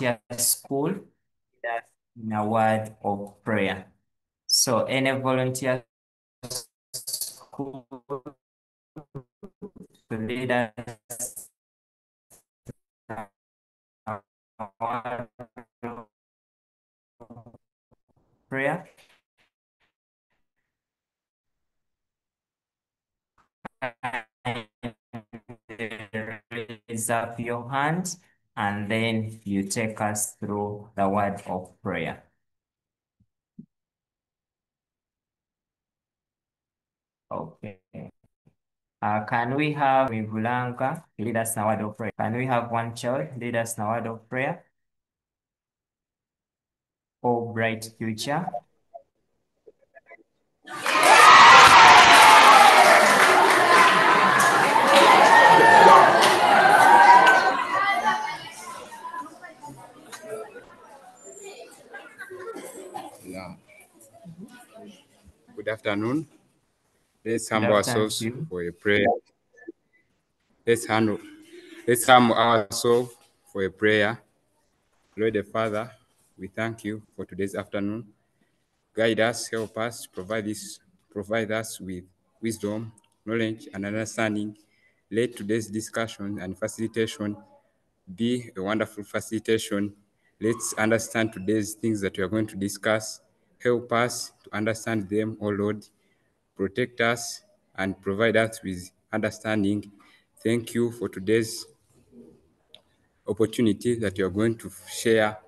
volunteer school that's in a word of prayer. So any volunteer school to lead us a word of prayer. Raise up your hands and then you take us through the word of prayer. Okay. Can we have Mivulanga lead us in a word of prayer? Can we have one child lead us in a word of prayer? Oh, bright future. Yeah. Good afternoon. Let's Good humble afternoon ourselves to you. for a prayer. Let's humble ourselves for a prayer. Lord the Father, we thank you for today's afternoon. Guide us, help us, provide us with wisdom, knowledge, and understanding. Let today's discussion and facilitation be a wonderful facilitation. Let's understand today's things that we are going to discuss. Help us to understand them, O Lord. Protect us and provide us with understanding. Thank you for today's opportunity that you are going to share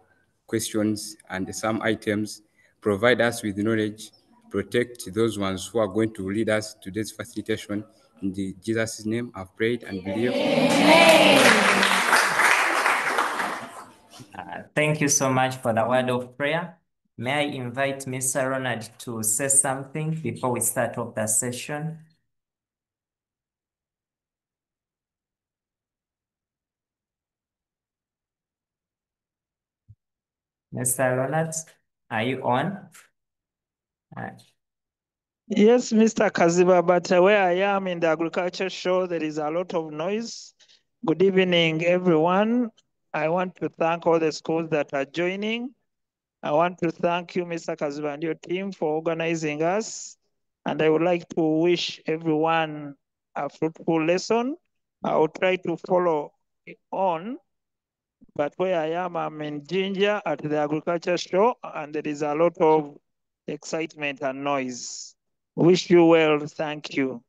questions and some items. Provide us with knowledge. Protect those ones who are going to lead us to this facilitation. In Jesus' name, I've prayed and believe. Thank you so much for the word of prayer. May I invite Mr. Ronald to say something before we start off the session? Mr. Ronald, are you on? Yes, Mr. Kaziba, but where I am in the agriculture show, there is a lot of noise. Good evening, everyone. I want to thank all the schools that are joining. I want to thank you, Mr. Kaziba, and your team for organizing us. And I would like to wish everyone a fruitful lesson. I will try to follow on, but where I am, I'm in Ginger at the agriculture show, and there is a lot of excitement and noise. Wish you well. Thank you.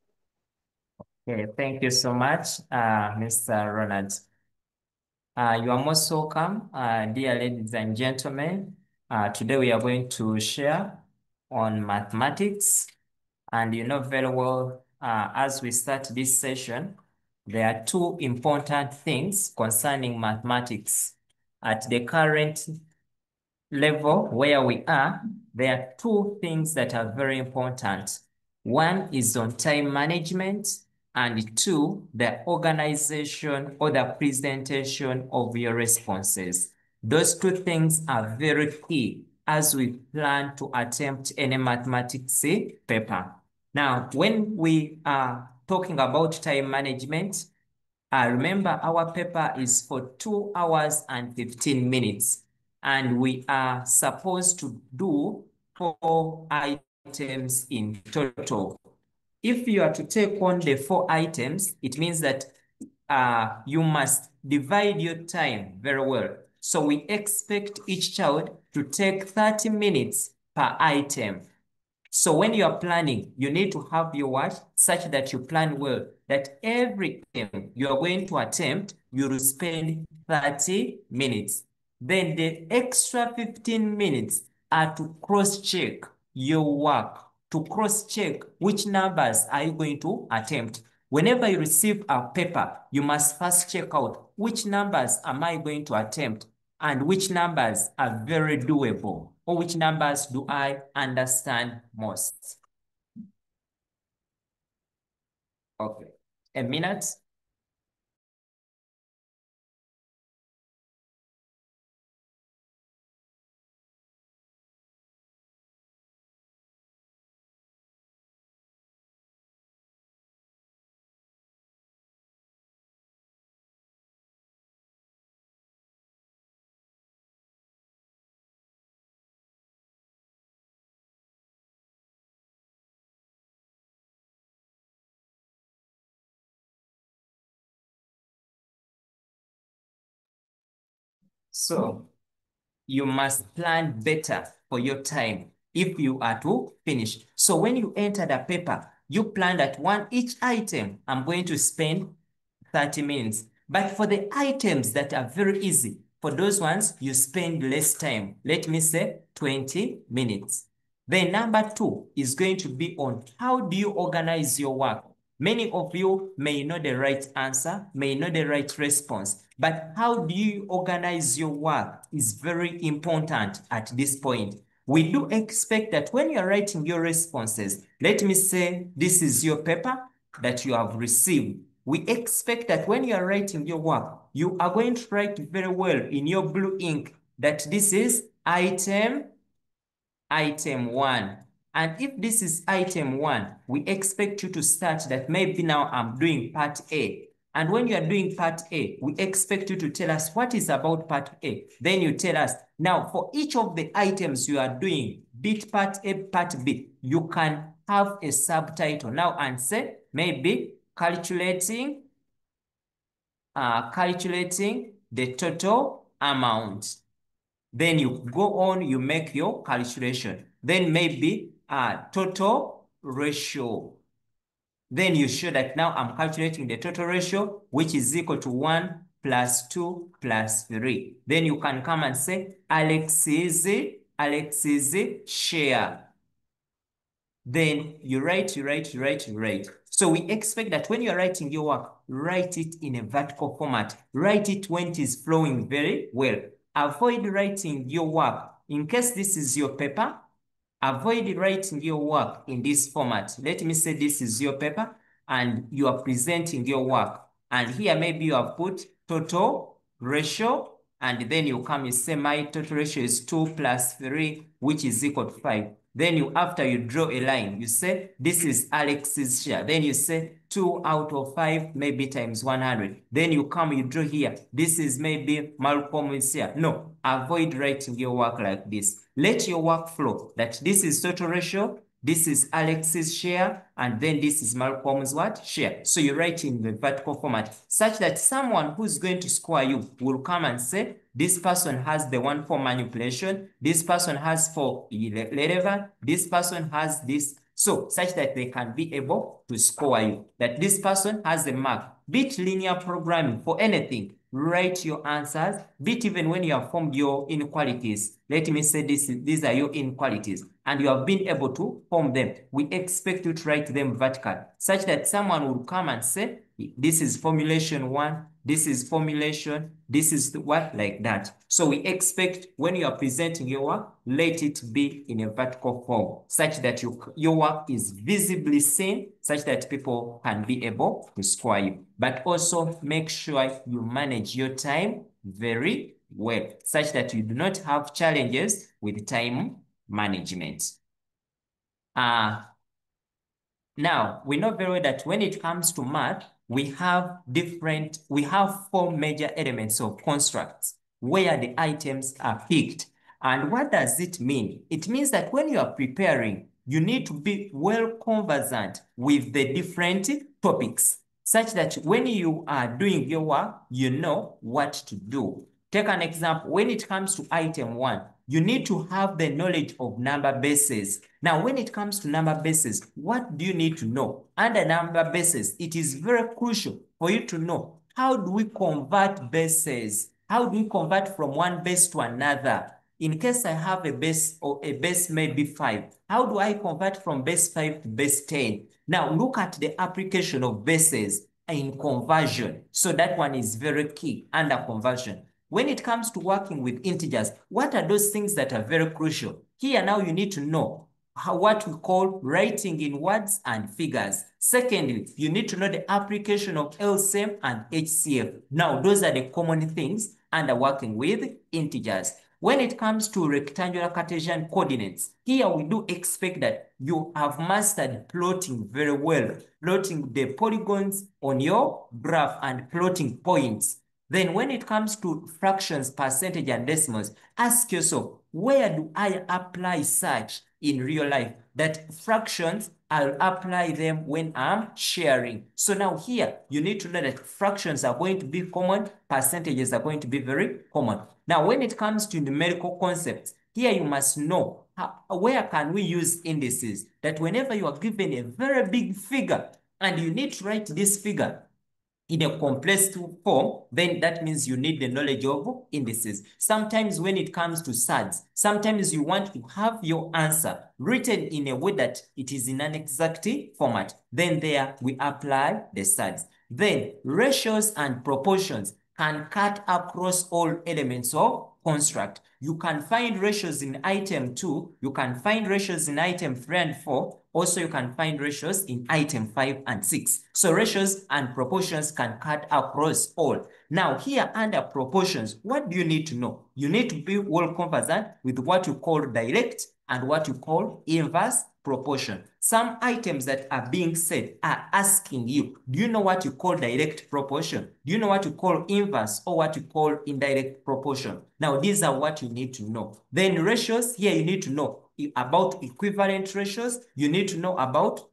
Okay, thank you so much, Mr. Ronald. You are most welcome, dear ladies and gentlemen. Today we are going to share on mathematics. And you know very well, as we start this session, there are two important things concerning mathematics. At the current level where we are, there are two things that are very important. One is on time management, and two, the organization or the presentation of your responses. Those two things are very key as we plan to attempt any mathematics paper. Now, when we are talking about time management, remember our paper is for 2 hours and 15 minutes, and we are supposed to do 4 items in total. If you are to take on the 4 items, it means that you must divide your time very well. So we expect each child to take 30 minutes per item. So when you are planning, you need to have your watch such that you plan well, that every time you are going to attempt, you will spend 30 minutes. Then the extra 15 minutes are to cross-check your work, to cross-check which numbers are you going to attempt. Whenever you receive a paper, you must first check out which numbers am I going to attempt and which numbers are very doable, or which numbers do I understand most. Okay, a minute. So you must plan better for your time if you are to finish. So when you enter the paper, you plan that each item, I'm going to spend 30 minutes. But for the items that are very easy, for those ones, you spend less time. Let me say 20 minutes. Then number 2 is going to be on how do you organize your work. Many of you may know the right answer, may know the right response, but how do you organize your work is very important at this point. We do expect that when you're writing your responses, let me say this is your paper that you have received. We expect that when you are writing your work, you are going to write very well in your blue ink that this is item 1. And if this is item 1, we expect you to start that maybe now I'm doing part A. And when you are doing part A, we expect you to tell us what is about part A. Then you tell us, now for each of the items you are doing, be it part A, part B, you can have a subtitle now and say maybe calculating the total amount. Then you go on, you make your calculation. Then maybe total ratio. Then you show that now I'm calculating the total ratio, which is equal to 1 plus 2 plus 3. Then you can come and say Alex's share. Then you write. So we expect that when you're writing your work, write it in a vertical format. Write it when it is flowing very well. Avoid writing your work. In case this is your paper, avoid writing your work in this format. Let me say this is your paper and you are presenting your work. And here maybe you have put total ratio, and then you come, you say my total ratio is 2 plus 3, which is equal to 5. Then after you draw a line, you say this is Alex's share. Then you say 2 out of 5, maybe times 100. Then you come, you draw here. This is maybe Malcolm's share. No, avoid writing your work like this. Let your work flow. That this is total ratio, this is Alex's share, and then this is Malcolm's what? Share. So you write in the vertical format such that someone who's going to score you will come and say, this person has the one for manipulation, this person has for relevant, this person has this. So such that they can be able to score you, that this person has the mark. Be it linear programming for anything, write your answers, be it even when you have formed your inequalities. Let me say these are your inequalities, and you have been able to form them. We expect you to write them vertical, such that someone will come and say, this is formulation 1, this is formulation, this is what, like that. So we expect when you are presenting your work, let it be in a vertical form, such that your work is visibly seen, such that people can be able to score you. But also make sure you manage your time very well, such that you do not have challenges with time management. Now, we know very well that when it comes to math, we have 4 major elements of constructs where the items are picked. And what does it mean? It means that when you are preparing, you need to be well conversant with the different topics, such that when you are doing your work, you know what to do. Take an example. When it comes to item 1, you need to have the knowledge of number bases. Now, when it comes to number bases, what do you need to know? Under number bases, it is very crucial for you to know, how do we convert bases? How do we convert from one base to another? In case I have a base, or a base maybe 5, how do I convert from base 5 to base 10? Now, look at the application of bases in conversion. So that one is very key under conversion. When it comes to working with integers, what are those things that are very crucial? Here now you need to know what we call writing in words and figures. Secondly, you need to know the application of LCM and HCF. Now, those are the common things under working with integers. When it comes to rectangular Cartesian coordinates, here we do expect that you have mastered plotting very well, plotting the polygons on your graph and plotting points. Then when it comes to fractions, percentage, and decimals, ask yourself, where do I apply such in real life? That fractions, I'll apply them when I'm sharing. So now here, you need to know that fractions are going to be common, percentages are going to be very common. Now, when it comes to numerical concepts, here you must know where can we use indices, that whenever you are given a very big figure and you need to write this figure in a complex form, then that means you need the knowledge of indices. Sometimes when it comes to SADs, sometimes you want to have your answer written in a way that it is in an exact format. Then there we apply the SADs. Then ratios and proportions can cut across all elements of construct. You can find ratios in item 2, you can find ratios in item 3 and 4, also you can find ratios in item 5 and 6. So ratios and proportions can cut across all. Now here under proportions, what do you need to know? You need to be well conversant with what you call direct and what you call inverse proportion. Some items that are being said are asking you, do you know what you call direct proportion? Do you know what you call inverse or what you call indirect proportion? Now, these are what you need to know. Then ratios, here you need to know about equivalent ratios. You need to know about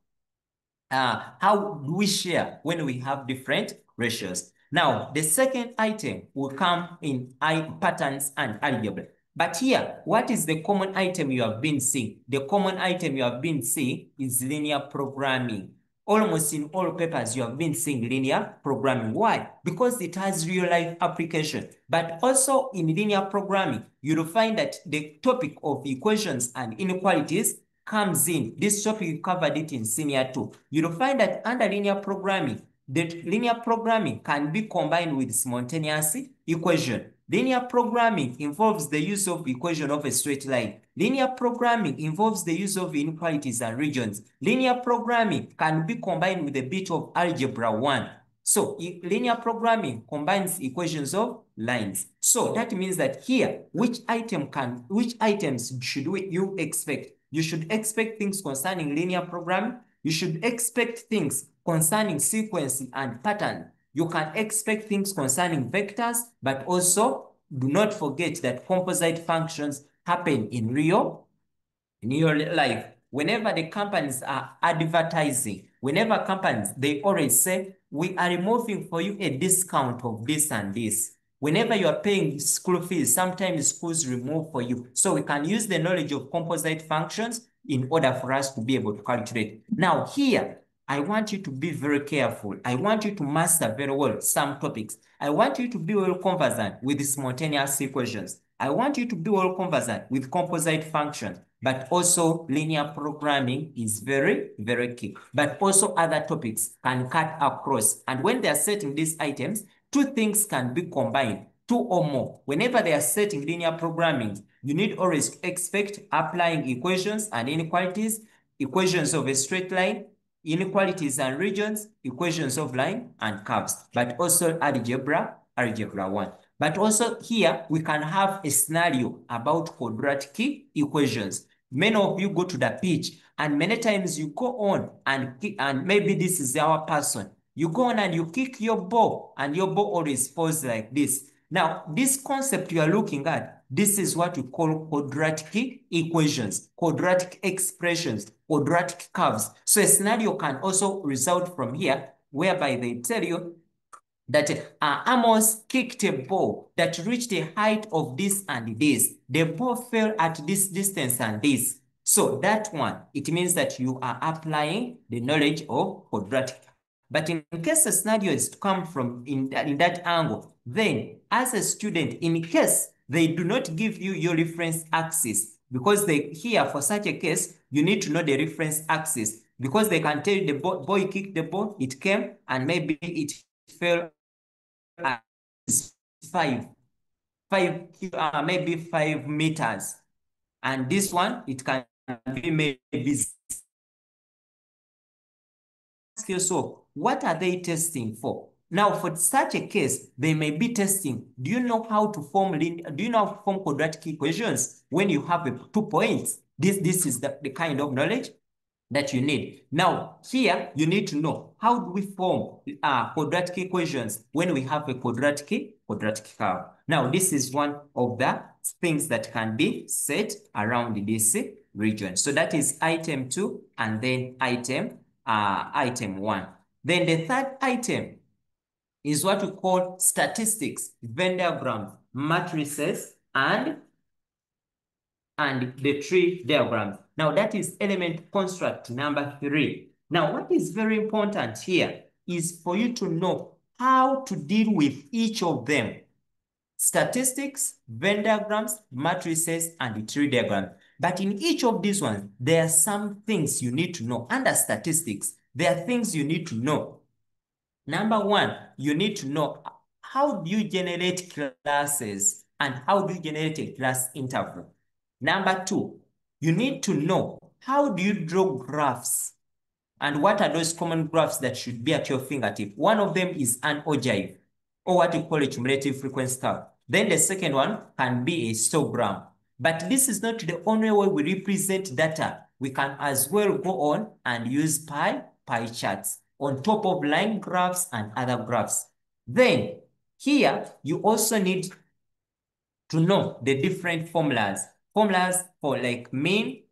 how do we share when we have different ratios. Now, the second item will come in patterns and algebra. But here, what is the common item you have been seeing? The common item you have been seeing is linear programming. Almost in all papers, you have been seeing linear programming. Why? Because it has real-life application. But also in linear programming, you'll find that the topic of equations and inequalities comes in. This topic, you covered it in senior 2. You'll find that under linear programming, the linear programming can be combined with simultaneous equation. Linear programming involves the use of equation of a straight line. Linear programming involves the use of inequalities and regions. Linear programming can be combined with a bit of algebra 1. So linear programming combines equations of lines. So that means that here, which items should you expect? You should expect things concerning linear programming. You should expect things concerning sequence and pattern. You can expect things concerning vectors, but also do not forget that composite functions happen in real life. Whenever the companies are advertising, whenever companies, they always say, we are removing for you a discount of this and this. Whenever you are paying school fees, sometimes schools remove for you. So we can use the knowledge of composite functions in order for us to be able to calculate. Now here, I want you to be very careful. I want you to master very well some topics. I want you to be well conversant with simultaneous equations. I want you to be well conversant with composite functions, but also linear programming is very, very key. But also other topics can cut across. And when they are setting these items, two things can be combined, two or more. Whenever they are setting linear programming, you need always to expect applying equations and inequalities, equations of a straight line, inequalities and regions, equations of line and curves, but also algebra 1. But also here, we can have a scenario about quadratic equations. Many of you go to the pitch and many times you go on and maybe this is our person. You go on and you kick your ball and your ball always falls like this. Now, this concept you are looking at, this is what we call quadratic equations, quadratic expressions, quadratic curves. So a scenario can also result from here, whereby they tell you that Amos kicked a ball that reached a height of this and this. The ball fell at this distance and this. So that one, it means that you are applying the knowledge of quadratic. But in case a scenario is to come from in that angle, then as a student, in case they do not give you your reference axis, because here for such a case, you need to know the reference axis, because they can tell you the boy kicked the ball, it came, and maybe it fell at 5 meters. And this one, it can be maybe. So what are they testing for? Now, for such a case, they may be testing, do you know how to form quadratic equations when you have 2 points? This is the kind of knowledge that you need. Now, here you need to know how do we form quadratic equations when we have a quadratic curve. Now, this is one of the things that can be set around this region. So that is item 2 and then item 1. Then the third item is what we call statistics, Venn diagram. matrices, and the tree diagrams. Now that is element construct number 3. Now what is very important here is for you to know how to deal with each of them. Statistics, Venn diagrams, matrices, and the tree diagram. But in each of these ones, there are some things you need to know. Under statistics, there are things you need to know. Number 1, you need to know how do you generate classes and how do you generate a class interval. Number 2, you need to know how do you draw graphs and what are those common graphs that should be at your fingertip. One of them is an ogive, or what you call a cumulative frequency curve. Then the second one can be a histogram. But this is not the only way we represent data. We can as well go on and use pie charts on top of line graphs and other graphs. Then here, you also need to know the different formulas. Formulas for like mean,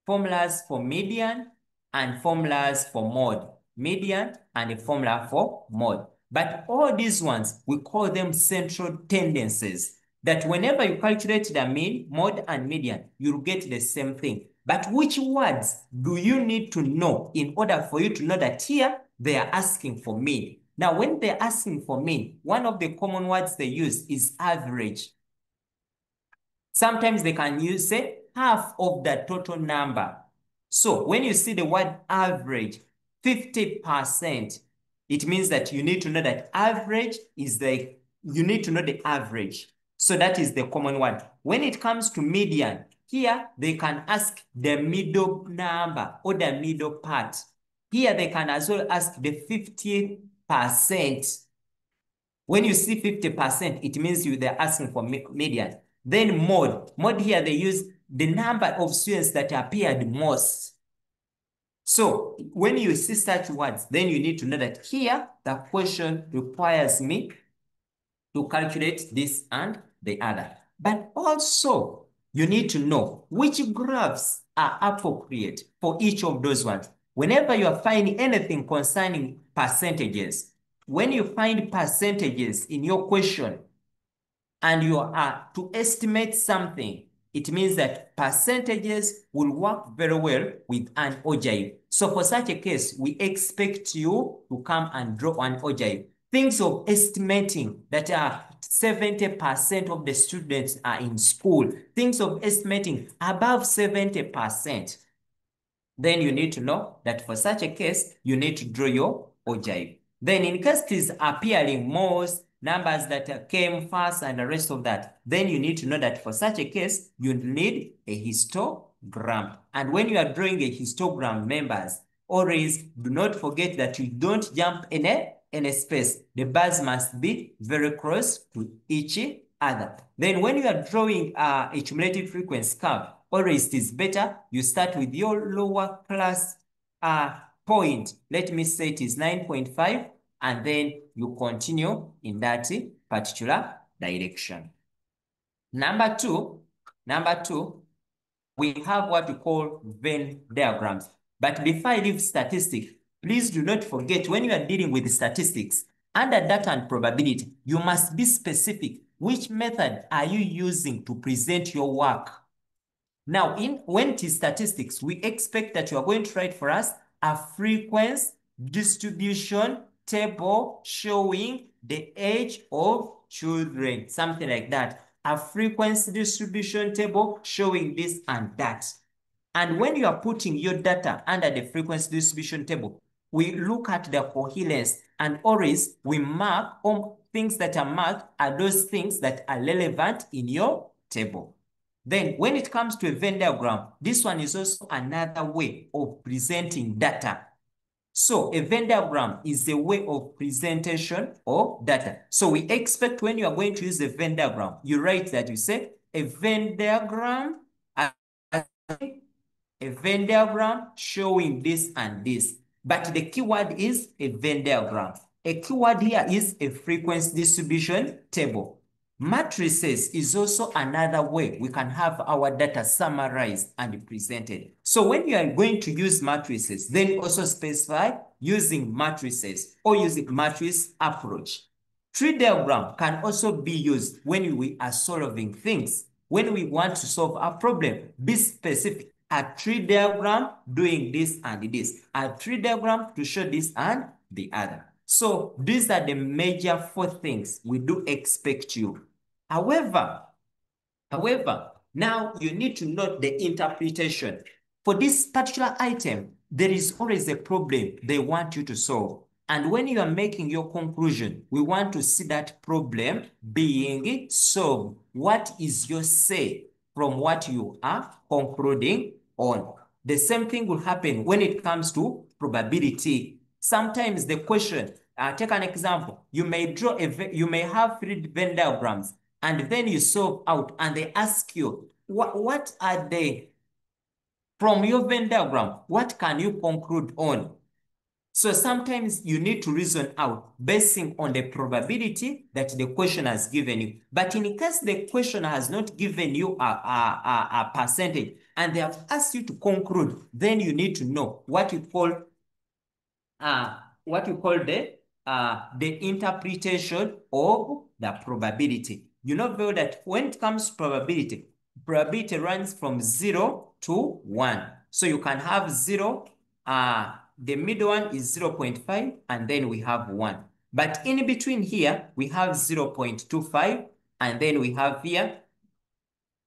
formulas for median, and formulas for mode. Median and a formula for mode. But all these ones, we call them central tendencies. That whenever you calculate the mean, mode, and median, you'll get the same thing. But which words do you need to know in order for you to know that here they are asking for mean? Now, when they're asking for mean, one of the common words they use is average. Sometimes they can use, say, half of the total number. So when you see the word average, 50%, it means that you need to know that average is you need to know the average. So that is the common one. When it comes to median, here they can ask the middle number or the middle part. Here they can as well ask the 50%. When you see 50%, it means they're asking for median. Then mode. Mode here, they use the number of students that appeared most. So when you see such words, then you need to know that here, the question requires me to calculate this and the other. But also, you need to know which graphs are appropriate for each of those ones. Whenever you are finding anything concerning percentages, when you find percentages in your question and you are to estimate something, it means that percentages will work very well with an ogive. So for such a case, we expect you to come and draw an ogive. Things of estimating that 70% of the students are in school. Things of estimating above 70%. Then you need to know that for such a case, you need to draw your ogive. Then in case it is appearing most, numbers that came first and the rest of that, then you need to know that for such a case, you need a histogram. And when you are drawing a histogram, members, always do not forget that you don't jump in a space. The bars must be very close to each other. Then when you are drawing a cumulative frequency curve, always it is better you start with your lower class point. Let me say it is 9.5, and then you continue in that particular direction. Number two, we have what we call Venn diagrams. But before I leave statistics, please do not forget when you are dealing with statistics, under data and probability, you must be specific. Which method are you using to present your work? Now, when it is statistics, we expect that you are going to write for us a frequency distribution table showing the age of children, something like that. A frequency distribution table showing this and that. And when you are putting your data under the frequency distribution table, we look at the coherence, and always we mark on things that are marked are those things that are relevant in your table. Then when it comes to a Venn diagram, this one is also another way of presenting data. So a Venn diagram is a way of presentation of data. So we expect when you are going to use a Venn diagram, you write that you say a Venn diagram, a Venn diagram showing this and this. But the keyword is a Venn diagram. A keyword here is a frequency distribution table. Matrices is also another way we can have our data summarized and presented. So when you are going to use matrices, then also specify using matrices or using matrix approach. Tree diagram can also be used when we are solving things. When we want to solve a problem, be specific. A tree diagram doing this and this. A tree diagram to show this and the other. So these are the major 4 things we do expect you. However, now you need to note the interpretation. For this particular item, there is always a problem they want you to solve. And when you are making your conclusion, we want to see that problem being solved. What is your say from what you are concluding on? The same thing will happen when it comes to probability. Sometimes the question, take an example, you may have 3 Venn diagrams, and then you solve out and they ask you, what are they? From your Venn diagram, what can you conclude on? So sometimes you need to reason out basing on the probability that the question has given you. But in case the question has not given you a percentage and they have asked you to conclude, then you need to know what you call the interpretation of the probability. You know well that when it comes to probability, probability runs from 0 to 1. So you can have 0, the middle one is 0.5, and then we have 1. But in between here, we have 0.25, and then we have here,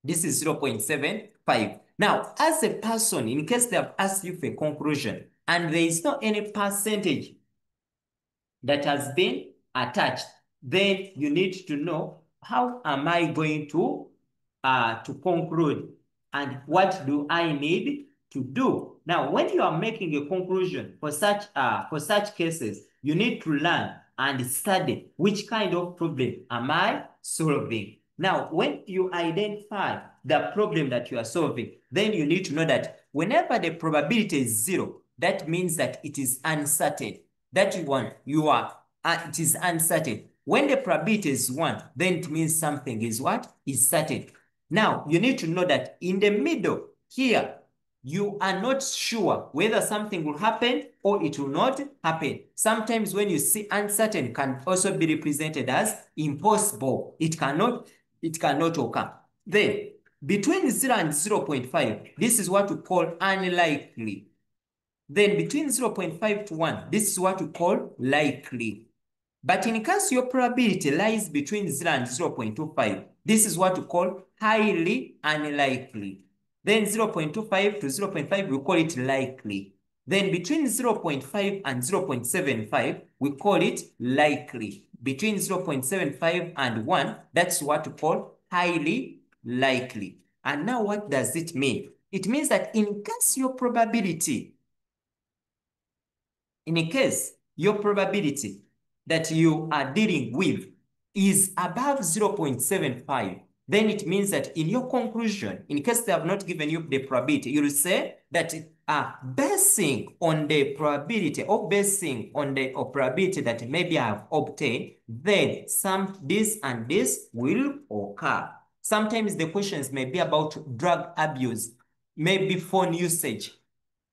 this is 0.75. Now, as a person, in case they have asked you for a conclusion, and there is not any percentage that has been attached, then you need to know, how am I going to conclude, and what do I need to do? Now, when you are making a conclusion for such cases, you need to learn and study which kind of problem am I solving. Now, when you identify the problem that you are solving, then you need to know that whenever the probability is 0, that means that it is uncertain. That it is uncertain. When the probability is 1, then it means something is what? Is certain. Now, you need to know that in the middle here, you are not sure whether something will happen or it will not happen. Sometimes when you see uncertain, can also be represented as impossible. It cannot occur. Then, between 0 and 0.5, this is what we call unlikely. Then between 0.5 to 1, this is what we call likely. But in case your probability lies between 0 and 0.25, this is what we call highly unlikely. Then 0.25 to 0.5, we call it likely. Then between 0.5 and 0.75, we call it likely. Between 0.75 and 1, that's what we call highly likely. And now what does it mean? It means that in case your probability that you are dealing with is above 0.75, then it means that in your conclusion, in case they have not given you the probability, you will say that basing on the probability or basing on the probability that maybe I have obtained, then this and this will occur. Sometimes the questions may be about drug abuse, maybe phone usage,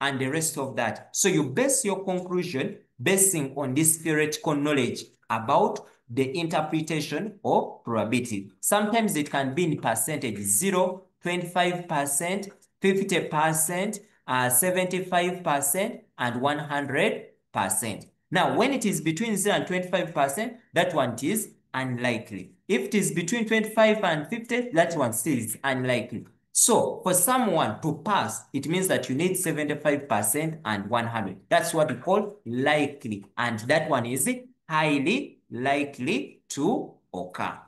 and the rest of that. So you base your conclusion basing on this theoretical knowledge about the interpretation of probability. Sometimes it can be in percentage: 0, 25%, 50%, 75%, and 100%. Now, when it is between 0 and 25%, that one is unlikely. If it is between 25 and 50, that one still is unlikely. So for someone to pass, it means that you need 75% and 100. That's what we call likely. And that one is highly likely to occur.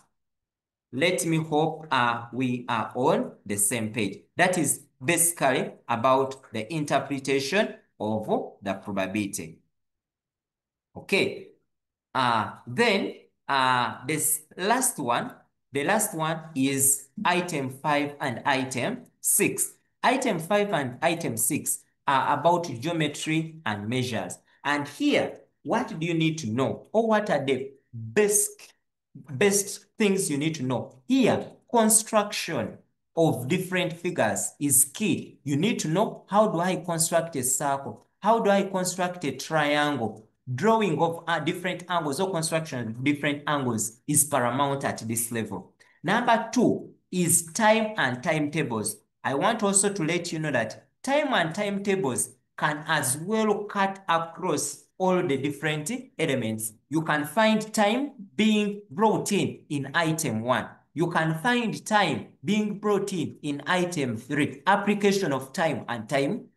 Let me hope we are on the same page. That is basically about the interpretation of the probability. Okay. Then this last one, the last one is item 5 and item 6. Item 5 and item 6 are about geometry and measures. And here, what do you need to know? Or what are the best things you need to know? Here, construction of different figures is key. You need to know, how do I construct a circle? How do I construct a triangle? drawing of different angles or construction of different angles is paramount at this level. Number 2 is time and timetables. I want also to let you know that time and timetables can as well cut across all the different elements. You can find time being brought in item 1. You can find time being brought in item 3, application of time and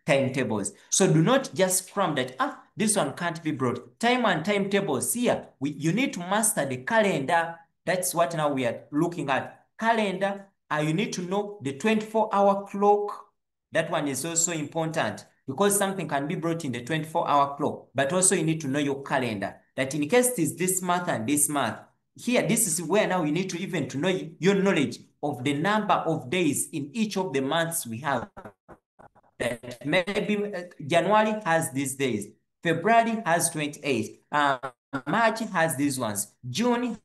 timetables. So do not just cram that, this one can't be brought. Time and timetables here, you need to master the calendar. That's what now we are looking at. Calendar, you need to know the 24-hour clock. That one is also important because something can be brought in the 24-hour clock, but also you need to know your calendar, that in case it is this month and this month, here, this is where now you need to even to know your knowledge of the number of days in each of the months we have. That maybe January has these days, February has 28, March has these ones, June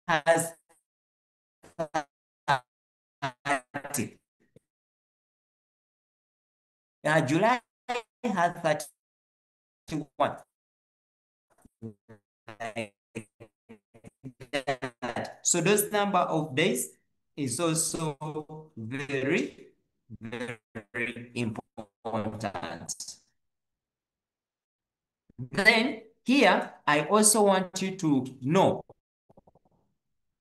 has 30, July has 31. So those number of days is also very, very important. Then here, I also want you to know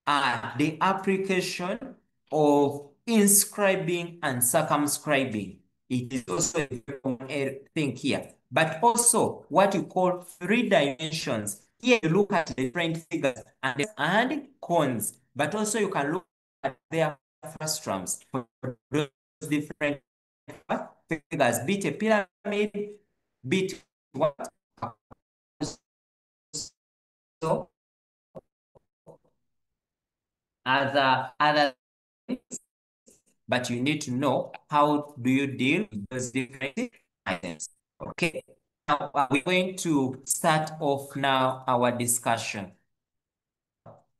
the application of inscribing and circumscribing. It is also a very common thing here. But also what you call 3 dimensions. Here you look at different figures and cones, but also you can look at their frustrums for those different figures, be it a pyramid, be it what. So other things, but you need to know how do you deal with those different items. Okay, now we're going to start off now our discussion.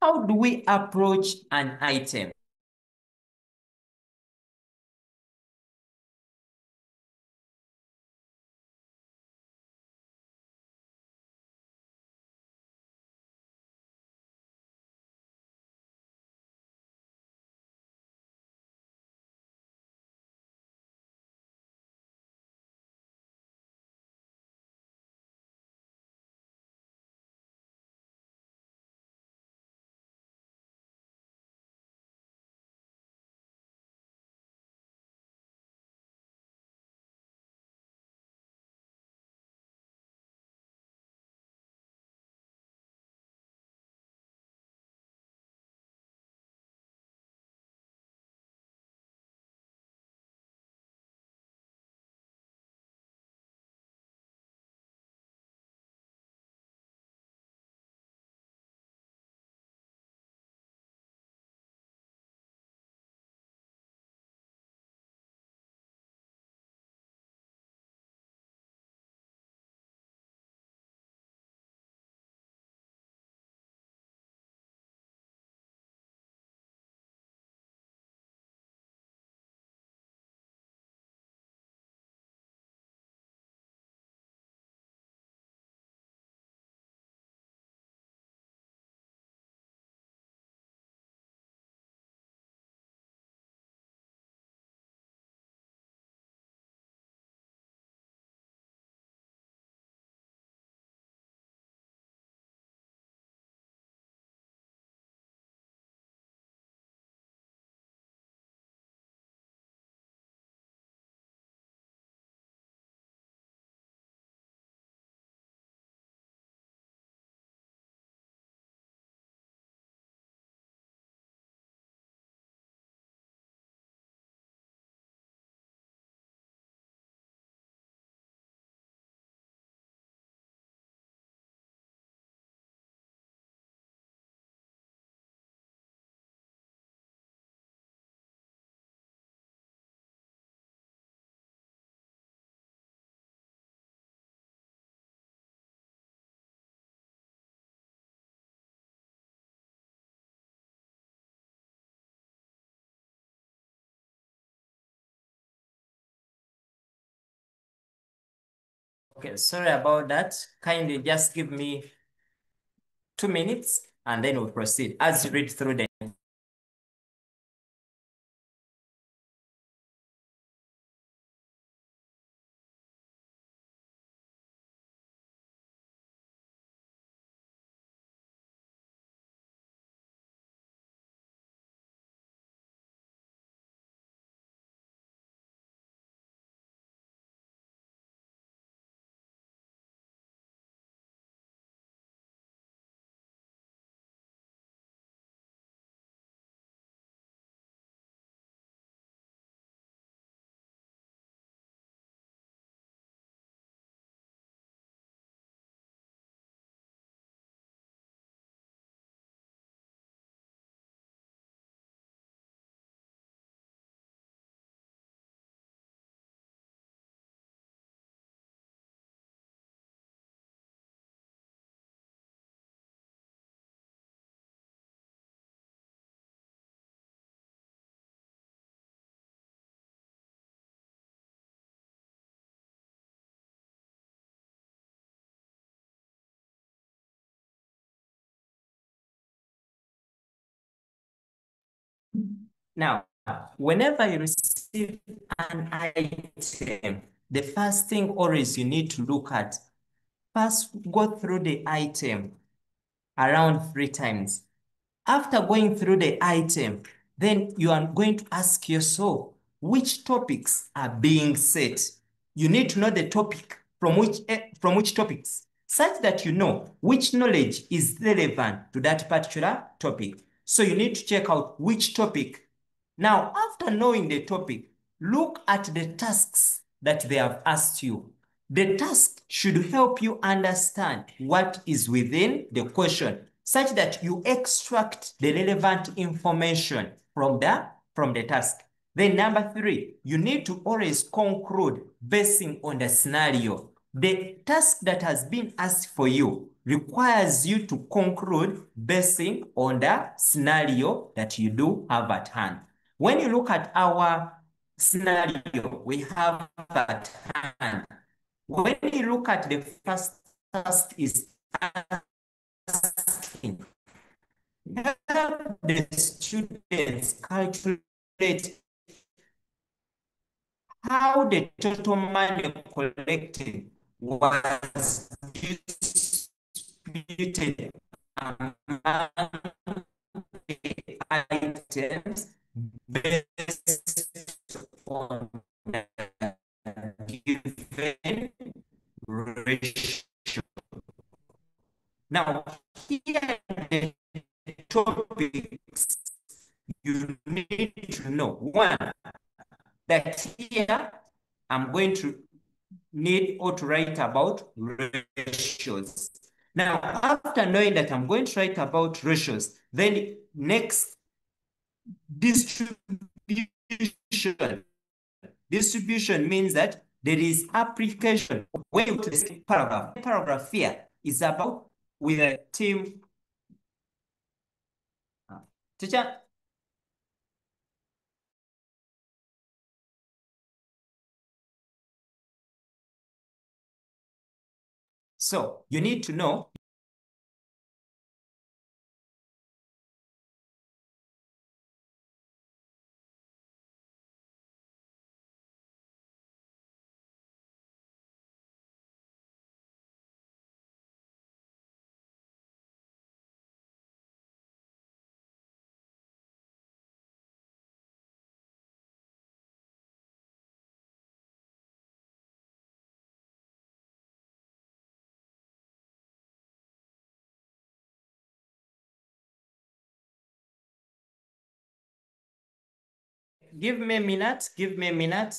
How do we approach an item? Okay, sorry about that. Kindly just give me 2 minutes and then we'll proceed as you read through the Now, whenever you receive an item, the first thing always you need to look at, first go through the item around 3 times. After going through the item, then you are going to ask yourself, which topics are being set? You need to know the topic from which topics, such that you know which knowledge is relevant to that particular topic. So you need to check out which topic. Now, after knowing the topic, look at the tasks that they have asked you. The task should help you understand what is within the question, such that you extract the relevant information from the task. Then number 3, you need to always conclude basing on the scenario. The task that has been asked for you requires you to conclude basing on the scenario that you do have at hand. When you look at our scenario we have at hand, when you look at the first task is asking, help the students calculate how the total money collected was distributed among the items based on the given ratio. Now, here are the topics you need to know. One, that here I'm going to need or to write about ratios. Now, after knowing that I'm going to write about ratios, then next, distribution. Distribution means that there is application. When you to the paragraph, paragraph here is about with a team. Teacher, so you need to know give me a minute, give me a minute.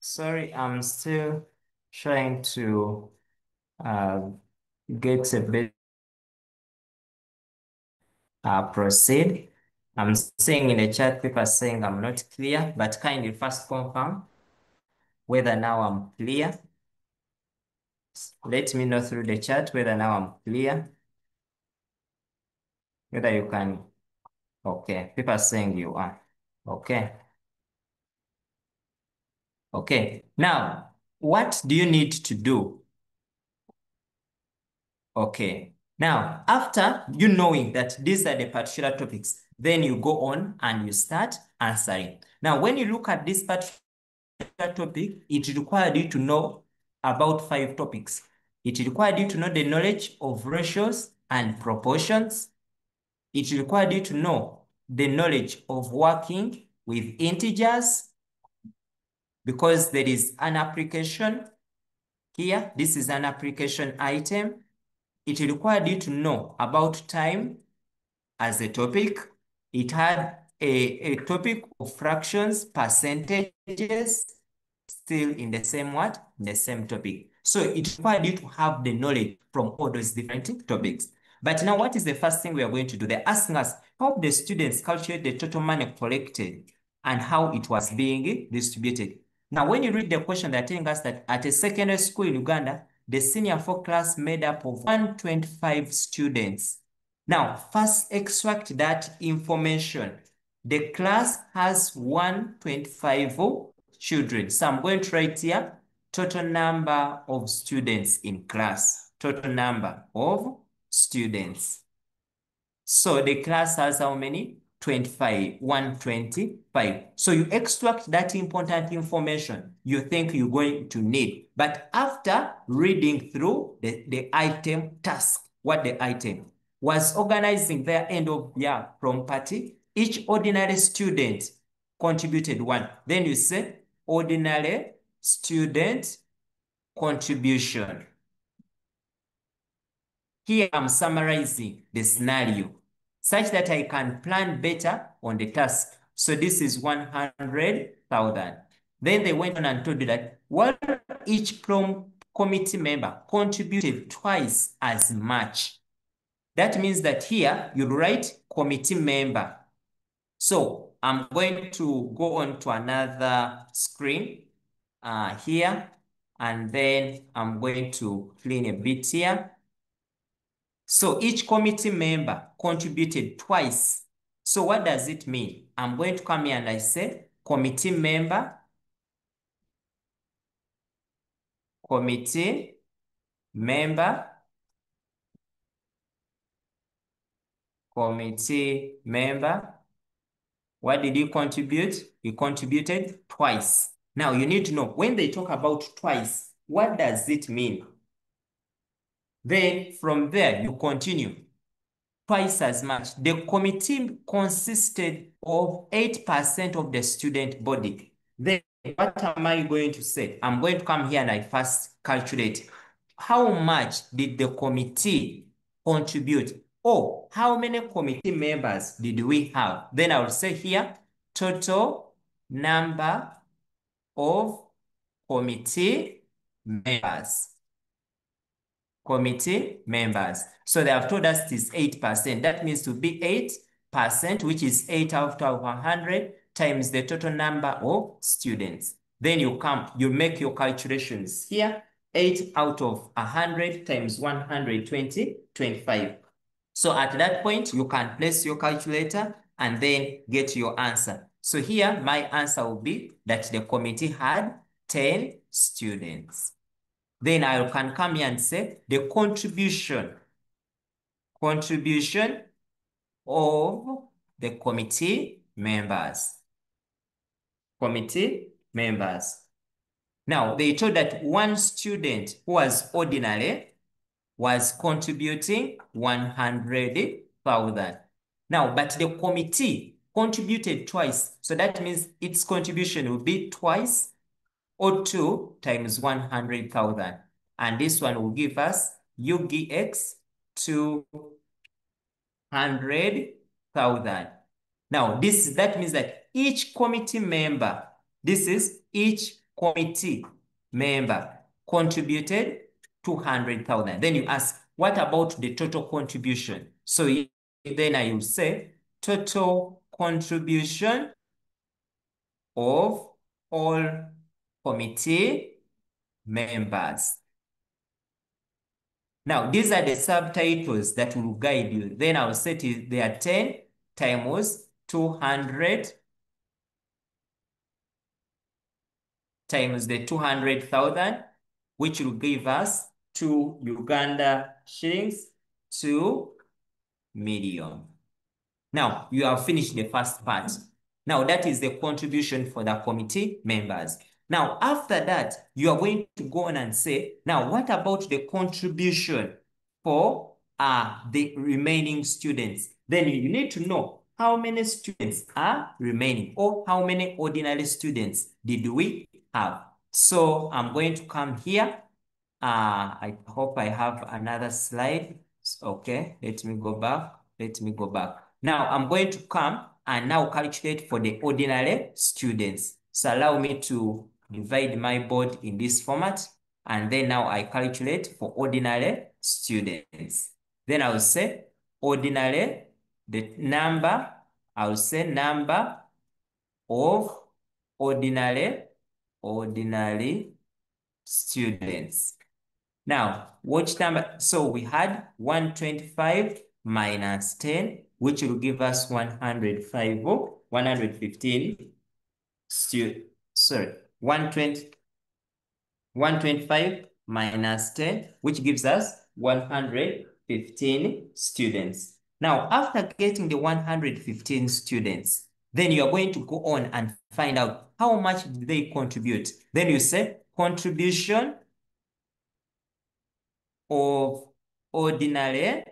Sorry, I'm still trying to get a bit proceed. I'm seeing in the chat people saying I'm not clear, but kindly first confirm whether now I'm clear. Let me know through the chat whether now I'm clear, whether you can. Okay, people are saying you are. Okay. Okay. Now, what do you need to do? Okay. Now, after you knowing that these are the particular topics, then you go on and you start answering. Now, when you look at this particular topic, it required you to know about 5 topics. It required you to know the knowledge of ratios and proportions. It required you to know the knowledge of working with integers, because there is an application here. This is an application item. It required you to know about time as a topic. It had a topic of fractions, percentages, still in the same what? In the same topic. So it required you to have the knowledge from all those different topics. But now what is the first thing we are going to do? They're asking us, help the students calculate the total money collected and how it was being distributed. Now, when you read the question, they're telling us that at a secondary school in Uganda, the senior 4 class made up of 125 students. Now, first extract that information. The class has 125 children. So I'm going to write here, total number of students in class. Total number of students. So the class has how many? 25, 125. So you extract that important information you think you're going to need. But after reading through the item task, what the item was organizing their end of year property, each ordinary student contributed 1. Then you say ordinary student contribution. Here I'm summarizing the scenario such that I can plan better on the task. So this is 100,000. Then they went on and told you that while each committee member contributed twice as much. That means that here you write committee member. So I'm going to go on to another screen here, and then I'm going to clean a bit here. So each committee member contributed twice. So what does it mean? I'm going to come here and I say committee member, committee member, committee member. What did you contribute? You contributed twice. Now you need to know when they talk about twice, what does it mean? Then from there you continue. Twice as much. The committee consisted of 8% of the student body. Then what am I going to say? I'm going to come here and I first calculate how much did the committee contribute, or how many committee members did we have? Then I will say here total number of committee members. Committee members. So they have told us it is 8%. That means to be 8%, which is 8 out of 100 times the total number of students. Then you make your calculations here. 8 out of 100 times 120, 25. So at that point, you can place your calculator and then get your answer. So here, my answer will be that the committee had 10 students. Then I can come here and say the contribution of the committee members. Committee members. Now, they told that one student who was ordinary was contributing 100,000. Now, but the committee contributed twice. So that means its contribution will be twice, or 2 times 100,000. And this one will give us UGX 200,000. Now, that means that each committee member, this is each committee member contributed 200,000. Then you ask, what about the total contribution? So then I will say total contribution of all committee members. Now, these are the subtitles that will guide you. Then I'll set it, they are 10 times 200 times the 200,000, which will give us 2 Uganda shillings, 2 million. Now, you have finished the first part. Now, that is the contribution for the committee members. Now, after that, you are going to go on and say, now, what about the contribution for the remaining students? Then you need to know how many students are remaining or how many ordinary students did we have. So I'm going to come here. I hope I have another slide. Okay, let me go back. Let me go back. Now I'm going to come and now calculate for the ordinary students. So allow me to divide my board in this format. And then now I calculate for ordinary students. Then I will say ordinary, the number, I will say number of ordinary students. Now, watch number. So we had 125 minus 10, which will give us 105, 115 sorry, 125 minus 10, which gives us 115 students. Now, after getting the 115 students, then you are going to go on and find out how much did they contribute. Then you say contribution of ordinary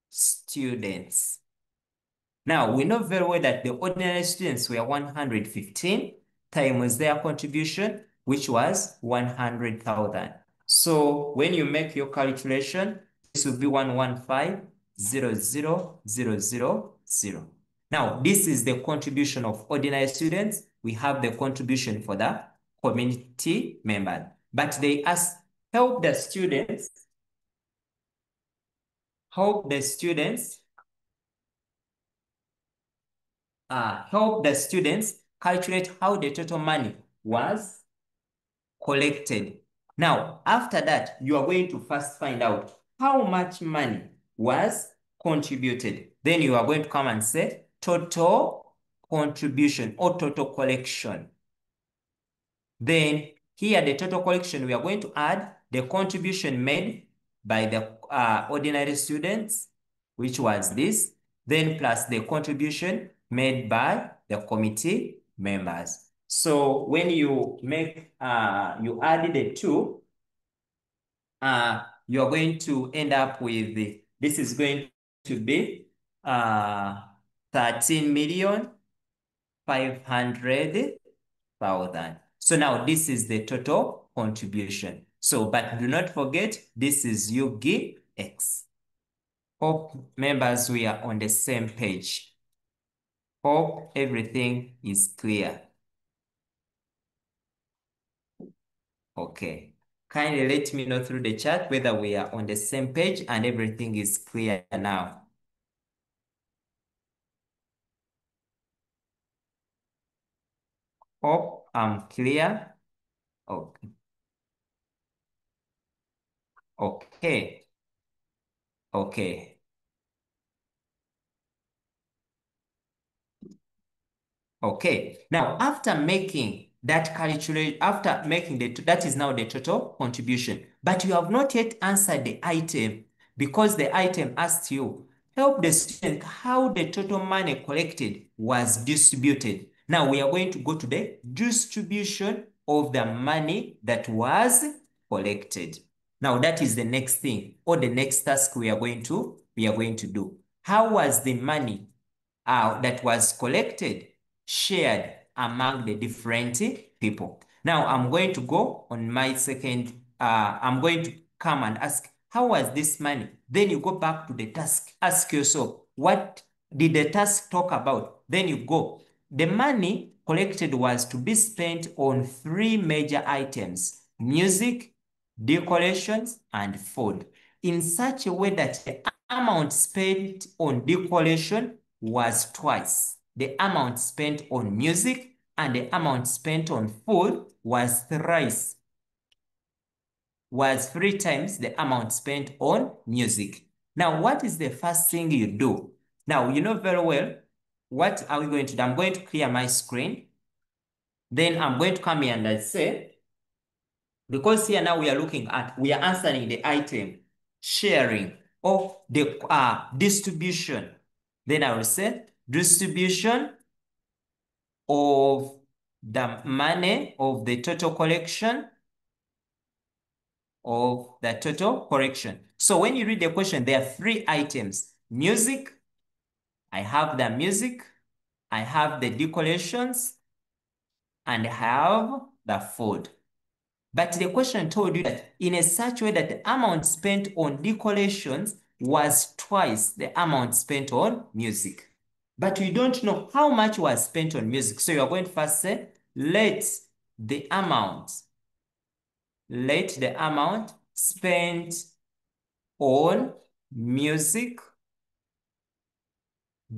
students. Now, we know very well that the ordinary students were 115 times their contribution, which was 100,000. So when you make your calculation, this will be 115,000,000. Now, this is the contribution of ordinary students. We have the contribution for the community member. But they ask, help the students help the students calculate how the total money was collected. Now, after that, you are going to first find out how much money was contributed. Then you are going to come and say total contribution or total collection. Then here, the total collection, we are going to add the contribution made by the ordinary students, which was this, then plus the contribution made by the committee members. So when you make, you add the two, you are going to end up with, this is going to be 13,500,000. So now this is the total contribution. So, but do not forget, this is UGX. Hope members, we are on the same page. Hope everything is clear. Okay. Kindly let me know through the chat whether we are on the same page and everything is clear now. Hope I'm clear. Okay. Okay. Okay. Okay. Now, after making that calculation, after making that is now the total contribution, but you have not yet answered the item because the item asked you, help the student how the total money collected was distributed. Now, we are going to go to the distribution of the money that was collected. Now, that is the next thing or the next task we are going to do. How was the money that was collected shared among the different people? Now, I'm going to go on my second, I'm going to come and ask, how was this money? Then you go back to the task. Ask yourself, what did the task talk about? Then you go the money collected was to be spent on three major items: music, decorations, and food, in such a way that the amount spent on decoration was twice the amount spent on music, and the amount spent on food was three times the amount spent on music. Now, what is the first thing you do? Now, you know very well, what are we going to do? I'm going to clear my screen. Then I'm going to come here and I say, because here now we are answering the item, sharing, or the distribution. Then I will say distribution of the money of the total collection So when you read the question, there are three items: music, I have the music, I have the decorations, and I have the food. But the question told you that in a such way that the amount spent on decorations was twice the amount spent on music. But we don't know how much was spent on music. So you are going to first say, let the amount spent on music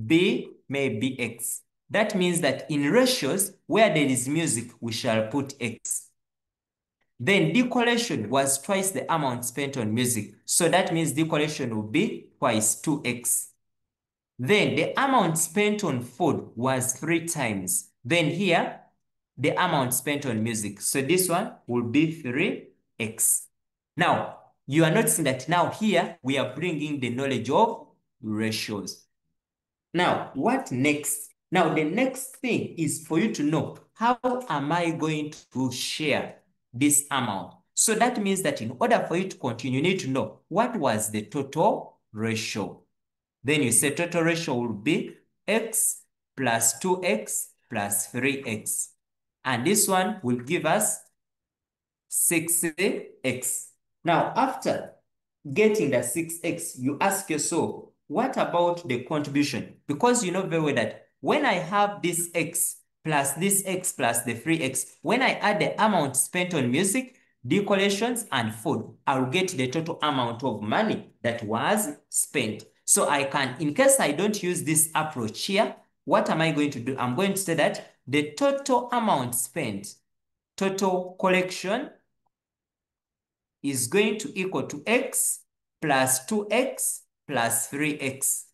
be X. That means that in ratios where there is music, we shall put X. Then decoration was twice the amount spent on music. So that means decoration will be twice 2X. Then the amount spent on food was 3 times. Then here, the amount spent on music. So this one will be 3X. Now, you are noticing that now here, we are bringing the knowledge of ratios. Now, what next? Now, the next thing is for you to know, how am I going to share this amount? So that means that in order for you to continue, you need to know what was the total ratio. Then you say total ratio will be X plus 2X plus 3X. And this one will give us 6X. Now, after getting the 6X, you ask yourself, what about the contribution? Because you know very well that when I have this X plus this X plus the 3X, when I add the amount spent on music, decorations, and food, I'll get the total amount of money that was spent. So I can, in case I don't use this approach here, what am I going to do? I'm going to say that the total amount spent, total collection, is going to equal to X plus 2X plus 3X.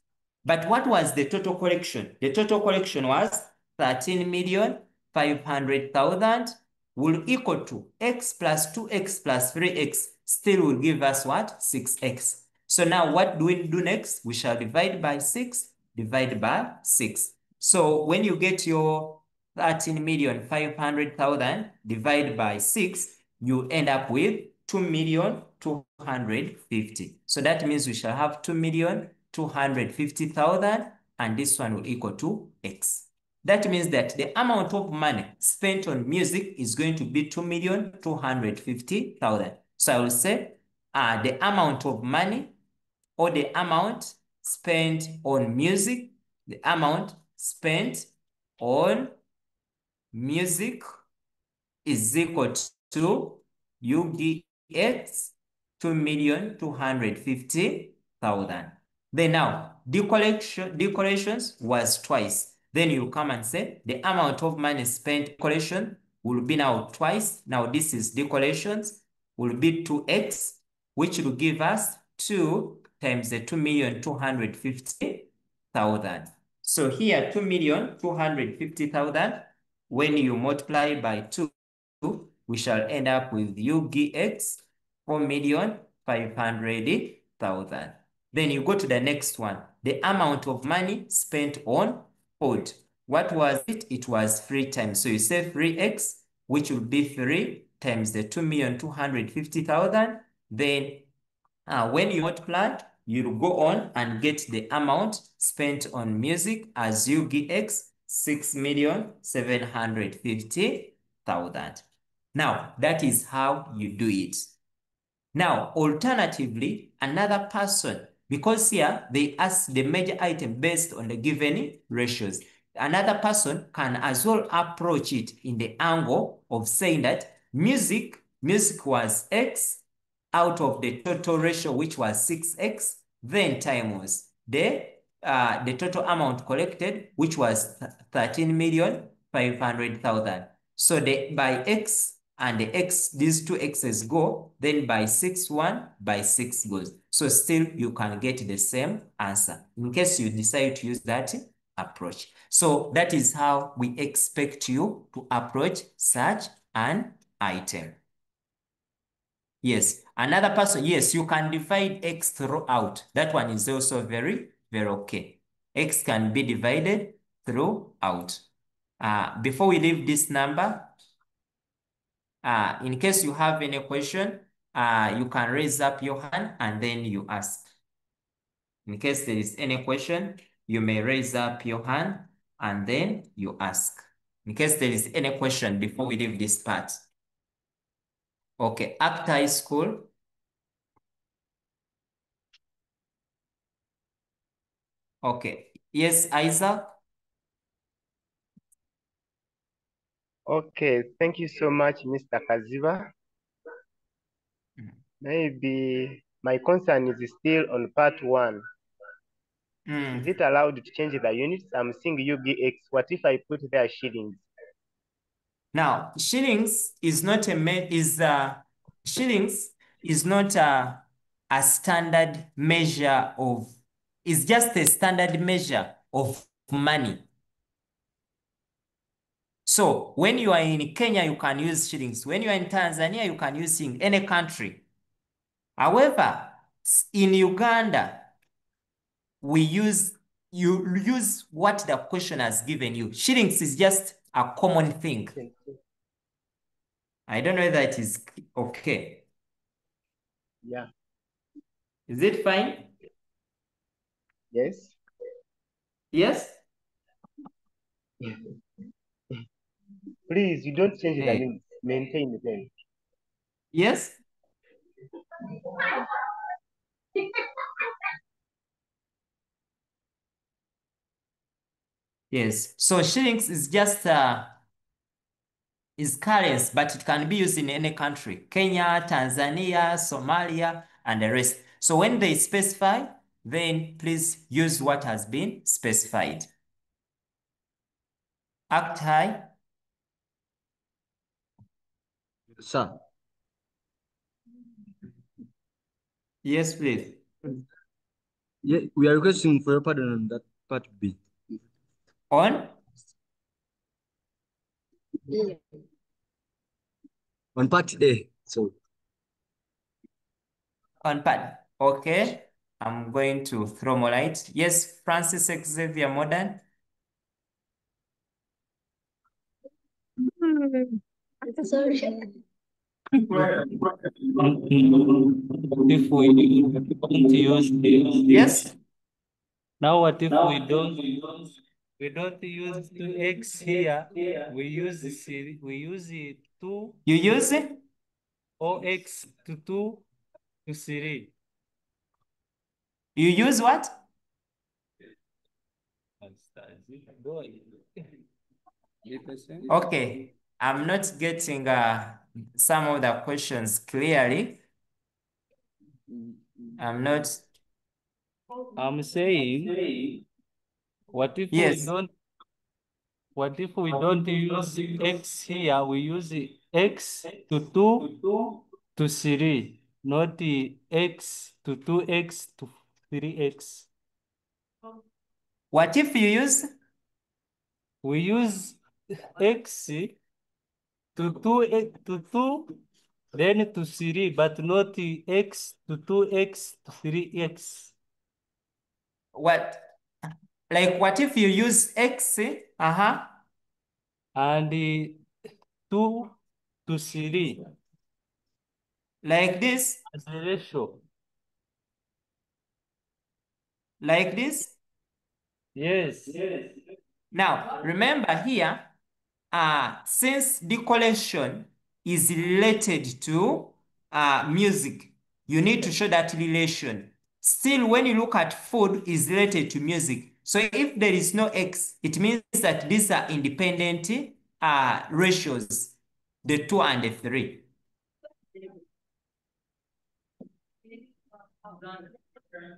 But what was the total collection? The total collection was 13,500,000 will equal to X plus 2X plus 3X, still will give us what? 6X. So now what do we do next? We shall divide by 6, divide by 6. So when you get your 13,500,000 divided by 6, you end up with 2,250,000. So that means we shall have 2,250,000, and this one will equal to X. That means that the amount of money spent on music is going to be 2,250,000. So I will say the amount of money, or the amount spent on music, the amount spent on music is equal to UGX 2,250,000. Then now, decorations was twice. Then you come and say the amount of money spent decoration will be now twice. Now this is decorations will be 2X, which will give us 2 times the 2,250,000. So here 2,250,000, when you multiply by 2, we shall end up with UGX 4,500,000. Then you go to the next one, the amount of money spent on food. What was it? It was 3 times. So you say 3X, which will be 3 times the 2,250,000. Then when you multiply, you'll go on and get the amount spent on music as UGX 6,750,000. Now, that is how you do it. Now, alternatively, another person, because here they ask the major item based on the given ratios. another person can as well approach it in the angle of saying that music was X out of the total ratio, which was 6X, then times the total amount collected, which was 13,500,000. So by X and the X, these two X's go, then by 1 by 6 goes. So still you can get the same answer in case you decide to use that approach. So that is how we expect you to approach such an item. Yes, another person, yes, you can divide X throughout. That one is also very, very okay. X can be divided throughout. Before we leave this number, in case you have any question, you can raise up your hand and then you ask. In case there is any question, you may raise up your hand and then you ask. In case there is any question before we leave this part. Okay, Act High School. Okay, yes, Isaac. Okay, thank you so much, Mr. Kaziba. Mm. Maybe my concern is still on part 1. Is it allowed to change the units? I'm seeing UGX. What if I put there shillings? Now, shillings is not a standard measure of, it's just a standard measure of money. So when you are in Kenya, you can use shillings. When you are in Tanzania, you can use in any country. However, in Uganda, you use what the question has given you. Shillings is just a common thing. I don't know whether it is okay. Yeah. Is it fine? Yes. Yes? Please, you don't change the Hey. units. Maintain them. Yes? Yes. So shillings is just is currency, but it can be used in any country. Kenya, Tanzania, Somalia, and the rest. So when they specify, then please use what has been specified. Act high. Sir. Yes, please. Yeah, we are requesting for your pardon on that part B. On? On part A. So. On part. Okay. I'm going to throw more light. Yes, Francis Xavier Modern. Sorry. If we don't use this, Yes? now what if we don't use 2x here, we use it 2 You use it? or x to 2 to 3. You use what? Okay. I'm not getting some of the questions clearly. I'm not. I'm saying, what if Yes. we don't use x here, we use x to 2 to 3, not the x to 2x to 3x. What if you use? We use x to 2 then to 3, but not the x to 2x to 3x. What? Like what if you use x? And 2 to 3 Like this? as a ratio. Like this? Yes. Now, remember here, since decoration is related to music, you need to show that relation. Still, when you look at food is related to music, So if there is no x, it means that these are independent ratios, the 2 and the 3.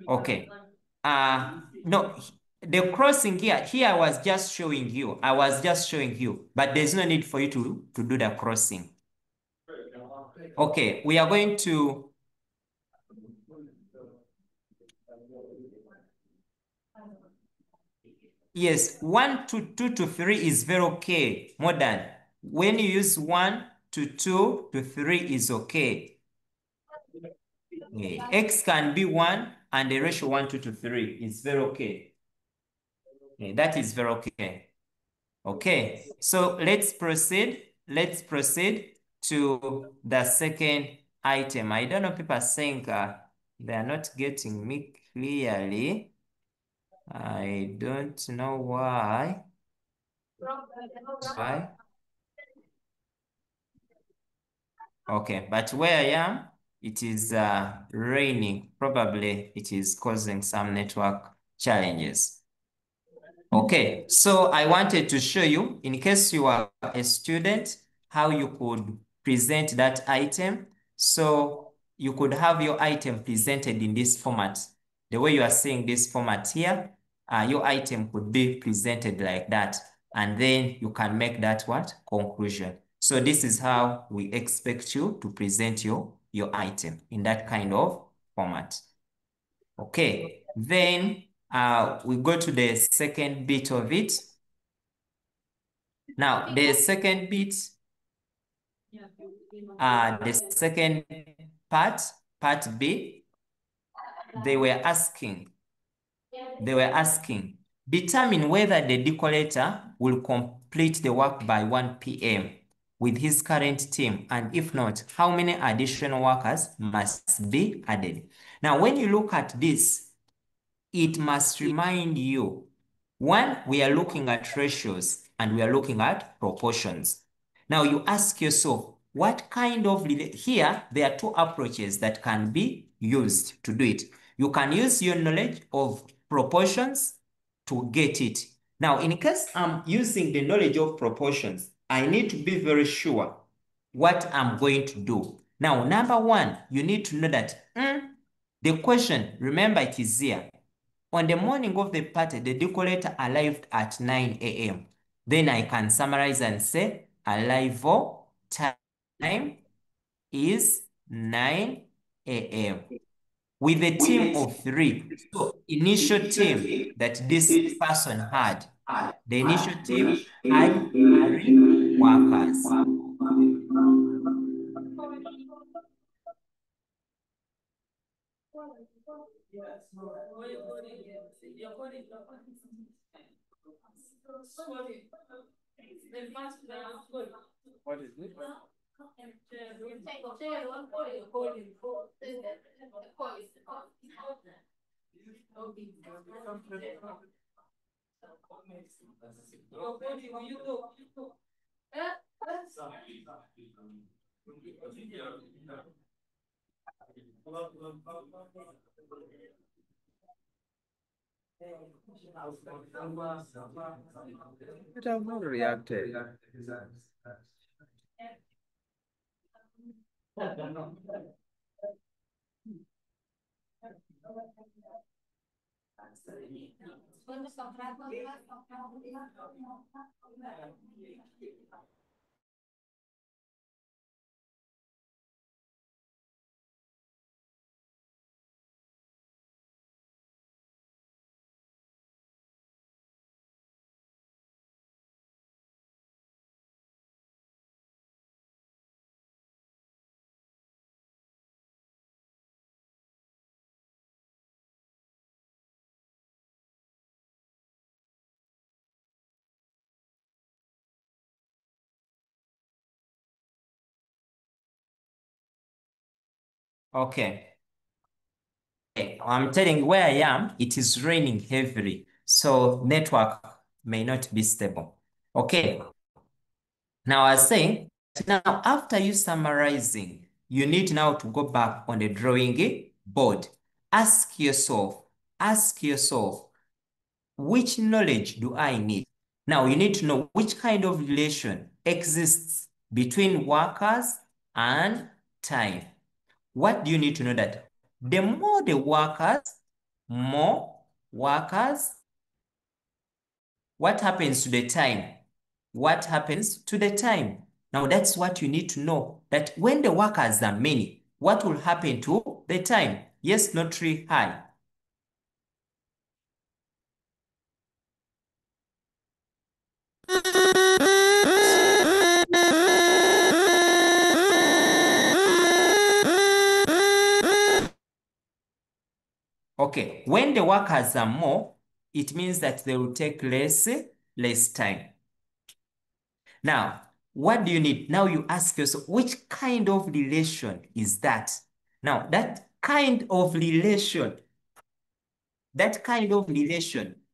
Okay. No, the crossing here I was just showing you. But there's no need for you to do the crossing. Okay, we are going to yes, 1 to 2 to 3 is very okay. More than when you use 1 to 2 to 3 is okay. X can be 1 and the ratio 1 to 3 is very okay. That is very okay. Okay, so let's proceed. Let's proceed to the second item. I don't know, people are saying they are not getting me clearly. I don't know why. Why? Okay, but where I am, it is raining. Probably it is causing some network challenges. Okay, so I wanted to show you, in case you are a student, how you could present that item. So you could have your item presented in this format. The way you are seeing this format here, your item could be presented like that. And then you can make that what? Conclusion. So this is how we expect you to present your item in that kind of format. Okay, then we go to the second bit of it. Now, the second bit, the second part B, they were asking, determine whether the decorator will complete the work by 1 p.m. with his current team, and if not, how many additional workers must be added. Now, when you look at this, it must remind you, one, we are looking at ratios and we are looking at proportions. Now you ask yourself, what kind of, here, there are two approaches that can be used to do it. You can use your knowledge of proportions to get it. Now, in case I'm using the knowledge of proportions, I need to be very sure what I'm going to do. Now, number one, you need to know that the question, remember it is here. On the morning of the party, the decorator arrived at 9 a.m. Then I can summarize and say arrival time is 9 a.m. with a team of 3. So initial team that this person had, the initial team had 3 workers. What is it? It have not reacted. Okay. I'm telling you where I am, it is raining heavily, so network may not be stable. Okay. Now I was saying, now after you summarizing, you need now to go back on the drawing board. Ask yourself, which knowledge do I need? Now you need to know which kind of relation exists between workers and time. What do you need to know? That the more the workers, more workers, what happens to the time? What happens to the time? Now that's what you need to know, that when the workers are many, what will happen to the time? Yes, not really high. Okay, when the workers are more, it means that they will take less time. Now, what do you need? Now you ask yourself, which kind of relation is that? Now, that kind of relation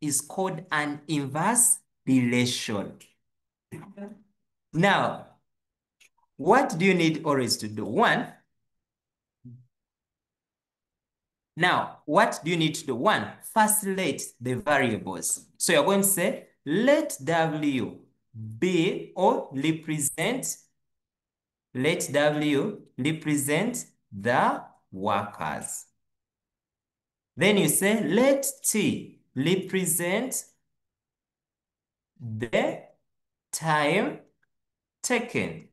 is called an inverse relation. Now, what do you need always to do? What do you need to do? One, facilitate the variables. So you're going to say, let W be or represent, let W represent the workers. Then you say, let T represent the time taken.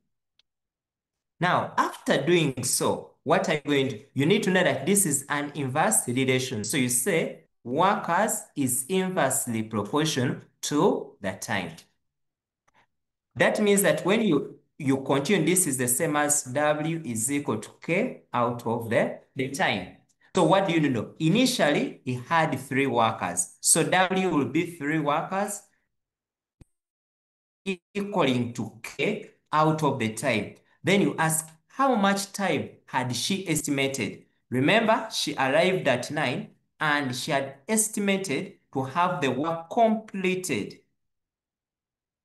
Now, after doing so, what are you going to do? You need to know that this is an inverse relation. So you say workers is inversely proportional to the time. That means that when you continue, this is the same as W is equal to K out of the time. So what do you know? Initially, he had 3 workers. So W will be 3 workers equaling to K out of the time. Then you ask, how much time had she estimated? Remember, she arrived at 9 and she had estimated to have the work completed.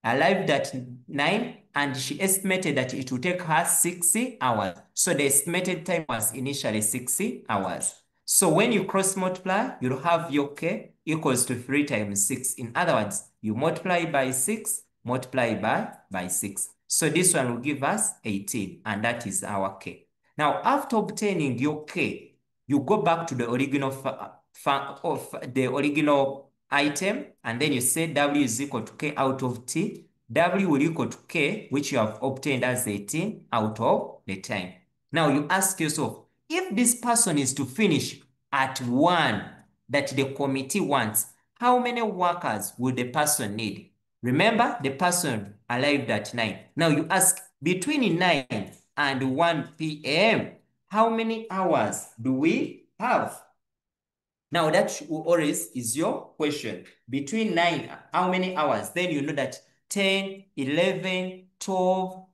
Arrived at 9 and she estimated that it would take her 60 hours. So the estimated time was initially 60 hours. So when you cross multiply, you'll have your K equals to 3 times 6. In other words, you multiply by 6, multiply by 6. So this one will give us 18, and that is our K. Now, after obtaining your K, you go back to the original item, and then you say W is equal to K out of T. W will equal to K, which you have obtained as 18 out of the time. Now you ask yourself, if this person is to finish at 1 that the committee wants, how many workers would the person need? Remember, the person arrived at 9. Now you ask, between 9 and 1 p.m., how many hours do we have? Now that always is your question. Between 9, how many hours? Then you know that 10, 11, 12,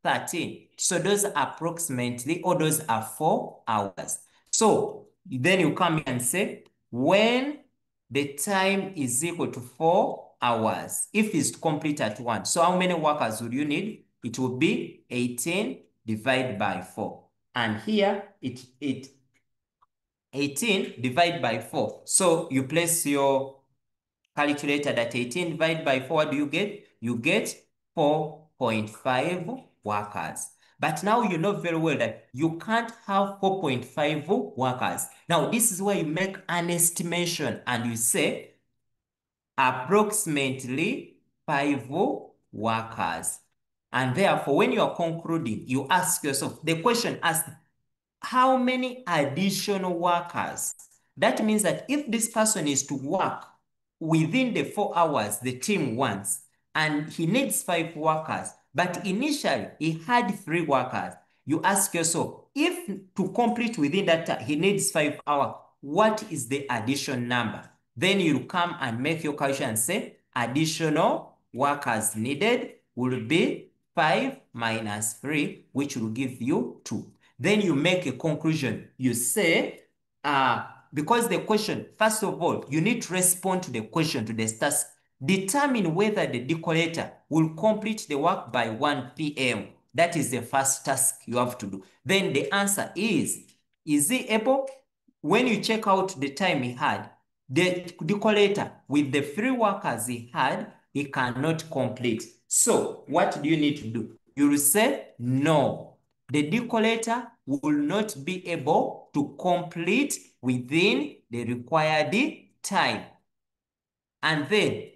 13. So those approximately, or those are 4 hours. So then you come and say, when the time is equal to 4 hours, if it's complete at 1. So how many workers would you need? It will be 18 divided by 4. And here, 18 divided by 4. So you place your calculator that 18 divided by 4, what do you get? You get 4.5 workers. But now you know very well that you can't have 4.5 workers. Now this is where you make an estimation and you say approximately 5 workers. And therefore, when you are concluding, you ask yourself, the question asks, how many additional workers? That means that if this person is to work within the 4 hours the team wants, and he needs 5 workers, but initially he had 3 workers, you ask yourself, if to complete within that time, he needs 5 hours, what is the addition number? Then you come and make your calculation and say, additional workers needed will be 5 minus 3, which will give you 2. Then you make a conclusion. You say, because the question, first of all, you need to respond to the question, to the task. Determine whether the decorator will complete the work by 1 p.m. That is the first task you have to do. Then the answer is he able? When you check out the time he had, the decorator with the 3 workers he had, he cannot complete. So what do you need to do? You will say, no, the decorator will not be able to complete within the required time. And then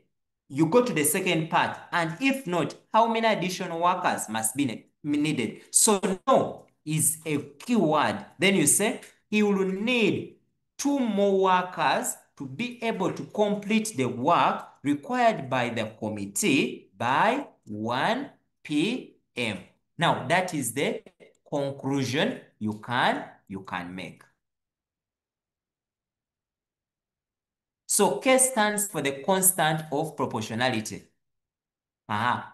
you go to the second part, and if not, how many additional workers must be needed? So no is a keyword. Then you say he will need 2 more workers to be able to complete the work required by the committee by 1 p.m. Now that is the conclusion you can make. So K stands for the constant of proportionality.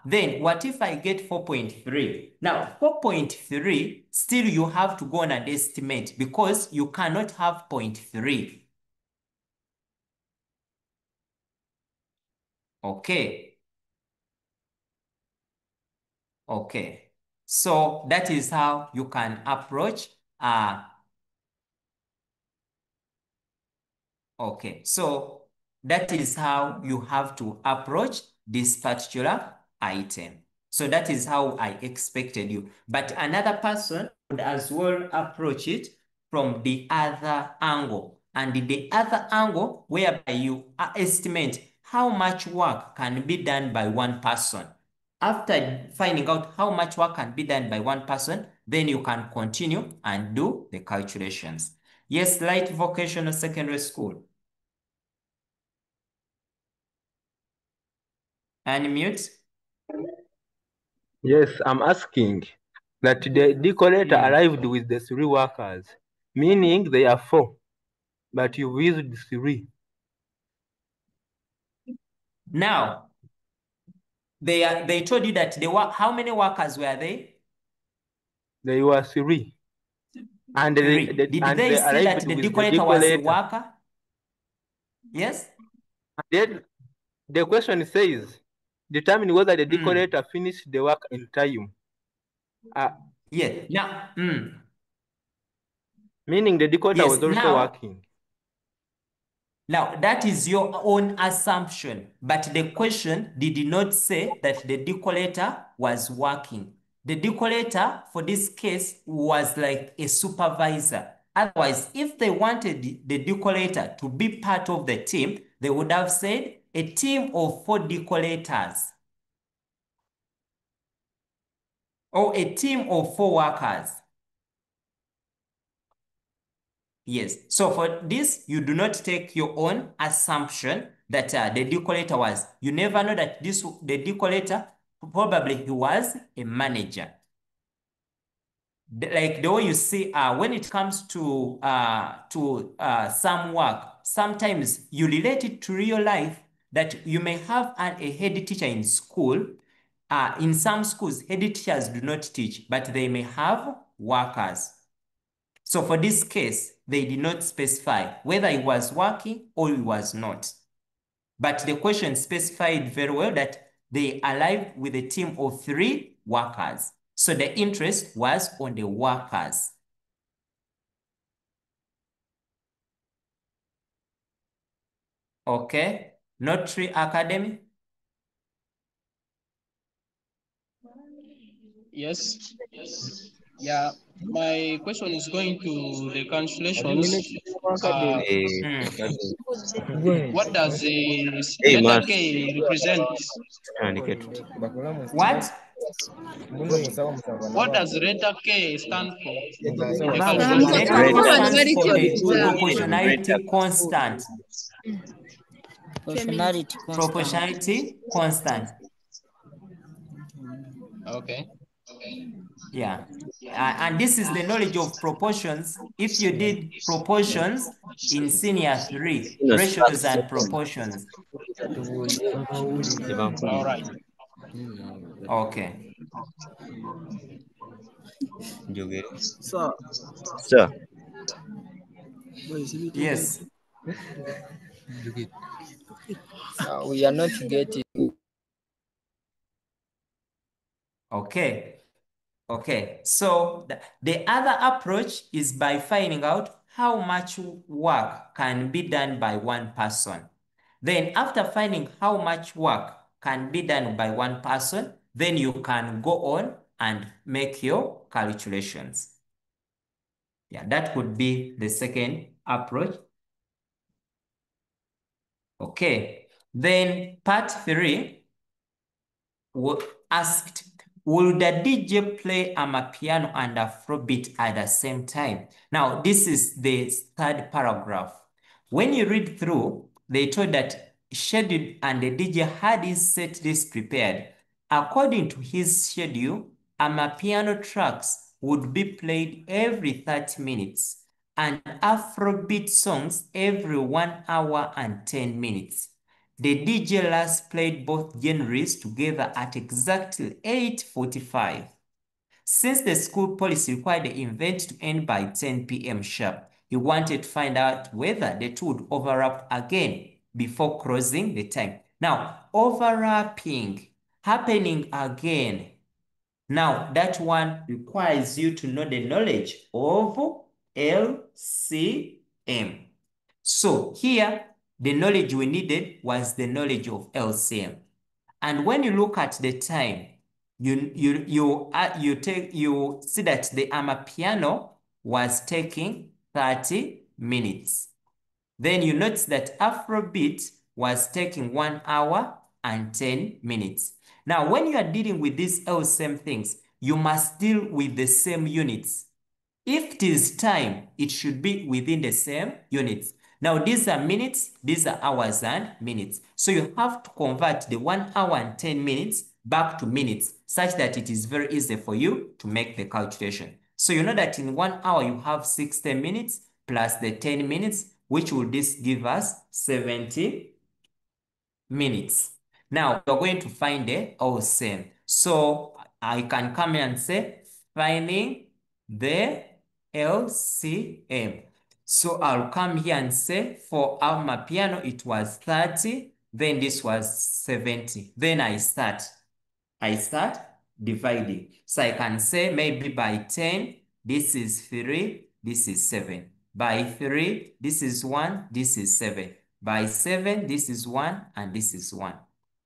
Then what if I get 4.3? Now 4.3, still you have to go on and estimate because you cannot have 0.3. Okay. Okay. So that is how you can approach okay, so that is how you have to approach this particular item. So that is how I expected you. But another person would as well approach it from the other angle. And the other angle whereby you estimate how much work can be done by one person. After finding out how much work can be done by one person, then you can continue and do the calculations. Yes, Light Vocational Secondary School. Unmute. Yes, I'm asking that the decorator arrived with the 3 workers, meaning they are 4, but you used 3. Now, they told you that how many workers were they? They were 3. And 3. Did they say that the decorator was a worker? Yes? Then the question says, determine whether the decorator finished the work in time. Yeah. Now, meaning the decorator was also working. Now, that is your own assumption, but the question did not say that the decorator was working. The decorator, for this case, was like a supervisor. Otherwise, if they wanted the decorator to be part of the team, they would have said a team of 4 decorators or a team of 4 workers. Yes. So for this, you do not take your own assumption that the decorator was. You never know that the decorator, probably he was a manager. Like the way you see, when it comes to some work, sometimes you relate it to real life that you may have a head teacher in school. In some schools, head teachers do not teach, but they may have workers. So for this case, they did not specify whether he was working or he was not. But the question specified very well that they arrived with a team of 3 workers. So the interest was on the workers. Okay, Notary Academy. Yes. Yeah, my question is going to the calculations. What does the letter K represent? What? What does letter K stand for? Letter K stands for the proportionality constant. Proportionality constant. Okay. Yeah. And this is the knowledge of proportions. If you did proportions in senior 3, ratios and proportions. All right. Okay. Sir. Yes. We are not getting. Okay. Okay. So the other approach is by finding out how much work can be done by one person. Then after finding how much work can be done by one person, then you can go on and make your calculations. Yeah, that would be the second approach. Okay, then part 3 asked, will the DJ play amapiano and Afrobeat at the same time? Now, this is the third paragraph. When you read through, they told that schedule and the DJ had his set list prepared. According to his schedule, amapiano tracks would be played every 30 minutes and Afrobeat songs every 1 hour and 10 minutes. The DJ last played both genres together at exactly 8:45. Since the school policy required the event to end by 10 p.m. sharp, he wanted to find out whether the two would overlap again before closing the time. Now, overlapping, happening again. Now, that one requires you to know the knowledge of LCM. So here, the knowledge we needed was the knowledge of LCM. And when you look at the time, you see that the amapiano was taking 30 minutes. Then you notice that Afrobeat was taking 1 hour and 10 minutes. Now, when you are dealing with these LCM things, you must deal with the same units. If it is time, it should be within the same units. Now, these are minutes, these are hours and minutes. So you have to convert the 1 hour and 10 minutes back to minutes such that it is very easy for you to make the calculation. So you know that in 1 hour you have 60 minutes plus the 10 minutes, which will this give us 70 minutes. Now we're going to find the LCM. So I can come here and say finding the LCM. So I'll come here and say for amapiano it was 30, then this was 70. Then I start dividing. So I can say maybe by 10, this is 3, this is 7. By 3, this is 1, this is 7. By 7, this is 1, and this is 1.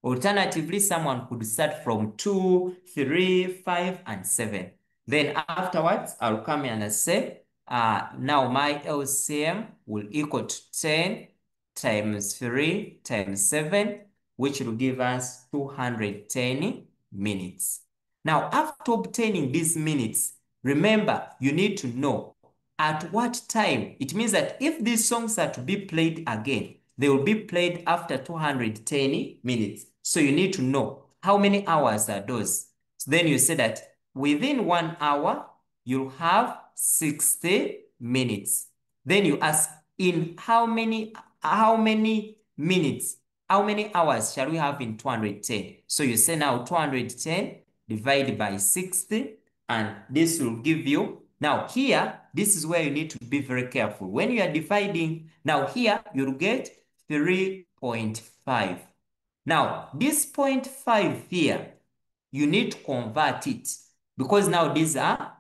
Alternatively, someone could start from 2, 3, 5, and 7. Then afterwards, I'll come here and say, now my LCM will equal to 10 times 3 times 7, which will give us 210 minutes. Now, after obtaining these minutes, remember, you need to know at what time. It means that if these songs are to be played again, they will be played after 210 minutes. So you need to know how many hours are those. So then you say that within 1 hour, you have 60 minutes. Then you ask, in how many minutes, how many hours shall we have in 210? So you say now 210 divided by 60, and this will give you, now here, this is where you need to be very careful. When you are dividing, now here, you'll get 3.5. Now, this 0.5 here, you need to convert it because now these are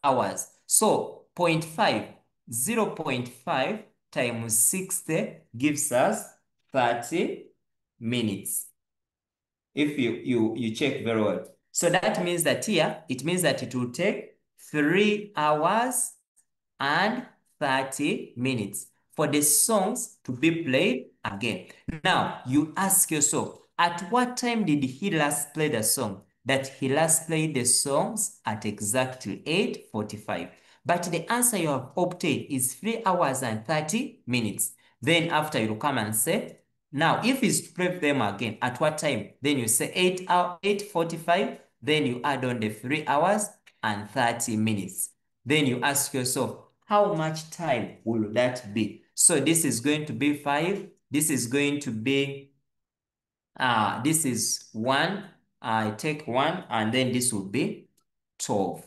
hours. So 0.5 times 60 gives us 30 minutes. If you check very well. So that means that here, it means that it will take 3 hours and 30 minutes for the songs to be played again. Now, you ask yourself, at what time did he last play the song? That he last played the songs at exactly 8:45. But the answer you have obtained is 3 hours and 30 minutes. Then after you come and say, now if it's to play them again, at what time? Then you say 8:45, then you add on the 3 hours and 30 minutes. Then you ask yourself, how much time will that be? So this is going to be 5. This is going to be, this is 1. I take 1, and then this will be 12.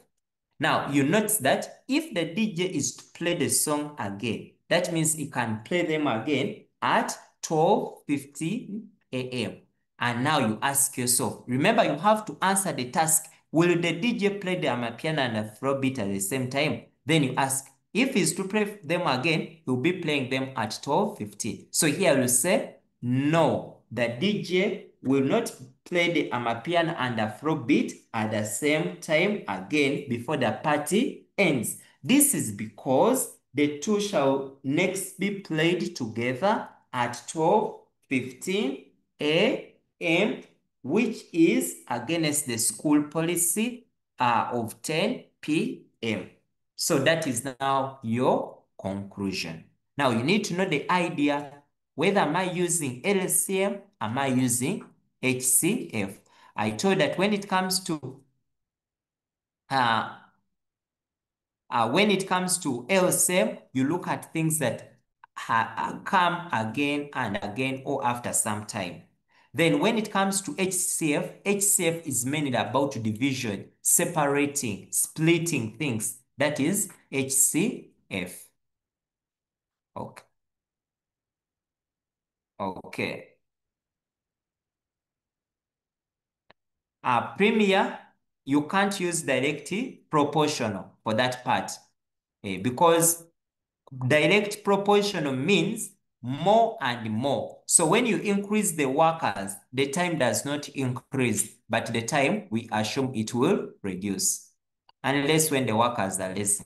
Now, you notice that if the DJ is to play the song again, that means he can play them again at 12:50 a.m. And now you ask yourself, remember you have to answer the task, will the DJ play the amapiano and Afrobeat at the same time? Then you ask, If he's to play them again, he'll be playing them at 12:15. So here we'll say, no, the DJ will not play the Amapiano and Afrobeat at the same time again before the party ends. This is because the two shall next be played together at 12:15 a.m., which is against the school policy of 10 p.m. So that is now your conclusion. Now you need to know the idea, whether am I using LCM, am I using HCF? I told that when it comes to LCM, you look at things that come again and again or after some time. Then when it comes to HCF, HCF is mainly about division, separating, splitting things. That is HCF. Okay. Okay. Premier, you can't use direct proportional for that part because direct proportional means more and more. So when you increase the workers, the time does not increase, but the time we assume it will reduce, unless when the workers are less.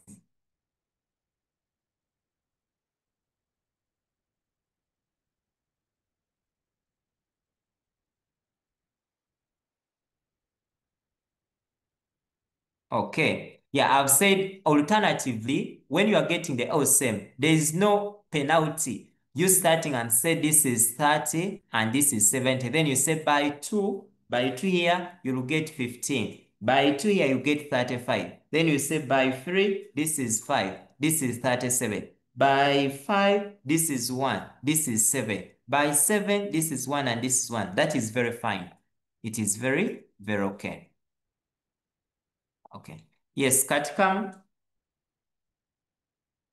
Okay. Yeah, I've said alternatively, when you are getting the LCM, there is no penalty. You starting and say this is 30 and this is 70. Then you say by 2 here, you'll get 15. By 2 here, you get 35. Then you say by 3, this is 5. This is 37. By 5, this is 1. This is 7. By 7, this is 1 and this is 1. That is very fine. It is very, very okay. Okay. Yes, Katkam.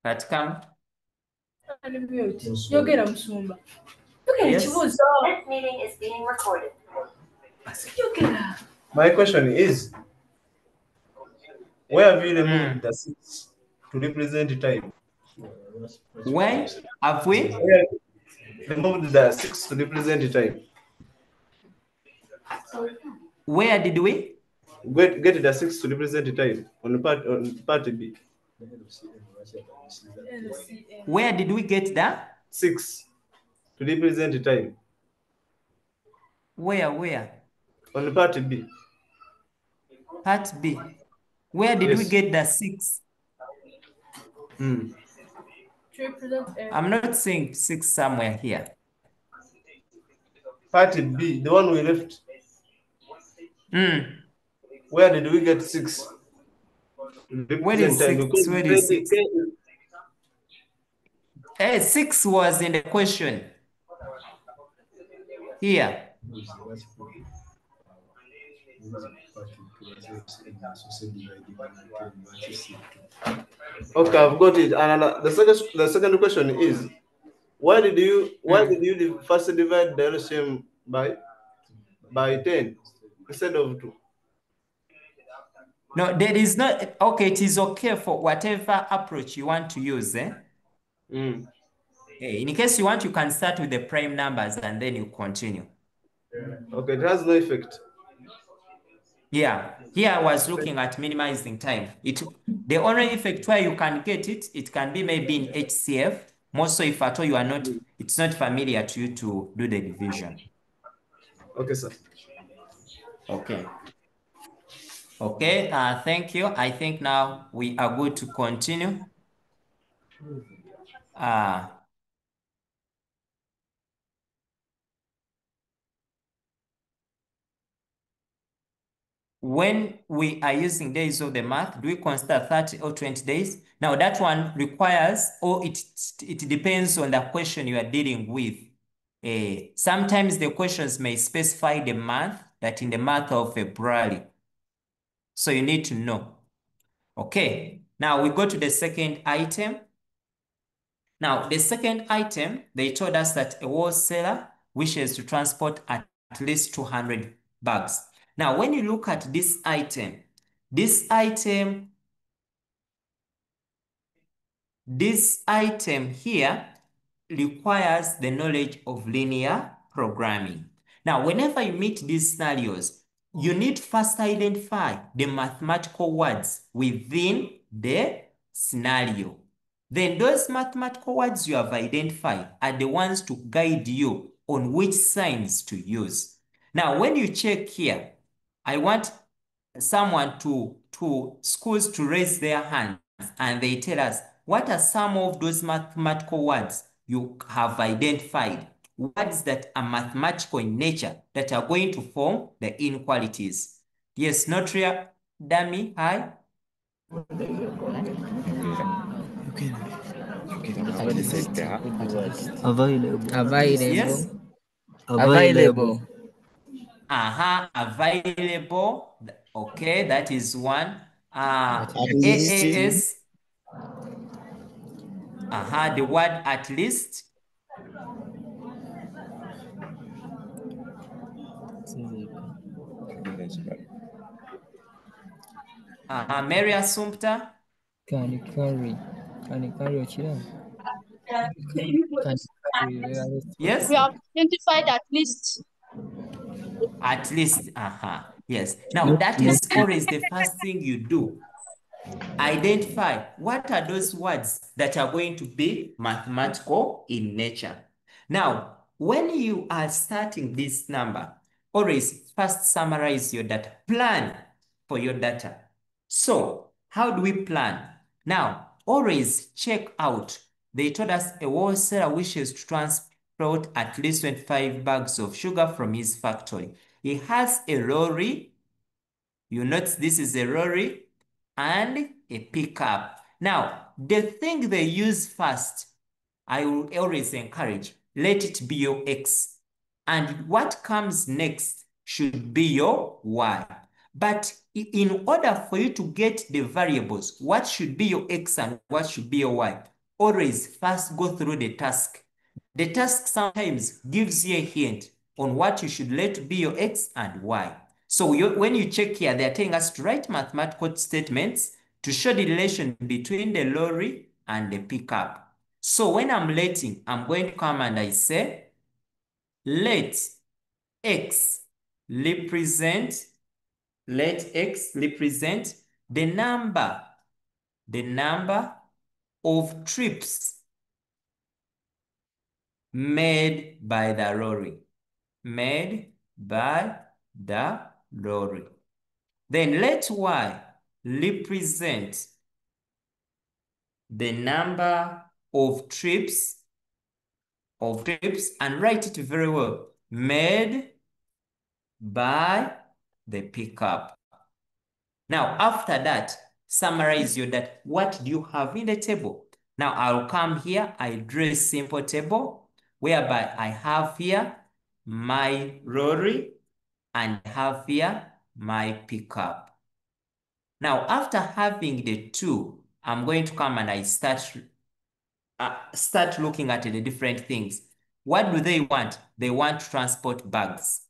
Katkam. Yogera Musumba. Yes. This meeting is being recorded. Yogera. My question is, where have you removed the 6 to represent the time? Where have we removed the 6 to represent the time? Where did we get the 6 to represent the time on part B? Where did we get that? 6 to represent the time. Where? On part B. Part B. Where did we get the 6? I'm not seeing 6 somewhere here. Part B, the one we left. Where did we get 6? Where is 6? Where is 6? 6 was in the question. Here. Okay, I've got it. And the second question is, why did you first divide the LCM by 10 instead of 2? No, there is not. Okay, it is okay for whatever approach you want to use. In case you want, you can start with the prime numbers and then you continue. Okay, it has no effect. Yeah, here I was looking at minimizing time. The only effect where you can get it can be maybe in HCF, more so if at all you are not, it's not familiar to you to do the division. Okay, sir. Okay. Okay, thank you. I think now we are good to continue. When we are using days of the month, do we consider 30 or 20 days? Now that one requires, or it depends on the question you are dealing with. Sometimes the questions may specify the month, that in the month of February. So you need to know. Okay, now we go to the second item. Now the second item, they told us that a wholesaler wishes to transport at least 200 bags. Now, when you look at this item This item here requires the knowledge of linear programming. Now, whenever you meet these scenarios, you need first identify the mathematical words within the scenario. Then those mathematical words you have identified are the ones to guide you on which signs to use. Now, when you check here, I want someone schools to raise their hands and they tell us what are some of those mathematical words you have identified, words that are mathematical in nature that are going to form the inequalities. Yes, Notria, Dami, hi. Available. Yes. Available. Available. Okay, that is one. least. AAS. The word at least. Mary Assumpta. Can you carry Ochila? Can you carry? Yes. We have identified at least. At least. Yes. Now that is always the first thing you do. Identify what are those words that are going to be mathematical in nature. Now, when you are starting this number, always first summarize your data. Plan for your data. So, how do we plan? Now, always check out. They told us a wholesaler wishes to transport at least 25 bags of sugar from his factory. He has a lorry. You notice this is a lorry and a pickup. Now, the thing they use first, I will always encourage, let it be your X. And what comes next should be your Y. But in order for you to get the variables, what should be your X and what should be your Y, always first go through the task. The task sometimes gives you a hint on what you should let be your X and Y. So when you check here, they're telling us to write mathematical statements to show the relation between the lorry and the pickup. So when I'm letting, I'm going to come and I say, let X represent the number of trips made by the lorry. Made by the lorry. Then let Y represent the number of trips and write it very well. Made by the pickup. Now, after that, summarize your data. What do you have in the table? Now, I'll come here. I draw a simple table whereby I have here my lorry and I have here my pickup. Now, after having the two, I'm going to come and I start looking at the different things. What do they want? They want to transport bags.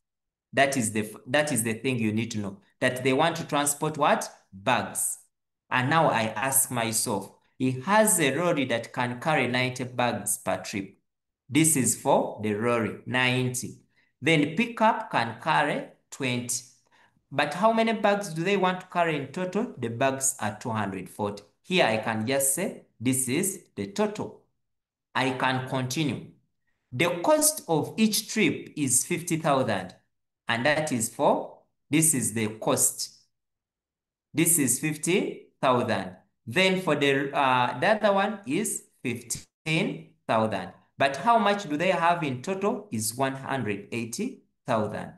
That is the thing you need to know. That they want to transport what? Bags. And now I ask myself, he has a lorry that can carry 90 bags per trip. This is for the lorry, 90. Then the pickup can carry 20. But how many bags do they want to carry in total? The bags are 240. Here I can just say, this is the total. I can continue. The cost of each trip is 50,000. And that is this is the cost. This is 50,000. Then for the other one is 15,000. But how much do they have in total is 180,000.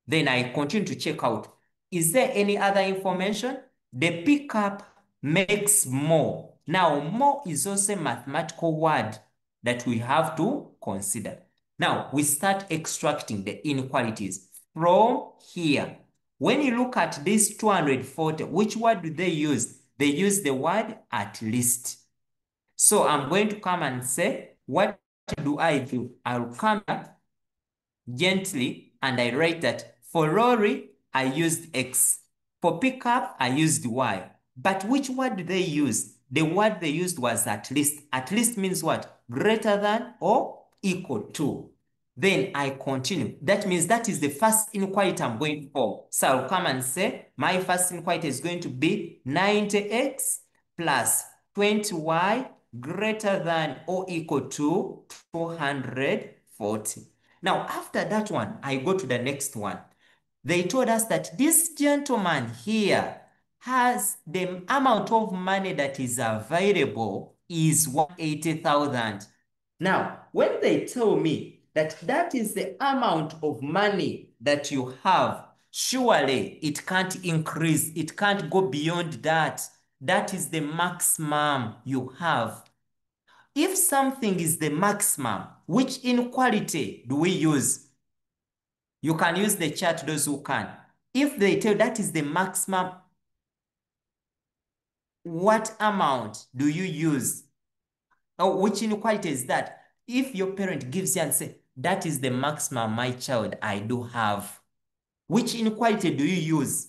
Then I continue to check out. Is there any other information? The pickup makes more. Now, more is also a mathematical word that we have to consider. Now, we start extracting the inequalities from here. When you look at this 240, which word do they use? They use the word at least. So I'm going to come and say, what do I do? I'll come back gently and I write that for lorry, I used X. For pickup, I used Y. But which word do they use? The word they used was at least. At least means what? Greater than or equal to. Then I continue. That means that is the first inequality I'm going for. So I'll come and say my first inequality is going to be 90x plus 20y greater than or equal to 240. Now, after that one, I go to the next one. They told us that this gentleman here has the amount of money that is available is 180,000. Now, when they tell me that that is the amount of money that you have, surely it can't increase. It can't go beyond that. That is the maximum you have. If something is the maximum, which inequality do we use? You can use the chart, those who can. If they tell that is the maximum, what amount do you use? Or which inequality is that? If your parent gives you and say, that is the maximum, my child, I do have. Which inequality do you use?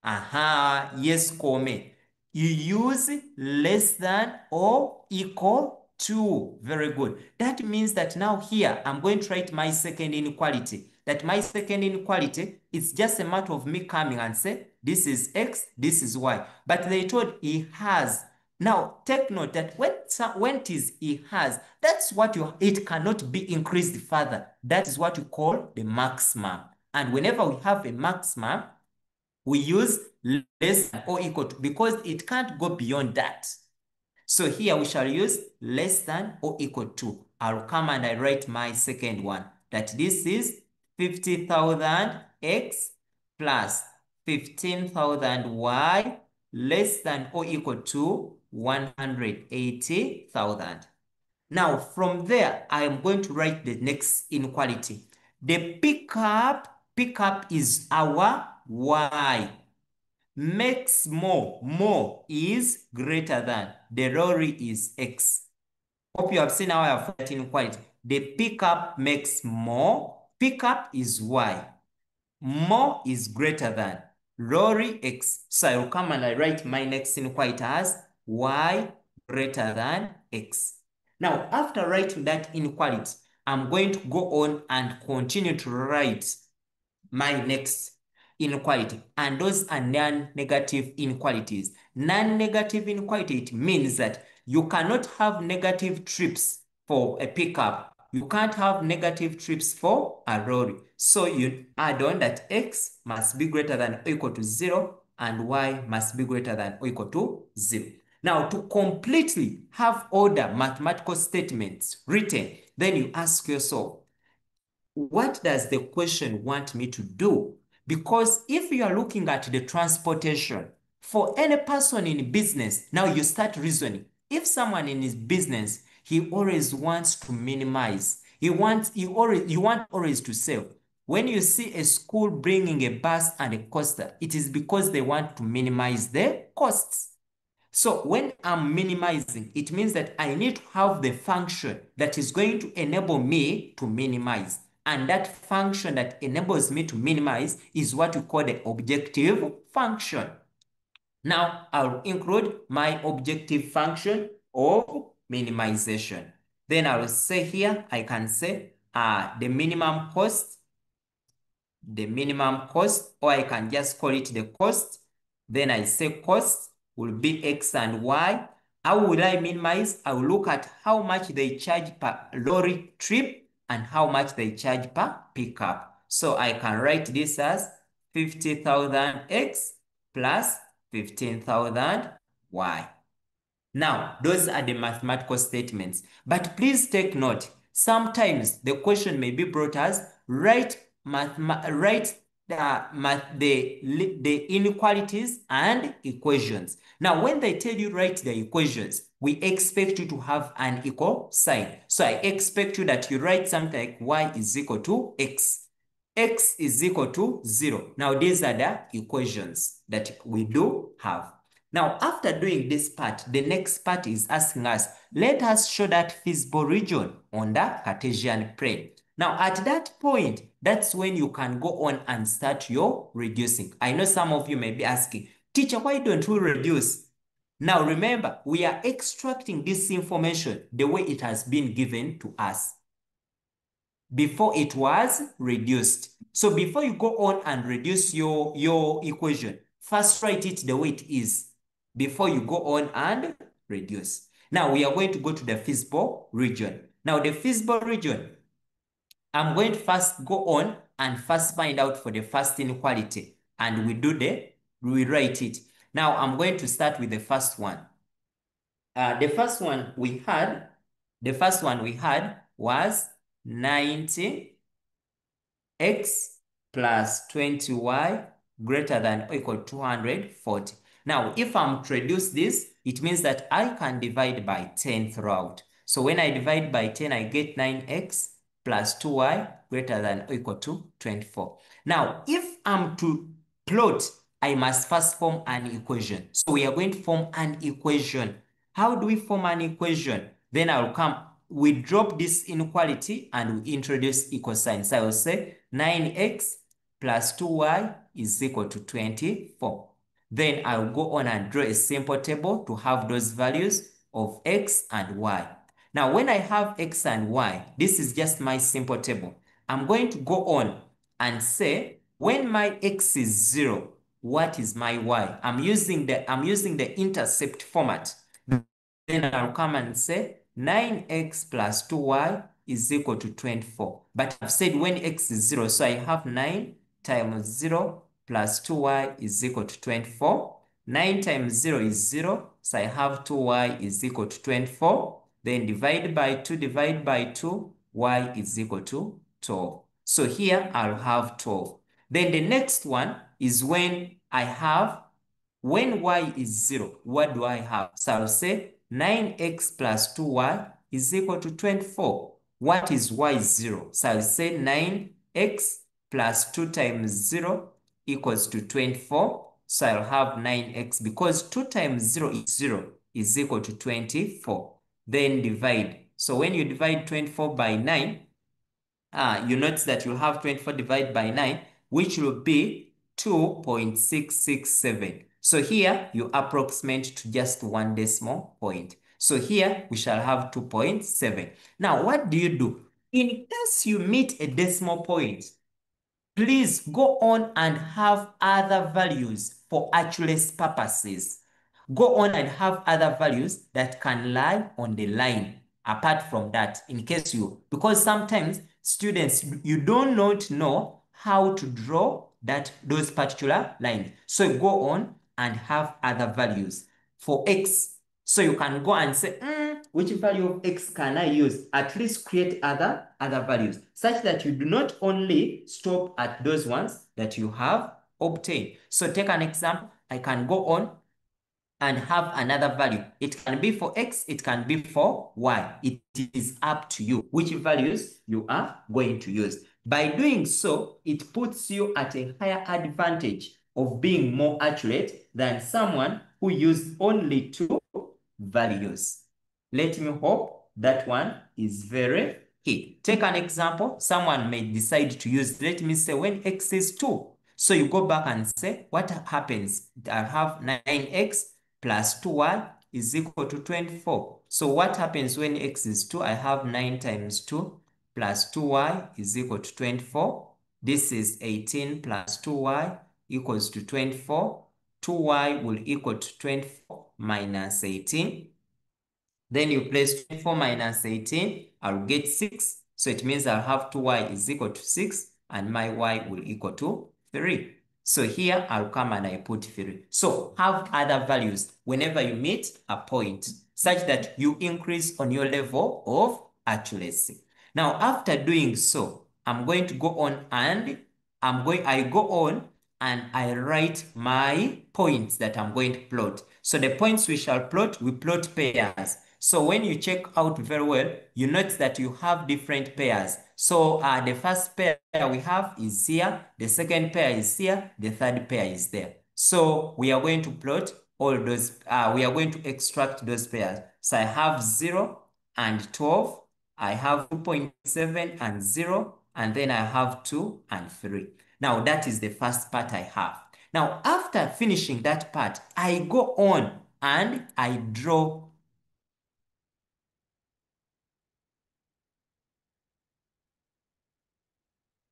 Aha, yes, Kome. You use less than or equal to. Very good. That means that now here, I'm going to write my second inequality. That my second inequality, it's just a matter of me coming and say, this is X, this is Y. But they told he has. Now, take note that when it is he has, that's what it cannot be increased further. That is what we call the maximum. And whenever we have a maximum, we use less than or equal to because it can't go beyond that. So here we shall use less than or equal to. I'll come and I write my second one, that this is 50,000 x plus 15,000 y less than or equal to 180,000. Now, from there, I am going to write the next inequality. The pickup is our y. Makes more is greater than. The lorry is x. Hope you have seen how I have that inequality. The pickup makes more. Pickup is y. More is greater than. Lorry x. So I will come and I write my next inequality as y greater than x. Now, after writing that inequality, I'm going to go on and continue to write my next inequality, and those are non-negative inequalities. Non-negative inequality, it means that you cannot have negative trips for a pickup. You can't have negative trips for a lorry. So you add on that x must be greater than or equal to 0 and y must be greater than or equal to 0. Now, to completely have all the mathematical statements written, then you ask yourself, what does the question want me to do? Because if you are looking at the transportation, for any person in business, now you start reasoning. If someone in his business, he always wants to minimize. You want always to save. When you see a school bringing a bus and a coaster, it is because they want to minimize the costs. So when I'm minimizing, it means that I need to have the function that is going to enable me to minimize. And that function that enables me to minimize is what we call the objective function. Now, I'll include my objective function of minimization. Then I will say here, I can say the minimum cost, or I can just call it the cost. Then I say cost will be X and Y. How will I minimize? I will look at how much they charge per lorry trip and how much they charge per pickup. So I can write this as 50,000 X plus 15,000 Y. Now, those are the mathematical statements. But please take note, sometimes the question may be brought as write the inequalities and equations. Now, when they tell you write the equations, we expect you to have an equal sign. So I expect you that you write something like y is equal to x. X is equal to 0. Now, these are the equations that we do have. Now, after doing this part, the next part is asking us, let us show that feasible region on the Cartesian plane. Now, at that point, that's when you can go on and start your reducing. I know some of you may be asking, teacher, why don't we reduce? Now remember, we are extracting this information the way it has been given to us before it was reduced. So before you go on and reduce your equation, first write it the way it is before you go on and reduce. Now we are going to go to the feasible region. Now the feasible region, I'm going to first go on and first find out for the first inequality, and we write it. Now I'm going to start with the first one. The first one we had was 90x plus 20y greater than or equal to 240. Now, if I'm to reduce this, it means that I can divide by 10 throughout. So when I divide by 10, I get 9x plus 2y greater than or equal to 24. Now, if I'm to plot, I must first form an equation. So we are going to form an equation. How do we form an equation? Then we drop this inequality and we introduce equal sign. So I will say 9x plus 2y is equal to 24. Then I'll go on and draw a simple table to have those values of x and y. Now, when I have x and y, this is just my simple table. I'm going to go on and say, when my x is 0, what is my y? I'm using the intercept format. Then I'll come and say 9x plus 2y is equal to 24. But I've said when x is 0, so I have 9 times 0 plus 2y is equal to 24. 9 times 0 is 0, so I have 2y is equal to 24. Then divide by 2, y is equal to 12. So here I'll have 12. Then the next one is when y is 0, what do I have? So I'll say 9x plus 2y is equal to 24. What is y 0? So I'll say 9x plus 2 times 0 equals to 24. So I'll have 9x because 2 times 0 is equal to 24. Then divide. So when you divide 24 by 9, you notice that you have 24 divided by 9, which will be 2.667. So here you approximate to just one decimal point. So here we shall have 2.7. Now, what do you do? In case you meet a decimal point, please go on and have other values for accuracy purposes. Go on and have other values that can lie on the line apart from that, because sometimes students, you don't know how to draw those particular lines. So go on and have other values for x. So you can go and say, which value of x can I use? At least create other values such that you do not only stop at those ones that you have obtained. So take an example. I can go on and have another value. It can be for x, it can be for y. It is up to you which values you are going to use. By doing so, it puts you at a higher advantage of being more accurate than someone who used only 2 values. Let me hope that one is very key. Take an example. Someone may decide to use, let me say, when x is 2. So you go back and say, what happens? I have 9x plus 2y is equal to 24. So what happens when x is 2? I have 9 times 2 plus 2y is equal to 24. This is 18 plus 2y equals to 24. 2y will equal to 24 minus 18. Then you place 24 minus 18, I'll get 6. So it means I'll have 2y is equal to 6 and my y will equal to 3. So here I'll come and I put 3. So have other values whenever you meet a point such that you increase on your level of accuracy. Now, after doing so, I'm going to go on and I go on and I write my points that I'm going to plot. So the points we shall plot, we plot pairs. So when you check out very well, you notice that you have different pairs. So the first pair we have is here, the second pair is here, the third pair is there. So we are going to plot all those, we are going to extract those pairs. So I have 0 and 12, I have 2.7 and 0, and then I have 2 and 3. Now that is the first part I have. Now after finishing that part, I go on and I draw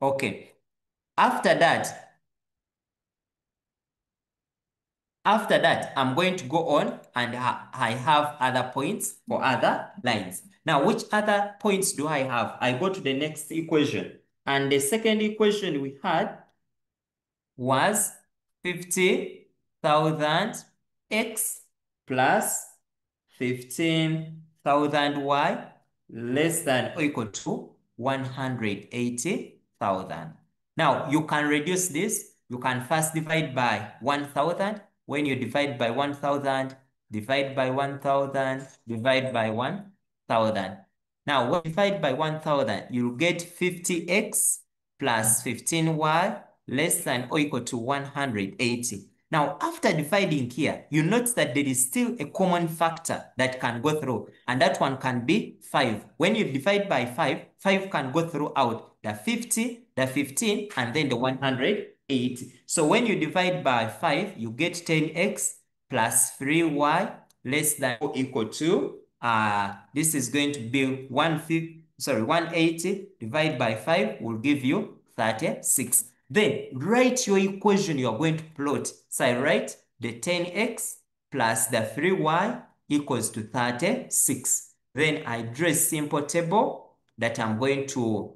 okay. After that, I'm going to go on and I have other points for other lines. Now, which other points do I have? I go to the next equation. And the second equation we had was 50,000 x plus 15,000 y less than or equal to 180,000. Now, you can reduce this. You can first divide by 1,000. When you divide by 1,000, divide by 1,000, divide by 1,000. Now, when you divide by 1,000, you'll get 50x plus 15y less than or equal to 180. Now, after dividing here, you note that there is still a common factor that can go through, and that one can be 5. When you divide by 5, 5 can go throughout the 50, the 15, and then the 180. So when you divide by 5, you get 10x plus 3y less than or equal to, this is going to be 180 divided by 5 will give you 36. Then write your equation you are going to plot. So I write the 10x plus the 3y equals to 36. Then I draw a simple table that I'm going to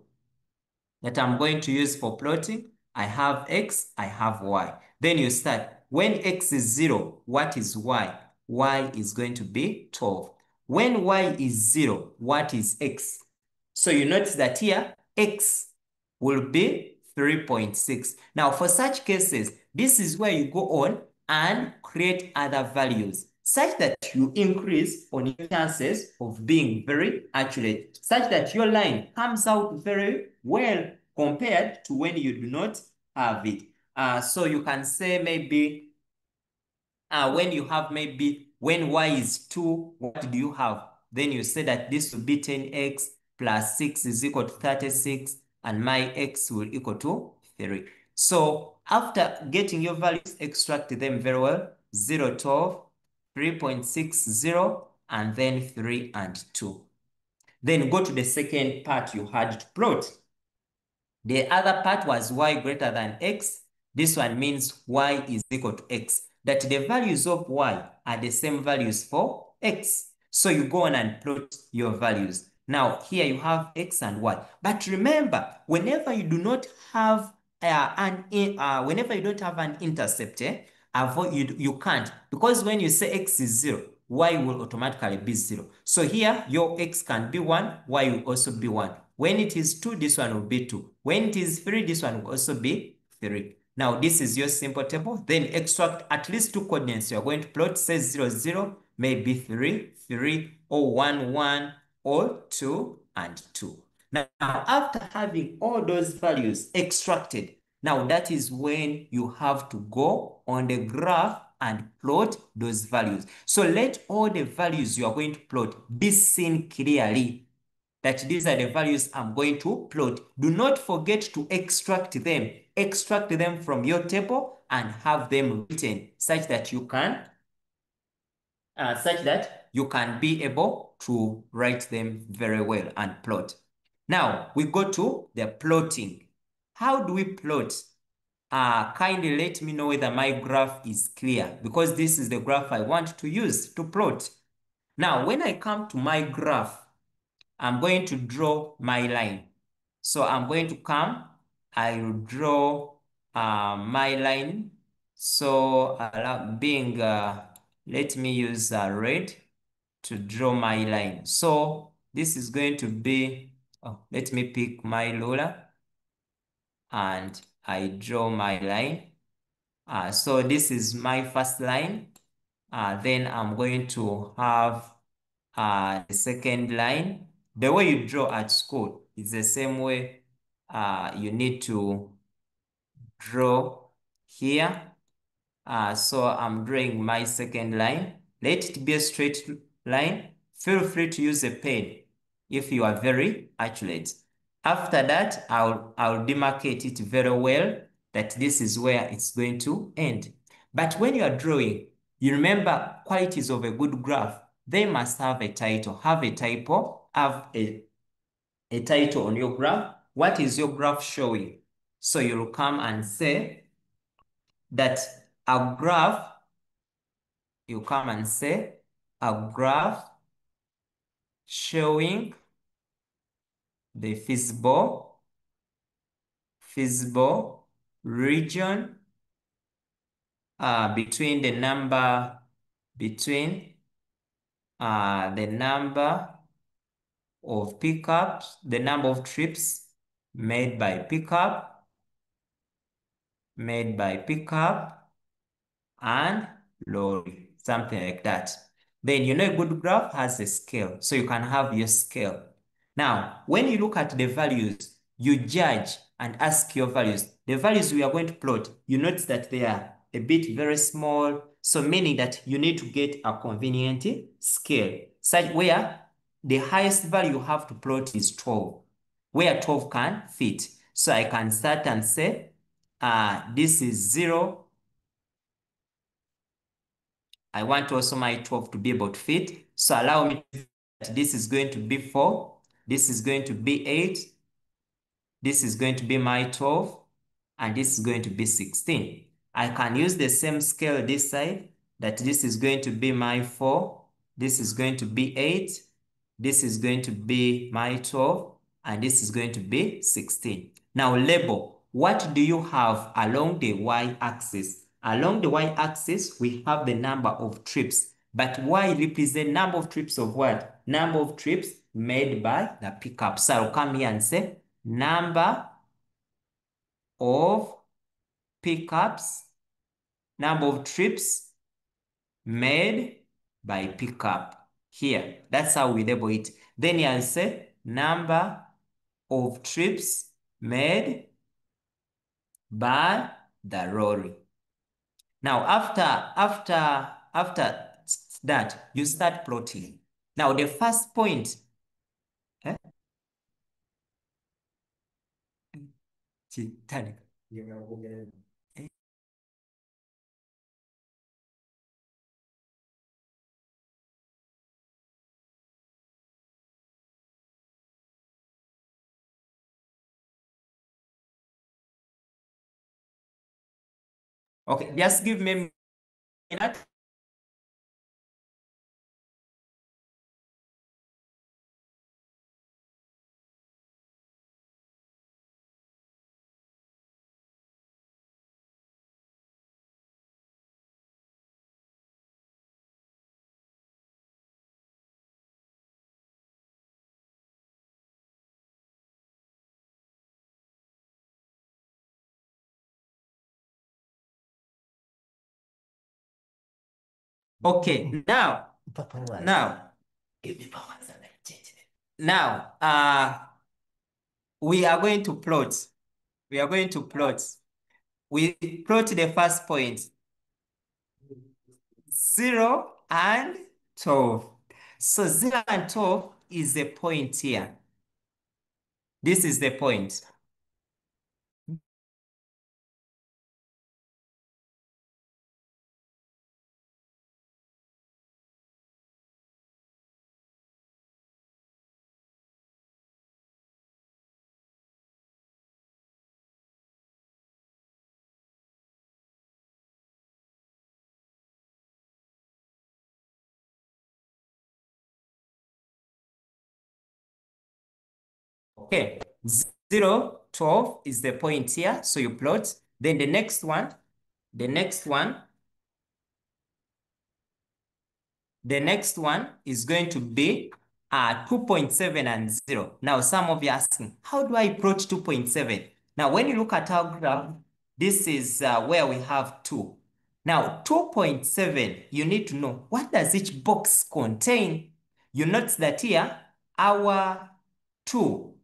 use for plotting. I have x, I have y. Then you start. When x is 0, what is y? Y is going to be 12. When y is 0, what is x? So you notice that here, x will be 3.6. Now, for such cases, this is where you go on and create other values such that you increase on your chances of being very accurate, such that your line comes out very well compared to when you do not have it. So you can say maybe when you have when y is 2, what do you have? Then you say that this will be 10x plus 6 is equal to 36, and my x will equal to 3. So after getting your values, extract them very well. 0, 12, 3.60, and then 3 and 2. Then go to the second part you had to plot. The other part was y greater than x. This one means y is equal to x. That the values of y are the same values for x. So you go on and plot your values. Now, here you have x and y. But remember, whenever you do not have an intercept, you can't. Because when you say x is 0, y will automatically be 0. So here, your x can be 1, y will also be 1. When it is 2, this one will be 2. When it is 3, this one will also be 3. Now, this is your simple table. Then extract at least 2 coordinates. You are going to plot, say 0, 0, maybe 3, 3, or 1, 1, or 2, and 2. Now, after having all those values extracted, now that is when you have to go on the graph and plot those values. So let all the values you are going to plot be seen clearly, that these are the values I'm going to plot. Do not forget to extract them. Extract them from your table and have them written such that you can be able to write them very well and plot. Now we go to the plotting. How do we plot? Kindly let me know whether my graph is clear, because this is the graph I want to use to plot. Now, when I come to my graph, I'm going to draw my line. So I'm going to come, I will draw my line. So let me use red to draw my line. So this is going to be, let me pick my ruler and I draw my line. So this is my first line. Then I'm going to have the second line. The way you draw at school is the same way you need to draw here. So I'm drawing my second line. Let it be a straight line. Feel free to use a pen if you are very accurate. After that, I'll demarcate it very well that this is where it's going to end. But when you are drawing, You remember qualities of a good graph. They must have a title. Have a title. Have a title on your graph. What is your graph showing? So you'll come and say that a graph, you come and say a graph showing the feasible region between the number of pickups, the number of trips made by pickup, and lorry, something like that. Then you know a good graph has a scale, so you can have your scale. Now, when you look at the values, you judge and ask your values. The values we are going to plot, you notice that they are a bit very small, so meaning that you need to get a convenient scale, such where the highest value you have to plot is 12, where 12 can fit. So I can start and say, this is 0. I want also my 12 to be able to fit. So allow me to that this is going to be 4. This is going to be 8. This is going to be my 12. And this is going to be 16. I can use the same scale this side, that this is going to be my 4. This is going to be 8. This is going to be my 12. And this is going to be 16. Now label, what do you have along the y-axis? Along the y-axis, we have the number of trips. But y represents number of trips of what? Number of trips made by the pickup. So I'll come here and say number of pickups, number of trips made by pickup. Here, that's how we label it. Then I'll say number of trips made by the lorry. Now, after that, you start plotting. Now, the first point, okay, just give me a minute. Okay, now, we are going to plot. We plot the first point, 0 and 12. So 0 and 12 is the point here. This is the point. Okay, 0, 12 is the point here. So you plot. Then the next one is going to be 2.7 and 0. Now, some of you are asking, how do I plot 2.7? Now, when you look at our graph, this is where we have 2. Now, 2.7, you need to know, what does each box contain? You notice that here, our 2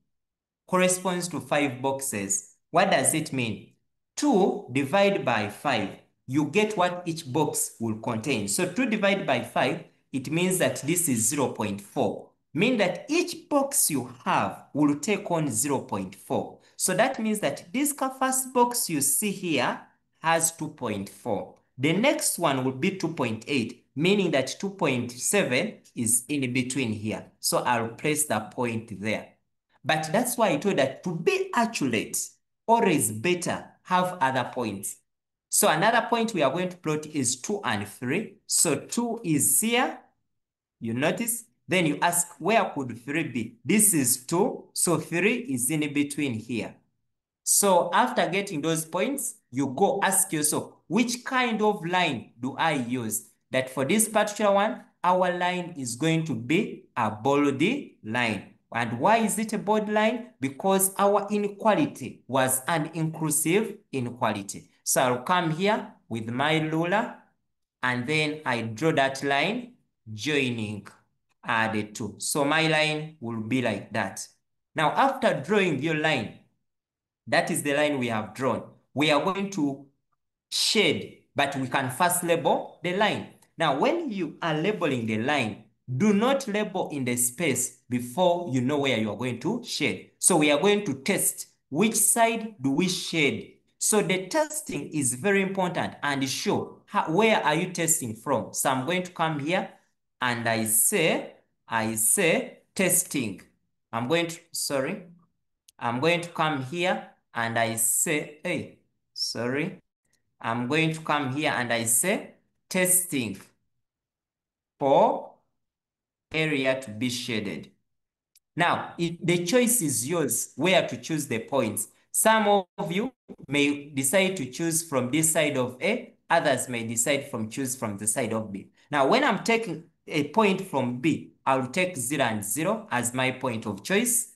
corresponds to 5 boxes. What does it mean? 2 divided by 5, you get what each box will contain. So 2 divided by 5, it means that this is 0.4. Mean that each box you have will take on 0.4. So that means that this first box you see here has 2.4. The next one would be 2.8, meaning that 2.7 is in between here. So I'll place the point there. But that's why I told that to be accurate, always better have other points. So another point we are going to plot is 2 and 3. So 2 is here, you notice. Then you ask, where could 3 be? This is 2, so 3 is in between here. So after getting those points, you go ask yourself, which kind of line do I use? That for this particular one, our line is going to be a bold line. And why is it a bold line? Because our inequality was an inclusive inequality. So I'll come here with my ruler, and then I draw that line joining the two. So my line will be like that. Now, after drawing your line, that is the line we have drawn. We are going to shade, but we can first label the line. Now, when you are labeling the line, do not label in the space before you know where you are going to shade. So we are going to test which side do we shade. So the testing is very important and show where are you testing from. So I'm going to come here and I say testing. I'm going to come here and I say, I'm going to come here and I say testing for area to be shaded. Now, the choice is yours where to choose the points. Some of you may decide to choose from this side of A, others may decide choose from the side of B. Now, when I'm taking a point from B, I'll take 0 and 0 as my point of choice.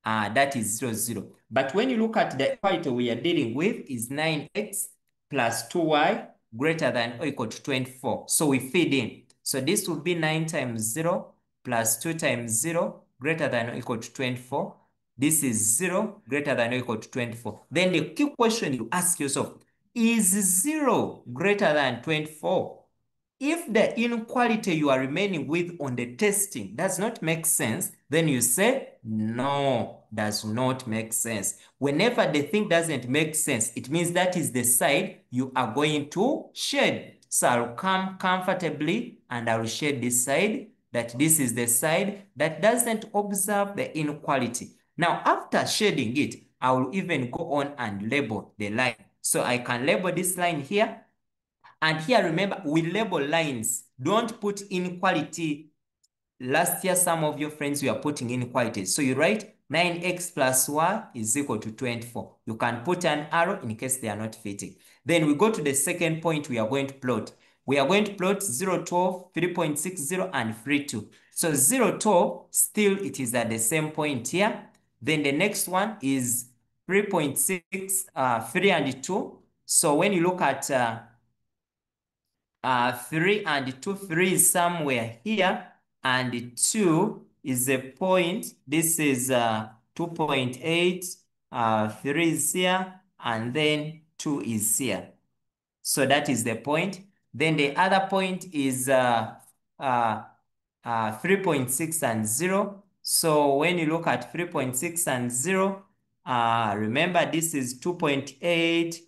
That is 0, 0. But when you look at the equality we are dealing with is 9x plus 2y greater than or equal to 24. So we feed in. So this will be 9 times 0 plus 2 times 0 greater than or equal to 24. This is 0 greater than or equal to 24. Then the key question you ask yourself, is 0 greater than 24? If the inequality you are remaining with on the testing does not make sense, then you say, no, does not make sense. Whenever the thing doesn't make sense, it means that is the side you are going to shade. So I'll come comfortably and I'll shade this side, that this is the side that doesn't observe the inequality. Now, after shading it, I will even go on and label the line. So I can label this line here. And here, remember, we label lines. Don't put inequality. Last year, some of your friends were putting inequalities. So you write 9x plus y is equal to 24. You can put an arrow in case they are not fitting. Then we go to the second point we are going to plot. We are going to plot 0, 12, 3.60, and 3.2. So 0, 12, still it is at the same point here. Then the next one is 3.6, 3 and 2. So when you look at 3 and 2, 3 is somewhere here, and 2 is a point. This is 2.8, 3 is here, and then 2 is here. So that is the point. Then the other point is 3.6 and 0. So when you look at 3.6 and 0, remember this is 2.8,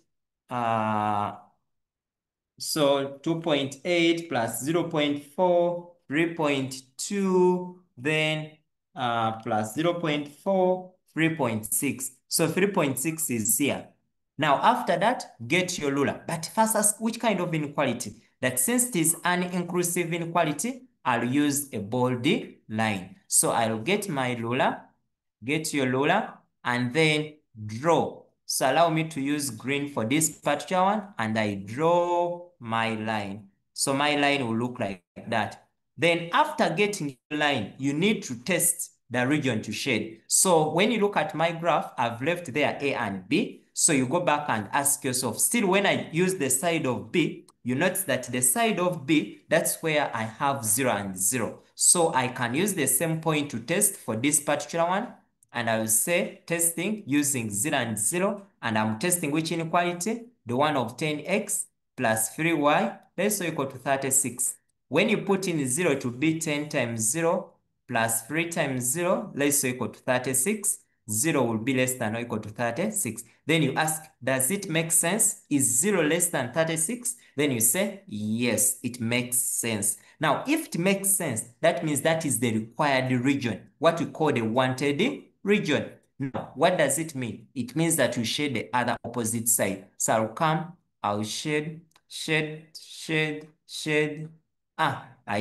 so 2.8 plus 0.4, 3.2, then plus 0.4, 3.6. So 3.6 is here. Now, after that, get your ruler. But first ask which kind of inequality. That since it is an inclusive inequality, I'll use a bold line. So I'll get my ruler, get your ruler, and then draw. So allow me to use green for this particular one, and I draw my line. So my line will look like that. Then after getting your line, you need to test the region to shade. So when you look at my graph, I've left there A and B. So you go back and ask yourself, still when I use the side of B, you notice that the side of B, that's where I have 0 and 0. So I can use the same point to test for this particular one. And I will say testing using 0 and 0. And I'm testing which inequality? The one of 10x plus 3y, that's equal to 36. When you put in 0 to be 10 times 0 plus 3 times 0, let's equal to 36. 0 will be less than or equal to 36. Then you ask, does it make sense? Is 0 less than 36? Then you say, yes, it makes sense. Now, if it makes sense, that means that is the required region, what we call the wanted region. Now, what does it mean? It means that you shade the other opposite side. So I'll come, I'll shade. I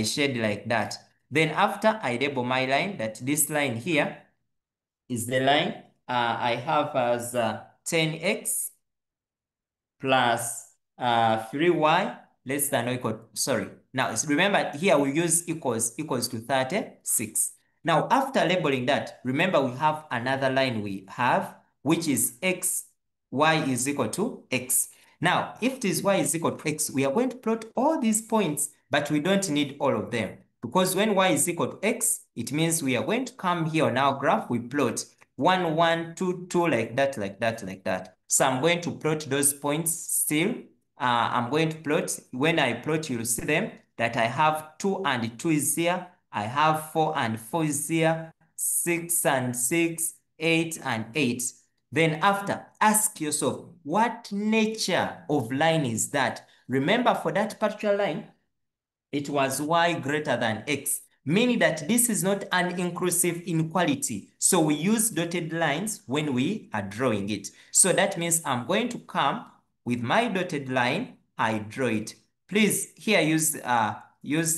shade like that. Then after I label my line, that this line here is the line I have as 10x plus 3y less than or equal, sorry. Now, remember here we use equals to 36. Now, after labeling that, remember we have another line we have, which is x, y is equal to x. Now, if it is y is equal to x, we are going to plot all these points, but we don't need all of them. Because when y is equal to x, it means we are going to come here on our graph, we plot 1, 1, 2, 2, like that, like that, like that. So I'm going to plot those points still. I'm going to plot, when I plot, you'll see them, that I have 2 and 2 is here. I have 4 and 4 is here. 6 and 6, 8 and 8. Then after, ask yourself, what nature of line is that? Remember, for that particular line, it was y greater than x, meaning that this is not an inclusive inequality. So we use dotted lines when we are drawing it. So that means I'm going to come with my dotted line, I draw it. Please here use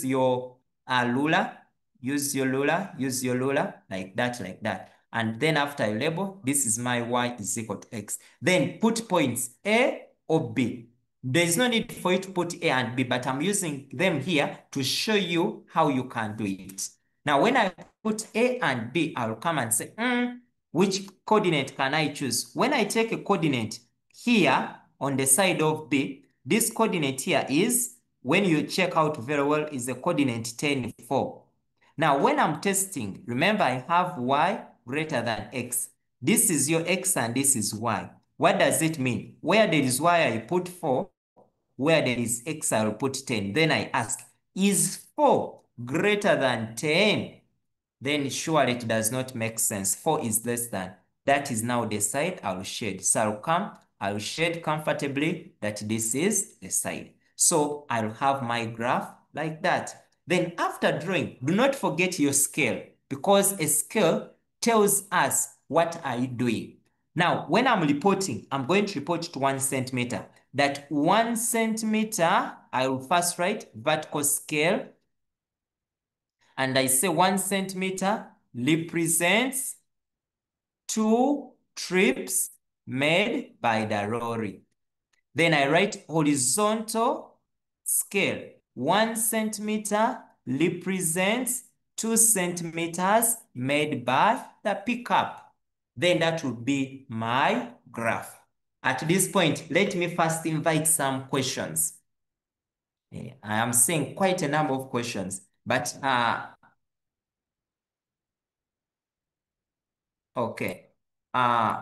your ruler, use your ruler, like that. And then after I label, this is my y is equal to x. Then put points A or B. There is no need for you to put A and B, but I'm using them here to show you how you can do it. Now, when I put A and B, I'll come and say, which coordinate can I choose? When I take a coordinate here on the side of B, this coordinate here is, when you check out very well, is the coordinate 10, 4. Now, when I'm testing, remember I have y greater than x. This is your x and this is y. What does it mean? Where there is y, I put 4. Where there is x, I will put 10. Then I ask, is 4 greater than 10? Then surely it does not make sense. 4 is less than. That is now the side I will shade. So I'll come, I will shade comfortably that this is the side. So I'll have my graph like that. Then after drawing, do not forget your scale, because a scale tells us what are you doing. Now, when I'm reporting, I'm going to report to 1 centimeter. That 1 centimeter, I will first write vertical scale. And I say 1 centimeter represents 2 trips made by the lorry. Then I write horizontal scale. 1 centimeter represents 2 centimeters made by the pickup. Then that would be my graph. At this point, let me first invite some questions. I am seeing quite a number of questions, but okay. Uh,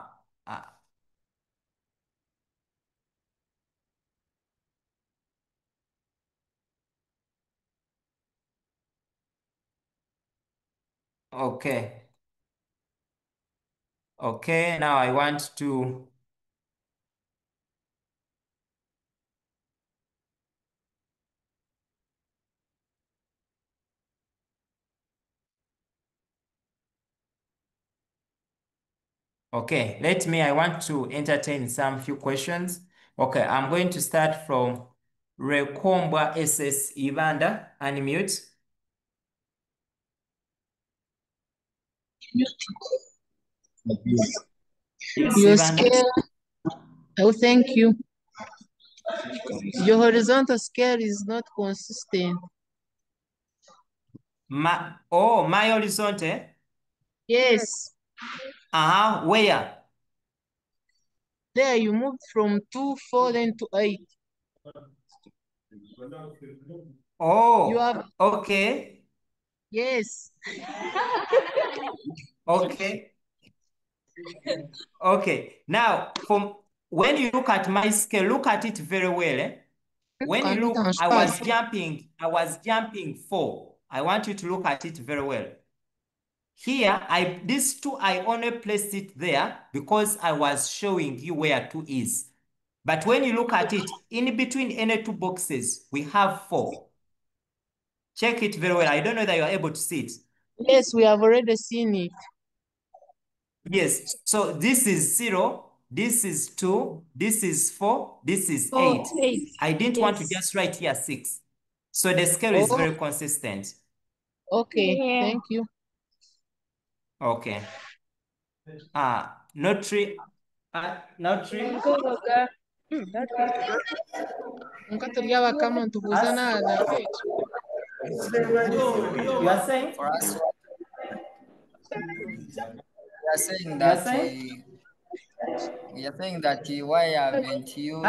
okay. Okay, now I want to okay, I want to entertain some few questions. Okay, I'm going to start from Rekombwa SS Ivanda, unmute. Yes, Your Ivanda. scale, oh, thank you. Your horizontal scale is not consistent. My horizontal? Yes. Where? There you moved from 2, 4, then to 8. Oh, you have, okay. Yes. Okay. Okay. Now, when you look at my scale, look at it very well. Eh? When you look, I was jumping 4. I want you to look at it very well. here, these 2, I only placed it there because I was showing you where 2 is. But when you look at it, in between any 2 boxes, we have 4. Check it very well. I don't know that you are able to see it. Yes, we have already seen it. Yes, so this is 0, this is 2, this is 4, this is 8. Oh, 8. I didn't want to Yes. just write here 6. So the scale is very consistent. Okay, Yeah. thank you. Okay. Notary. Notary. Nkaturiaba kama ntubuza na page. You are saying? For us, we are saying You are that saying? why haven't you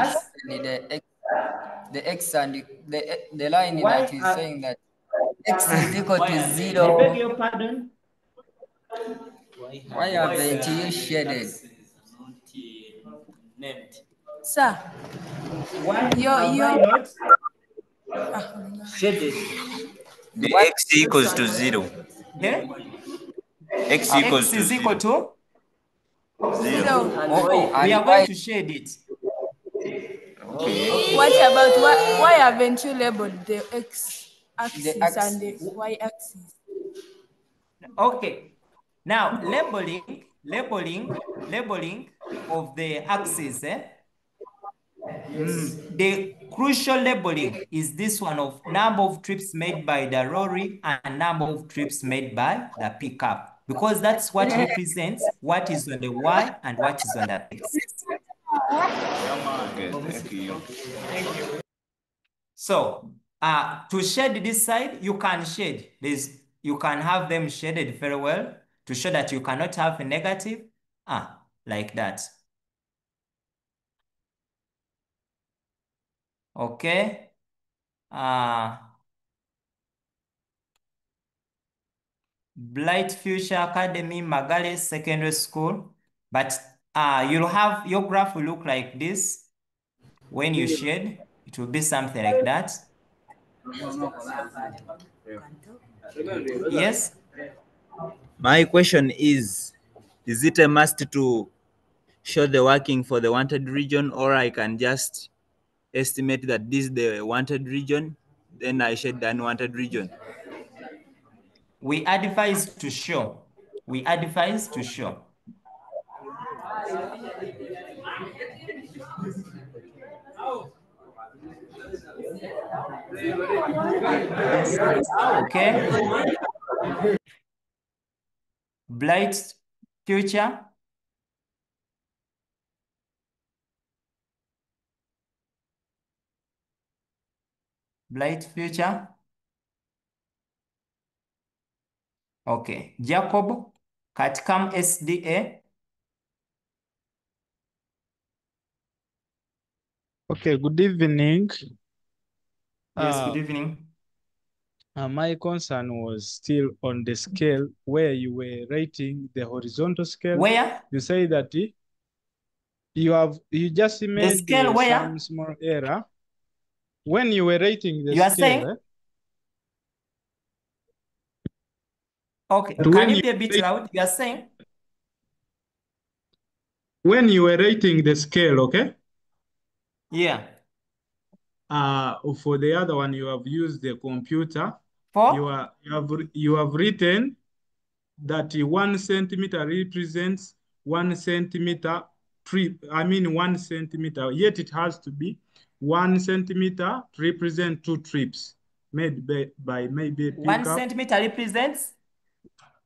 the x and the line Why that is saying that x is equal to I 0? beg your pardon? Why haven't you shaded? Sir. Why have I not shaded? The x equals to 0. The X equals x to is 0. equal to 0. Oh, we are going to shade it. Okay. What about why haven't you labeled the x-axis and the y-axis? Okay. Now labeling of the axis. The crucial labeling is this one of number of trips made by the lorry and number of trips made by the pickup, because that's what represents what is on the Y and what is on the X. Okay, thank you. So to shade this side, you can shade. You can have them shaded very well to show that you cannot have a negative. Like that. Okay. Blight Future Academy, Magale Secondary School. But you'll have your graph will look like this. When you shade, it will be something like that. Yes? My question is it a must to show the working for the wanted region, or I can just estimate that this is the wanted region, then I shade the unwanted region? We advise to show. We advise to show. Okay. Blight Future. Blight Future. Okay. Jacob, Katkam SDA. Okay, good evening. Yes, good evening. My concern was still on the scale where you were rating the horizontal scale. Where? You say that you just made scale where? some small error. When you were rating the You are scale, saying? Okay, But can you be a bit loud? You are saying? when you were rating the scale, okay? Yeah. For the other one, you have used the computer. For? You have written that 1 centimeter represents 1 centimeter trip. I mean 1 centimeter. Yet it has to be 1 centimeter to represent 2 trips made by maybe pickup. 1 centimeter represents?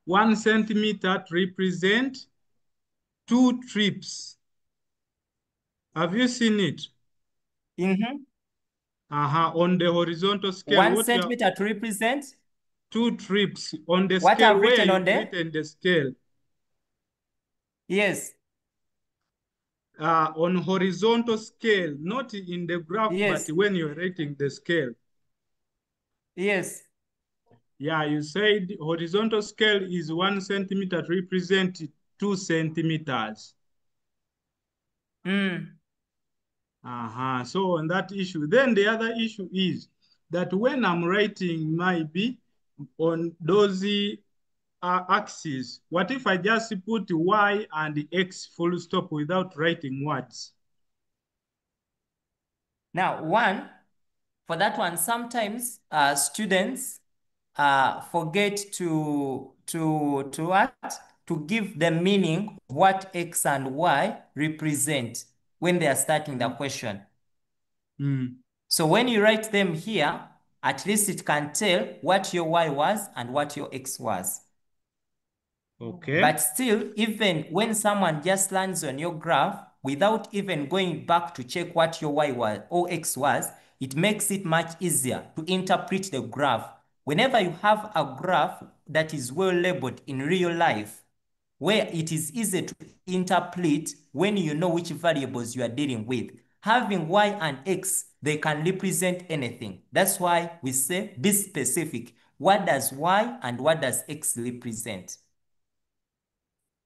1 centimeter to represent 2 trips. Have you seen it? Mm-hmm. On the horizontal scale. 1 centimeter to represent? 2 trips on the What scale I've where written you've on there? written the scale. Yes. On horizontal scale, not in the graph, yes. But when you're rating the scale. Yes. Yeah, you said horizontal scale is 1 centimeter to represent 2 centimeters. So on that issue, then the other issue is that when I'm writing maybe on those axis. What if I just put y and x full stop without writing words? Now, for that one, sometimes students forget to what? To give the meaning what X and Y represent when they are starting the question. So when you write them here, at least it can tell what your Y was and what your X was. Okay. But still, even when someone just lands on your graph without even going back to check what your Y was or X was, it makes it much easier to interpret the graph. Whenever you have a graph that is well labeled in real life, where it is easy to interpret when you know which variables you are dealing with, having Y and X, they can represent anything. That's why we say be specific. What does Y and what does X represent?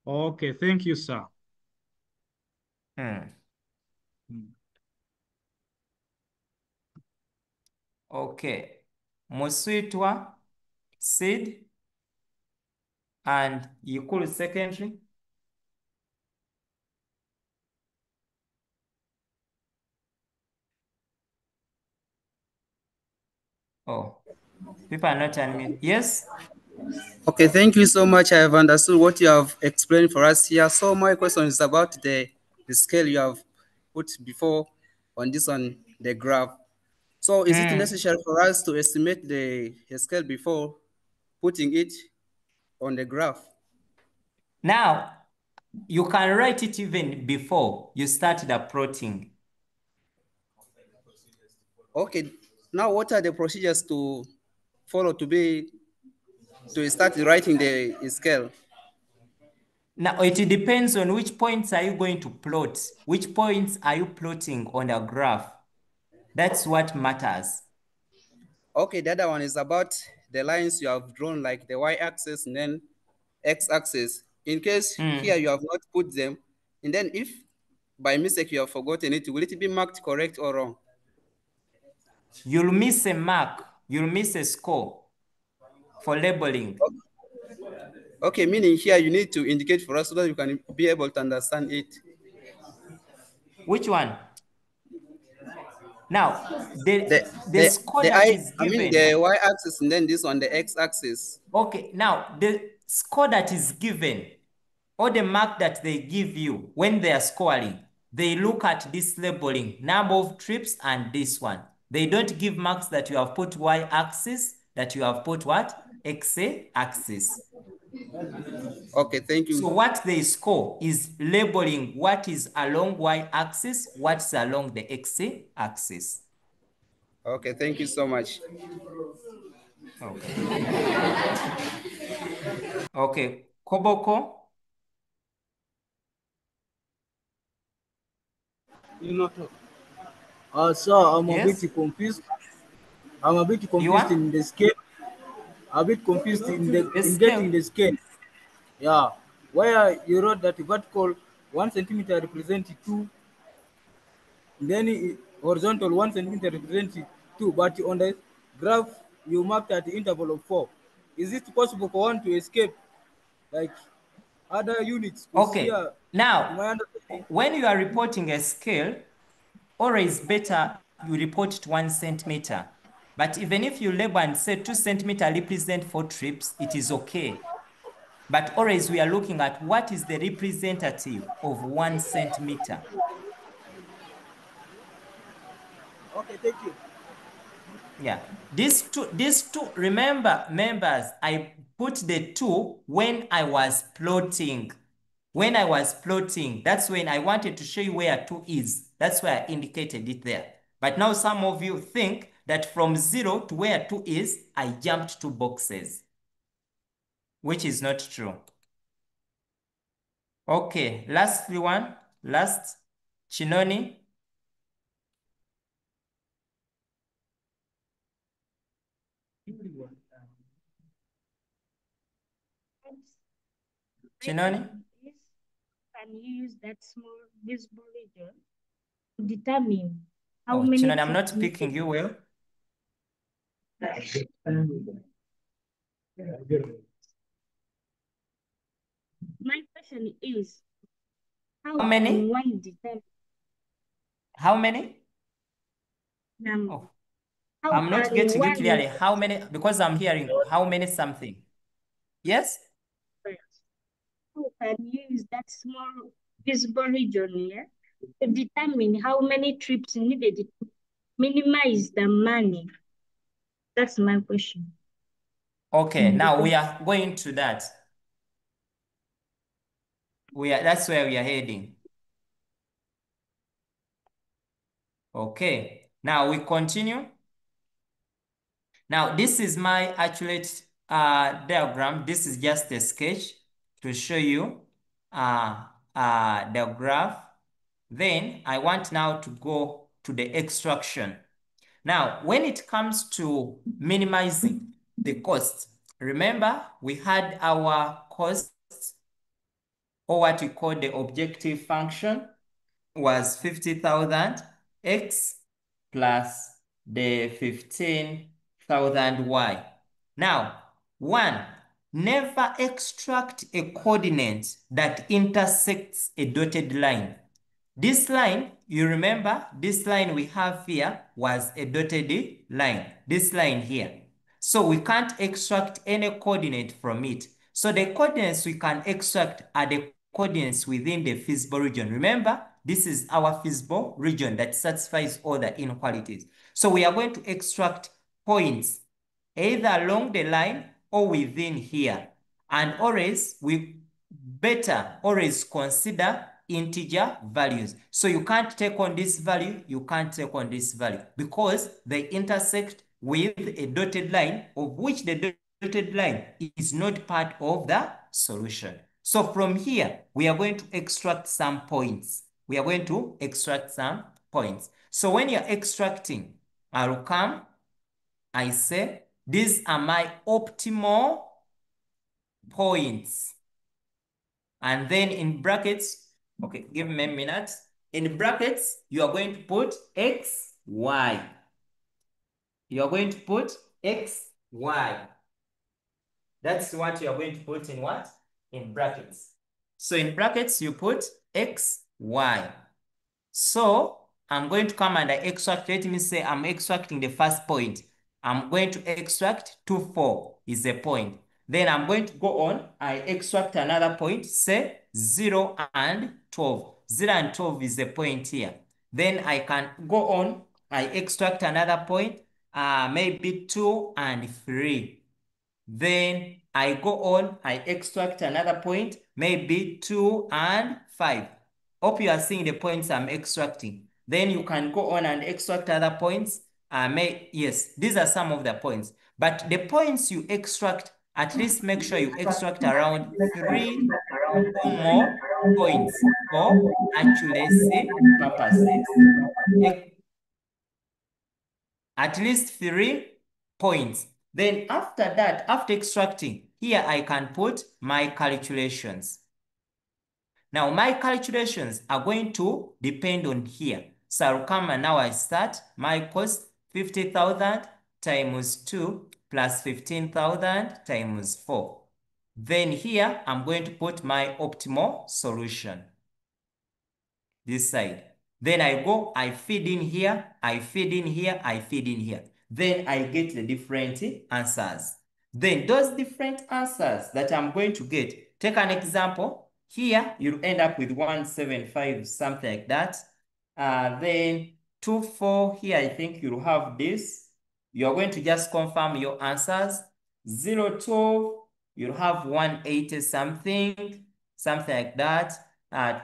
Okay, thank you, sir. Okay, Muswitwa, seed, and Yukulu secondary. Oh, people are not unmuted. Yes? Okay, thank you so much. I have understood what you have explained for us here. So my question is about the scale you have put before on this one, the graph. So is it necessary for us to estimate the scale before putting it on the graph? Now, you can write it even before you start the plotting. Okay, now what are the procedures to follow to start writing the scale? Now, it depends on which points are you going to plot. Which points are you plotting on the graph? That's what matters. Okay, the other one is about the lines you have drawn, like the y-axis and then x-axis. In case here you have not put them, and then if by mistake you have forgotten it, will it be marked correct or wrong? You'll miss a mark. You'll miss a score for labeling. Okay, meaning here you need to indicate for us so that you can be able to understand it. Which one? Now, the score that is given. The y-axis and then this one, the x-axis. Okay, now the score that is given or the mark that they give you when they are scoring, they look at this labeling, number of trips and this one. They don't give marks that you have put y-axis, that you have put what? X-axis. Okay, thank you. So what they score is labeling what is along y-axis, what's along the x-axis. Okay, thank you so much. Okay. Okay, Koboko. Sir, I'm a bit confused. I'm a bit confused in the scale. A bit confused in getting the scale. Yeah, where you wrote that vertical 1 centimeter represents 2, then horizontal 1 centimeter represents 2, but on the graph you marked at the interval of 4. Is it possible for one to escape like other units? Okay, now, when you are reporting a scale, always better you report it 1 centimeter. But even if you label and say 2 centimeter represent 4 trips, it is okay. But always we are looking at what is the representative of 1 centimeter. Okay, thank you. Yeah, these two, remember, members, I put the 2 when I was plotting. When I was plotting, that's when I wanted to show you where 2 is. That's why I indicated it there. But now some of you think that from 0 to where 2 is, I jumped 2 boxes, which is not true. Okay, last Chinoni. Chinoni? Can you use that small visible region to determine how many Chinoni, I'm not trips speaking you well. question is, how many? Can one determine? How many? Oh. I'm not getting you clearly. How many? Because I'm hearing how many something. Yes? How can you use that small visible region here to determine how many trips needed to minimize the money? That's my question. Okay, now we are going to that. That's where we are heading. Okay, now we continue. Now this is my accurate diagram. This is just a sketch to show you the graph. Then I want now to go to the extraction. Now, when it comes to minimizing the cost, remember we had our cost, or what we call the objective function, was 50,000 x plus the 15,000 y. Now, one, never extract a coordinate that intersects a dotted line. This line, you remember, this line we have here was a dotted line, this line here. So we can't extract any coordinate from it. So the coordinates we can extract are the coordinates within the feasible region. Remember, this is our feasible region that satisfies all the inequalities. So we are going to extract points either along the line or within here. And always, we better always consider integer values. So you can't take on this value, you can't take on this value, because they intersect with a dotted line, of which the dotted line is not part of the solution. So from here, we are going to extract some points. We are going to extract some points. So when you're extracting, I'll come, I say, these are my optimal points. And then in brackets, okay, give me a minute. In brackets, you are going to put x, y. You are going to put x, y. That's what you are going to put in what? In brackets. So in brackets, you put x, y. So I'm going to come and I extract. Let me say I'm extracting the first point. I'm going to extract 2, 4 is a point. Then I'm going to go on. I extract another point, say 0 and 12. 0 and 12 is a point here. Then I can go on. I extract another point, maybe 2 and 3. Then I go on. I extract another point, maybe 2 and 5. Hope you are seeing the points I'm extracting. Then you can go on and extract other points. Yes, these are some of the points. But the points you extract, at least make sure you extract around 3 or more points for accuracy purposes. At least 3 points. Then after that, after extracting, here I can put my calculations. Now my calculations are going to depend on here. So I'll come and now I start my cost 50,000 times 2 plus 15,000 times 4. Then here I'm going to put my optimal solution. This side. Then I go, I feed in here, I feed in here, I feed in here. Then I get the different answers. Then those different answers that I'm going to get, take an example. Here, you'll end up with 175, something like that. Then 2, 4, here I think you'll have this. You're going to just confirm your answers. 0, 12, you'll have 180 something, something like that.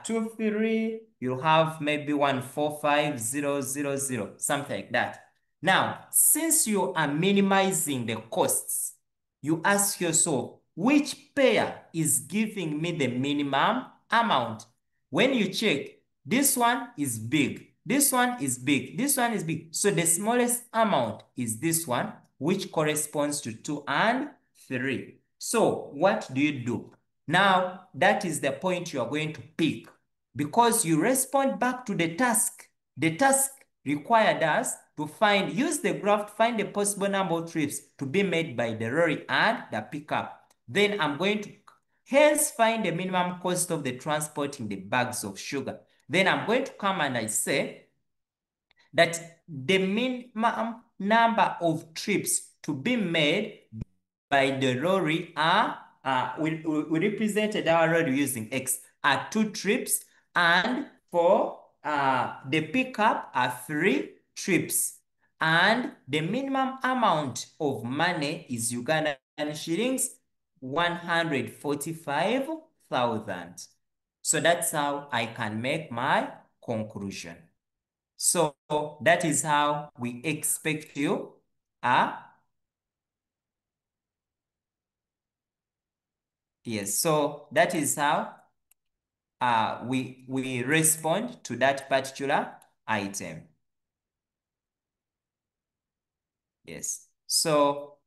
2, 3, you have maybe 145,000, something like that. Now, since you are minimizing the costs, you ask yourself, which pair is giving me the minimum amount? When you check, this one is big, this one is big, this one is big. So the smallest amount is this one, which corresponds to 2 and 3. So what do? Now, that is the point you are going to pick, because you respond back to the task. The task required us to use the graph to find the possible number of trips to be made by the lorry and the pickup. Then I'm going to Hence, find the minimum cost of the transporting the bags of sugar. Then I'm going to come and I say that the minimum number of trips to be made by the lorry are, we represented our lorry using X, are 2 trips, and for the pickup are 3 trips. And the minimum amount of money is Ugandan shillings 145,000. So that's how I can make my conclusion. So that is how we expect you. Yes, so that is how we respond to that particular item. Yes, so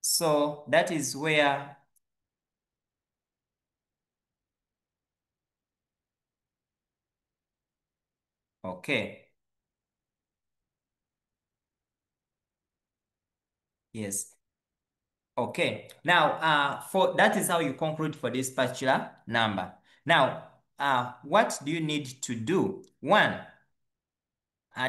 so that is where okay. Yes. Okay. Now, for that is how you conclude for this particular number. Now, what do you need to do? One,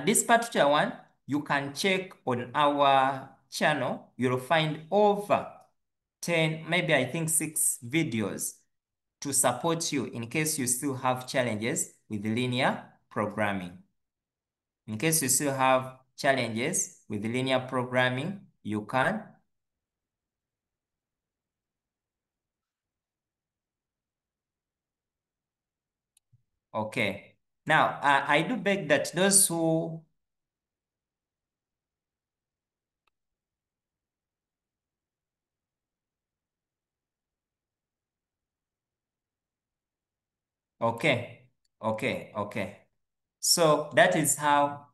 this particular one, you can check on our channel. You'll find over 10, maybe I think 6 videos to support you in case you still have challenges with linear programming. In case you still have challenges with linear programming, you can okay. Now, I do beg that those who okay, okay. So that is how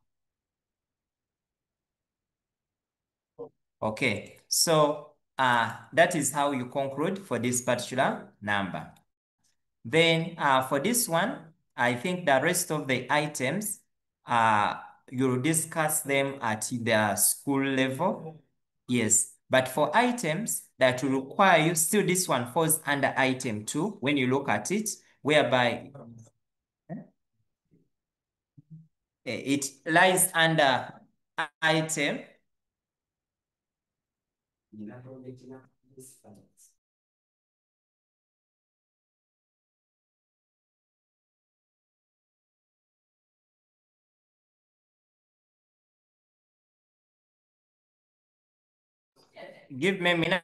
okay. So that is how you conclude for this particular number. Then for this one, I think the rest of the items, you'll discuss them at the school level. Yes, but for items that will require you, still this one falls under item 2 when you look at it, whereby it lies under item. Give me a minute.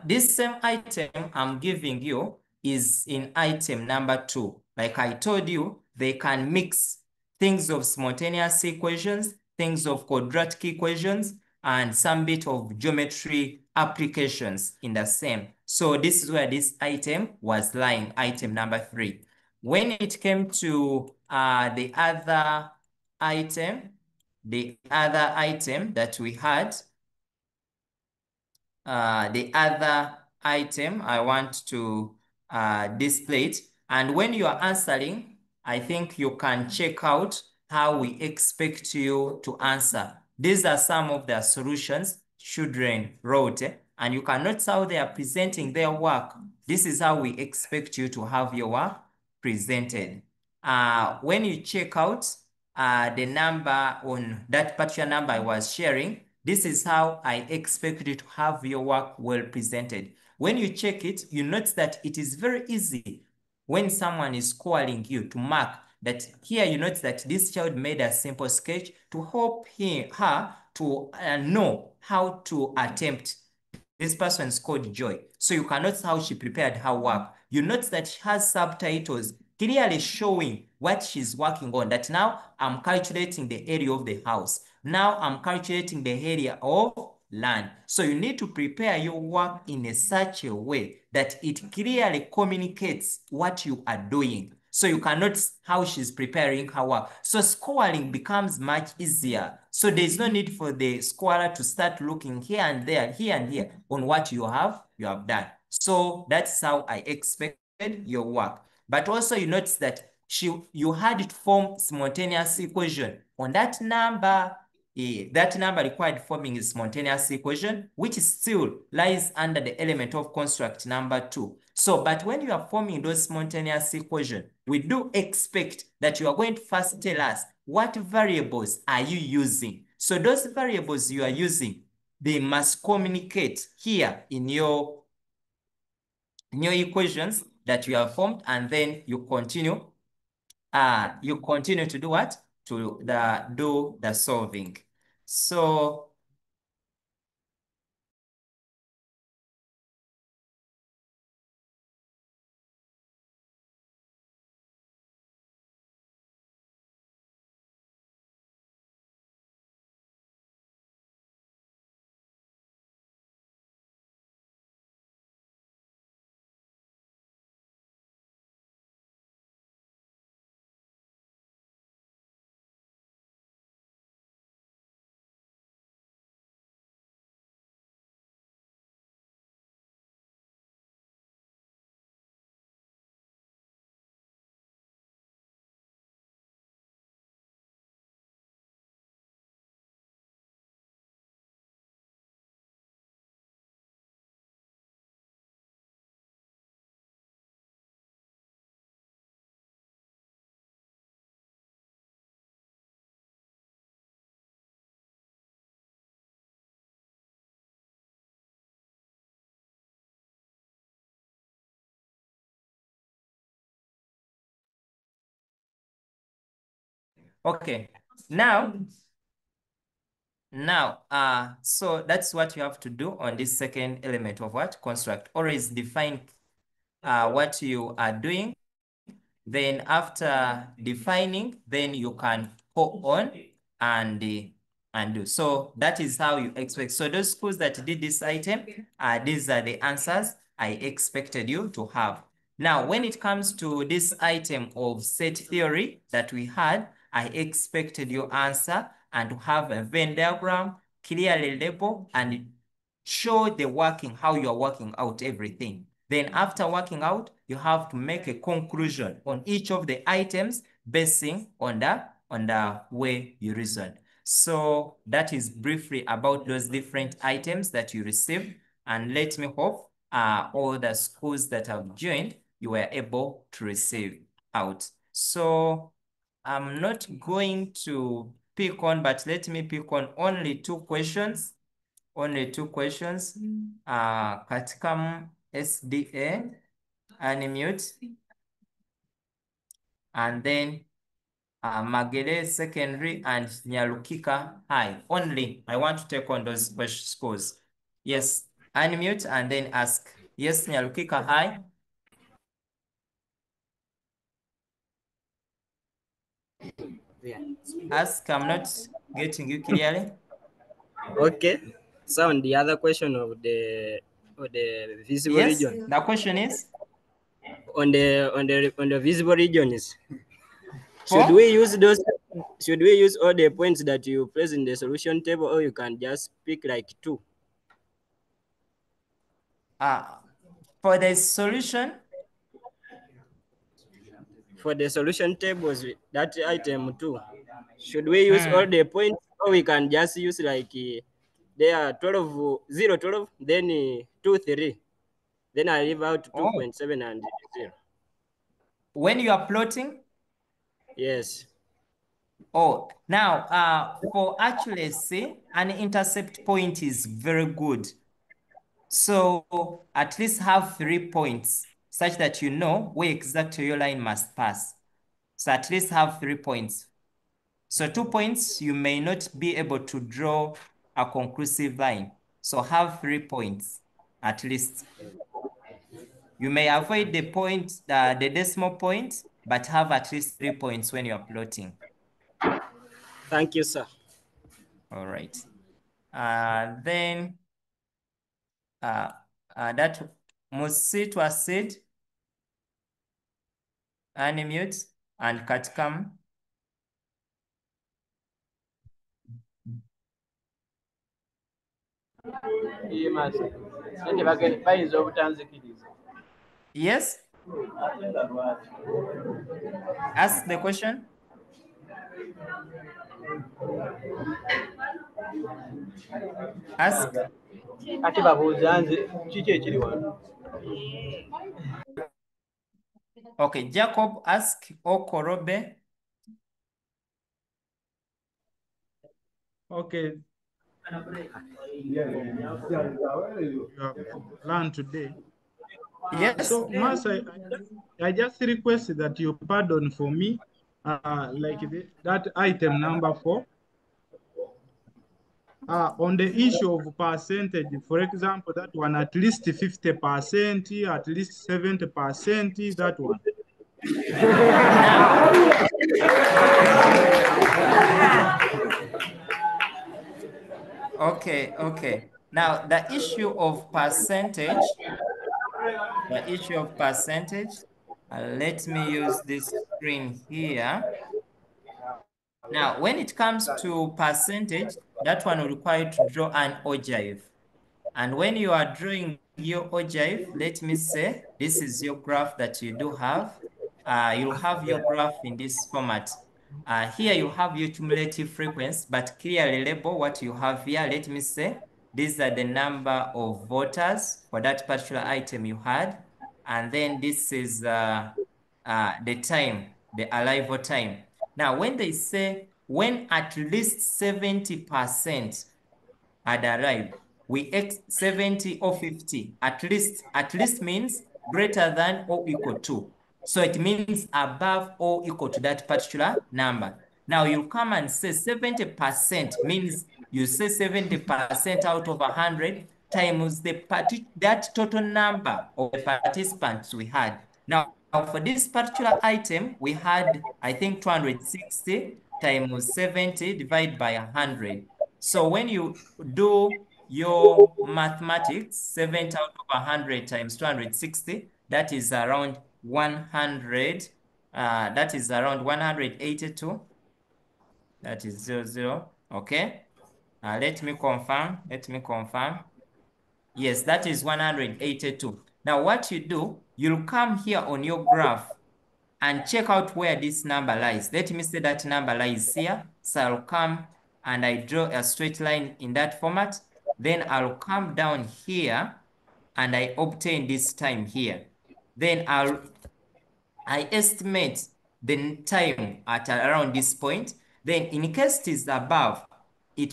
This same item I'm giving you is in item number 2. Like I told you, they can mix things of simultaneous equations, things of quadratic equations, and some bit of geometry applications in the same. So this is where this item was lying, item number 3. When it came to the other item that we had, the other item I want to display it. And when you are answering, I think you can check out how we expect you to answer. These are some of the solutions children wrote, and you can notice how they are presenting their work. This is how we expect you to have your work presented. When you check out the number on that particular number I was sharing, This is how I expect you to have your work well presented. When you check it, you notice that it is very easy when someone is calling you to mark that here you notice that this child made a simple sketch to help her to know how to attempt. This person is called Joy. So you can notice how she prepared her work. You notice that she has subtitles clearly showing what she's working on. That now I'm calculating the area of the house. Now I'm calculating the area of land. So you need to prepare your work in such a way that it clearly communicates what you are doing. So you can notice how she's preparing her work. So scoring becomes much easier. So there's no need for the scorer to start looking here and there, here and here on what you have done. So that's how I expected your work. But also you notice that you had it form simultaneous equation on that number. That number required forming is spontaneous equation, which still lies under the element of construct number 2. So, but when you are forming those spontaneous equation, we do expect that you are going to first tell us what variables are you using. So those variables you are using, they must communicate here in your equations that you have formed, and then you continue to do what? To do the solving. So okay, so that's what you have to do on this second element of what? Construct. Always define what you are doing. Then after defining, then you can go on and do. So that is how you expect. So those schools that did this item, these are the answers I expected you to have. Now, when it comes to this item of set theory that we had, I expected your answer and to have a Venn diagram, clearly label, and show the working, how you are working out everything. Then after working out, you have to make a conclusion on each of the items basing on the way you reasoned. So that is briefly about those different items that you received. And let me hope all the schools that have joined, you were able to receive out. So I'm not going to pick on, but let me pick on only 2 questions. Only 2 questions. Katika SDA, unmute. And then Magere Secondary and Nyalukika High. Only I want to take on those scores. Yes, unmute and then ask. Yes, Nyalukika High. Ask, I'm not getting you clearly. Okay. So on the other question of the visible region. Yes, the question is on the visible regions. Should we use those? Should we use all the points that you place in the solution table, or you can just pick like 2? For the solution. For the solution tables, that item 2, should we use all the points, or we can just use like there are 12, 0, 12, then 2, 3, then I leave out 2.7 and 0. When you are plotting? Yes. Oh, now for accuracy, an intercept point is very good. So at least have 3 points such that you know where exactly your line must pass. So at least have 3 points. So 2 points, you may not be able to draw a conclusive line. So have 3 points at least. You may avoid the point, the decimal point, but have at least 3 points when you're plotting. Thank you, sir. All right. Then that Musitu said, unmute and Katkam. Yes. Ask the question. Ask. Okay, Jacob, ask Okorobe. Okay. You have learned today. Yes. So, Master, I just request that you pardon for me, that item number 4. On the issue of percentage, for example, that one at least 50%, at least 70%, that one. Okay. Now, the issue of percentage, let me use this screen here. Now, when it comes to percentage, that one will require you to draw an ogive. And when you are drawing your ogive, let me say, this is your graph that you do have. You'll have your graph in this format. Here you have your cumulative frequency, but clearly label what you have here. Let me say, these are the number of voters for that particular item you had. And then this is the time, the arrival time. Now, when they say, when at least 70% had arrived, we x 70 or 50, at least means greater than or equal to. So it means above or equal to that particular number. Now you come and say 70% means you say 70% out of 100 times that total number of the participants we had. Now for this particular item, we had, I think, 260 times 70 divided by 100. So when you do your mathematics, 70 out of 100 times 260, that is around 100. That is around 182. That is 00. Okay. Let me confirm. Yes, that is 182. Now what you do, you'll come here on your graph and check out where this number lies. Let me say that number lies here. So I'll come and I draw a straight line in that format. Then I'll come down here and I obtain this time here. Then I estimate the time at around this point. Then in case it is above,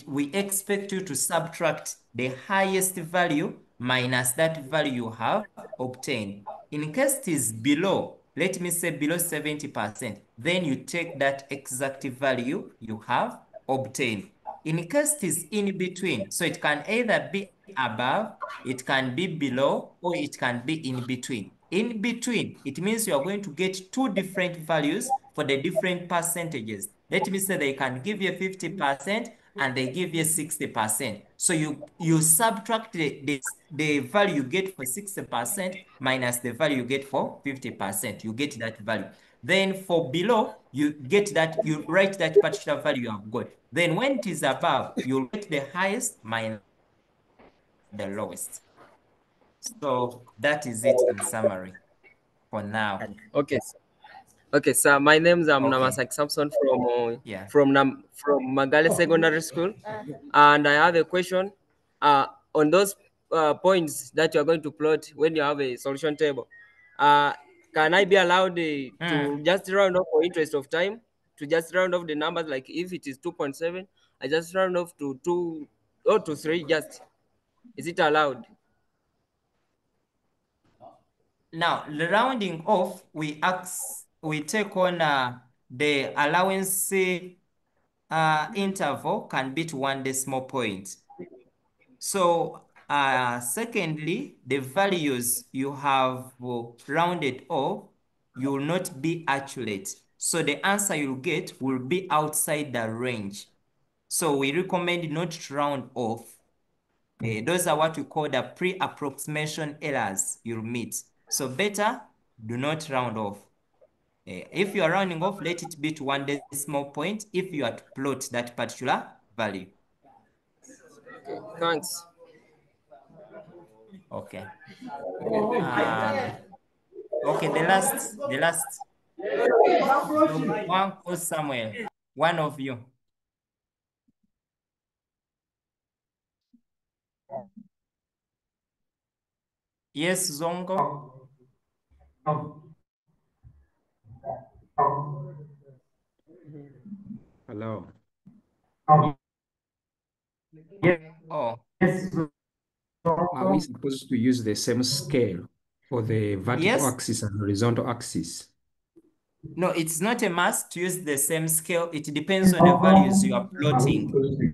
we expect you to subtract the highest value minus that value you have obtained. In case it is below, let me say below 70%, then you take that exact value you have obtained. In case it is in between, so it can either be above, it can be below, or it can be in between. In between, it means you are going to get two different values for the different percentages. Let me say they can give you 50% and they give you 60%. So you subtract the value you get for 60% minus the value you get for 50%. You get that value. Then for below, you get that, you write that particular value you have got. Then when it is above, you'll get the highest minus the lowest. So that is it in summary for now. Okay. Okay, sir. My name is Namasak Samson from Magale Secondary School, and I have a question on those points that you are going to plot when you have a solution table. Can I be allowed to just round off for interest of time to just round off the numbers. Like if it is 2.7, I just round off to 2 or to 3. Just is it allowed? Now, the rounding off, we take on the allowance interval can be to 1 decimal point. So, secondly, the values you have rounded off, you will not be accurate. So the answer you'll get will be outside the range. So we recommend not to round off. Those are what we call the pre-approximation errors you'll meet. So better, do not round off. If you are rounding off, let it be to 1 decimal point if you are to plot that particular value. Okay, thanks. Okay. Okay, the last. One or Samuel, one of you. Yes, Zongo. Hello. Oh. Are we supposed to use the same scale for the vertical axis and horizontal axis? No, it's not a must to use the same scale. It depends on the values you are plotting.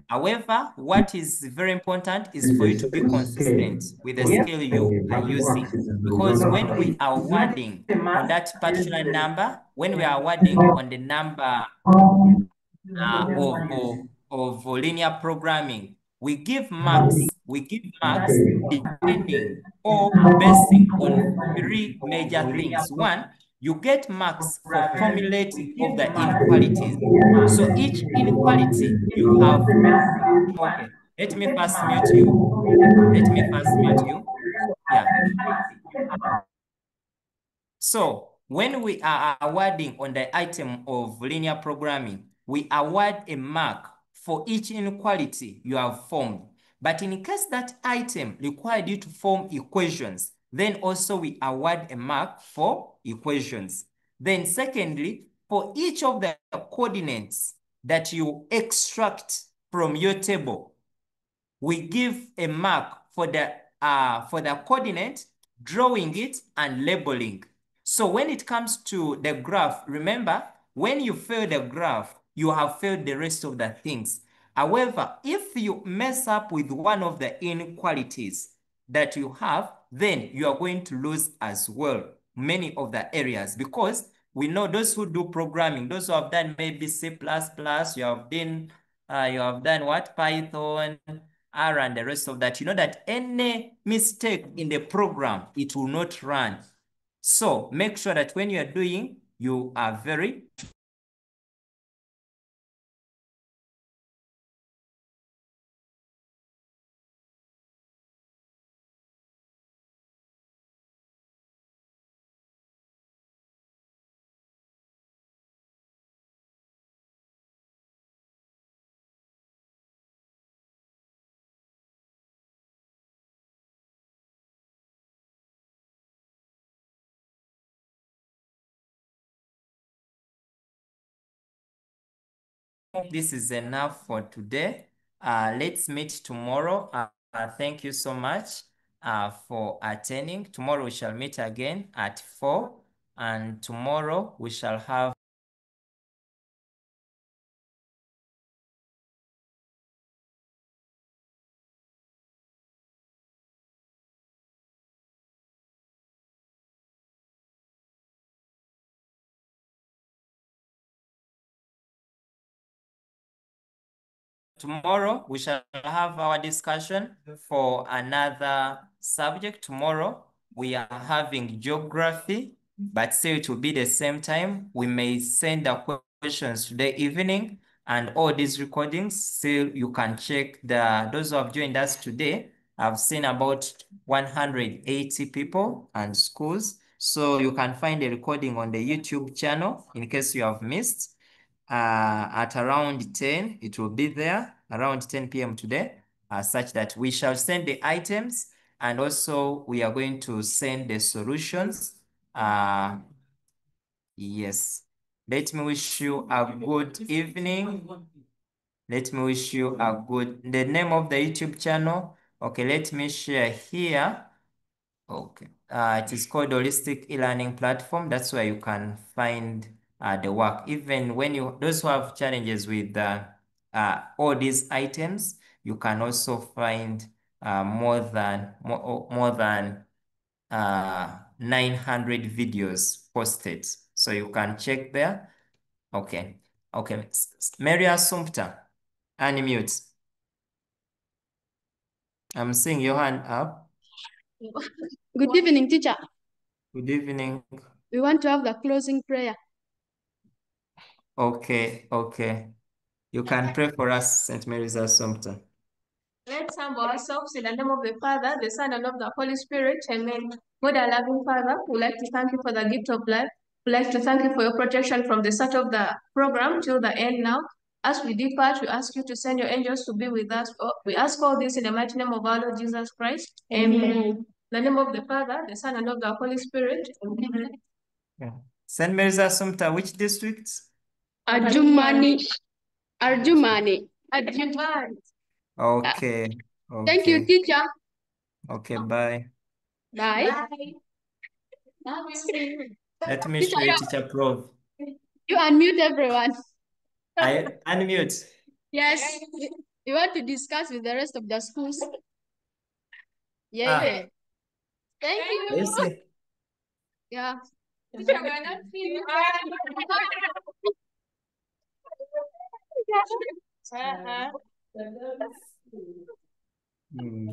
However, what is very important is for you to be consistent with the scale you are using. Because when we are wording on that particular number, when we are wording on the number of linear programming, we give marks depending or basing on 3 major things. One, you get marks for formulating of the inequalities. So each inequality you have, okay, let me first mute you. Yeah. So when we are awarding on the item of linear programming, we award a mark for each inequality you have formed. But in case that item required you to form equations, then also we award a mark for equations. Then secondly, for each of the coordinates that you extract from your table, we give a mark for the coordinate, drawing it and labeling. So when it comes to the graph, remember, when you fail the graph, you have failed the rest of the things. However, if you mess up with one of the inequalities that you have, then you are going to lose as well many of the areas, because we know those who do programming, those who have done maybe C++, you have done what? Python, R, and the rest of that. You know that any mistake in the program, it will not run. So make sure that when you are doing, you are very this is enough for today. Let's meet tomorrow. Thank you so much for attending. Tomorrow we shall meet again at 4, and tomorrow we shall have tomorrow we shall have our discussion for another subject. Tomorrow we are having geography, but still it will be the same time. We may send the questions today evening, and all these recordings, still you can check those who have joined us today. I've seen about 180 people and schools. So you can find the recording on the YouTube channel in case you have missed. At around 10, it will be there, around 10 p.m. today, such that we shall send the items, and also we are going to send the solutions. Yes. Let me wish you a good evening. Let me wish you a good, the name of the YouTube channel. Okay, let me share here. Okay, it is called Holistic E-Learning Platform. That's where you can find the work. Even when those who have challenges with all these items, you can also find more than 900 videos posted. So you can check there. Okay. Okay. Mary Assumpta, unmute. I'm seeing your hand up. Good evening, teacher. Good evening. We want to have the closing prayer. Okay. Okay. You can pray for us, St. Mary's Assumpta. Let's humble ourselves in the name of the Father, the Son, and of the Holy Spirit. Amen. God, our loving Father, we'd like to thank you for the gift of life. We'd like to thank you for your protection from the start of the program till the end now. As we depart, we ask you to send your angels to be with us. We ask all this in the mighty name of our Lord Jesus Christ. Amen. In the name of the Father, the Son, and of the Holy Spirit. Amen. Yeah. St. Mary's Assumpta, which district? Adjumani. Adjumani. Adjumani. Okay. Thank you, Okay. teacher. Okay, bye. Bye. Let me Teacher, show you Teacher Prov. you unmute everyone. I unmute. Yes. We want to discuss with the rest of the schools. Yeah, yeah. Thank you. Let's see. Yeah. Teacher, we're not finished. Hmm.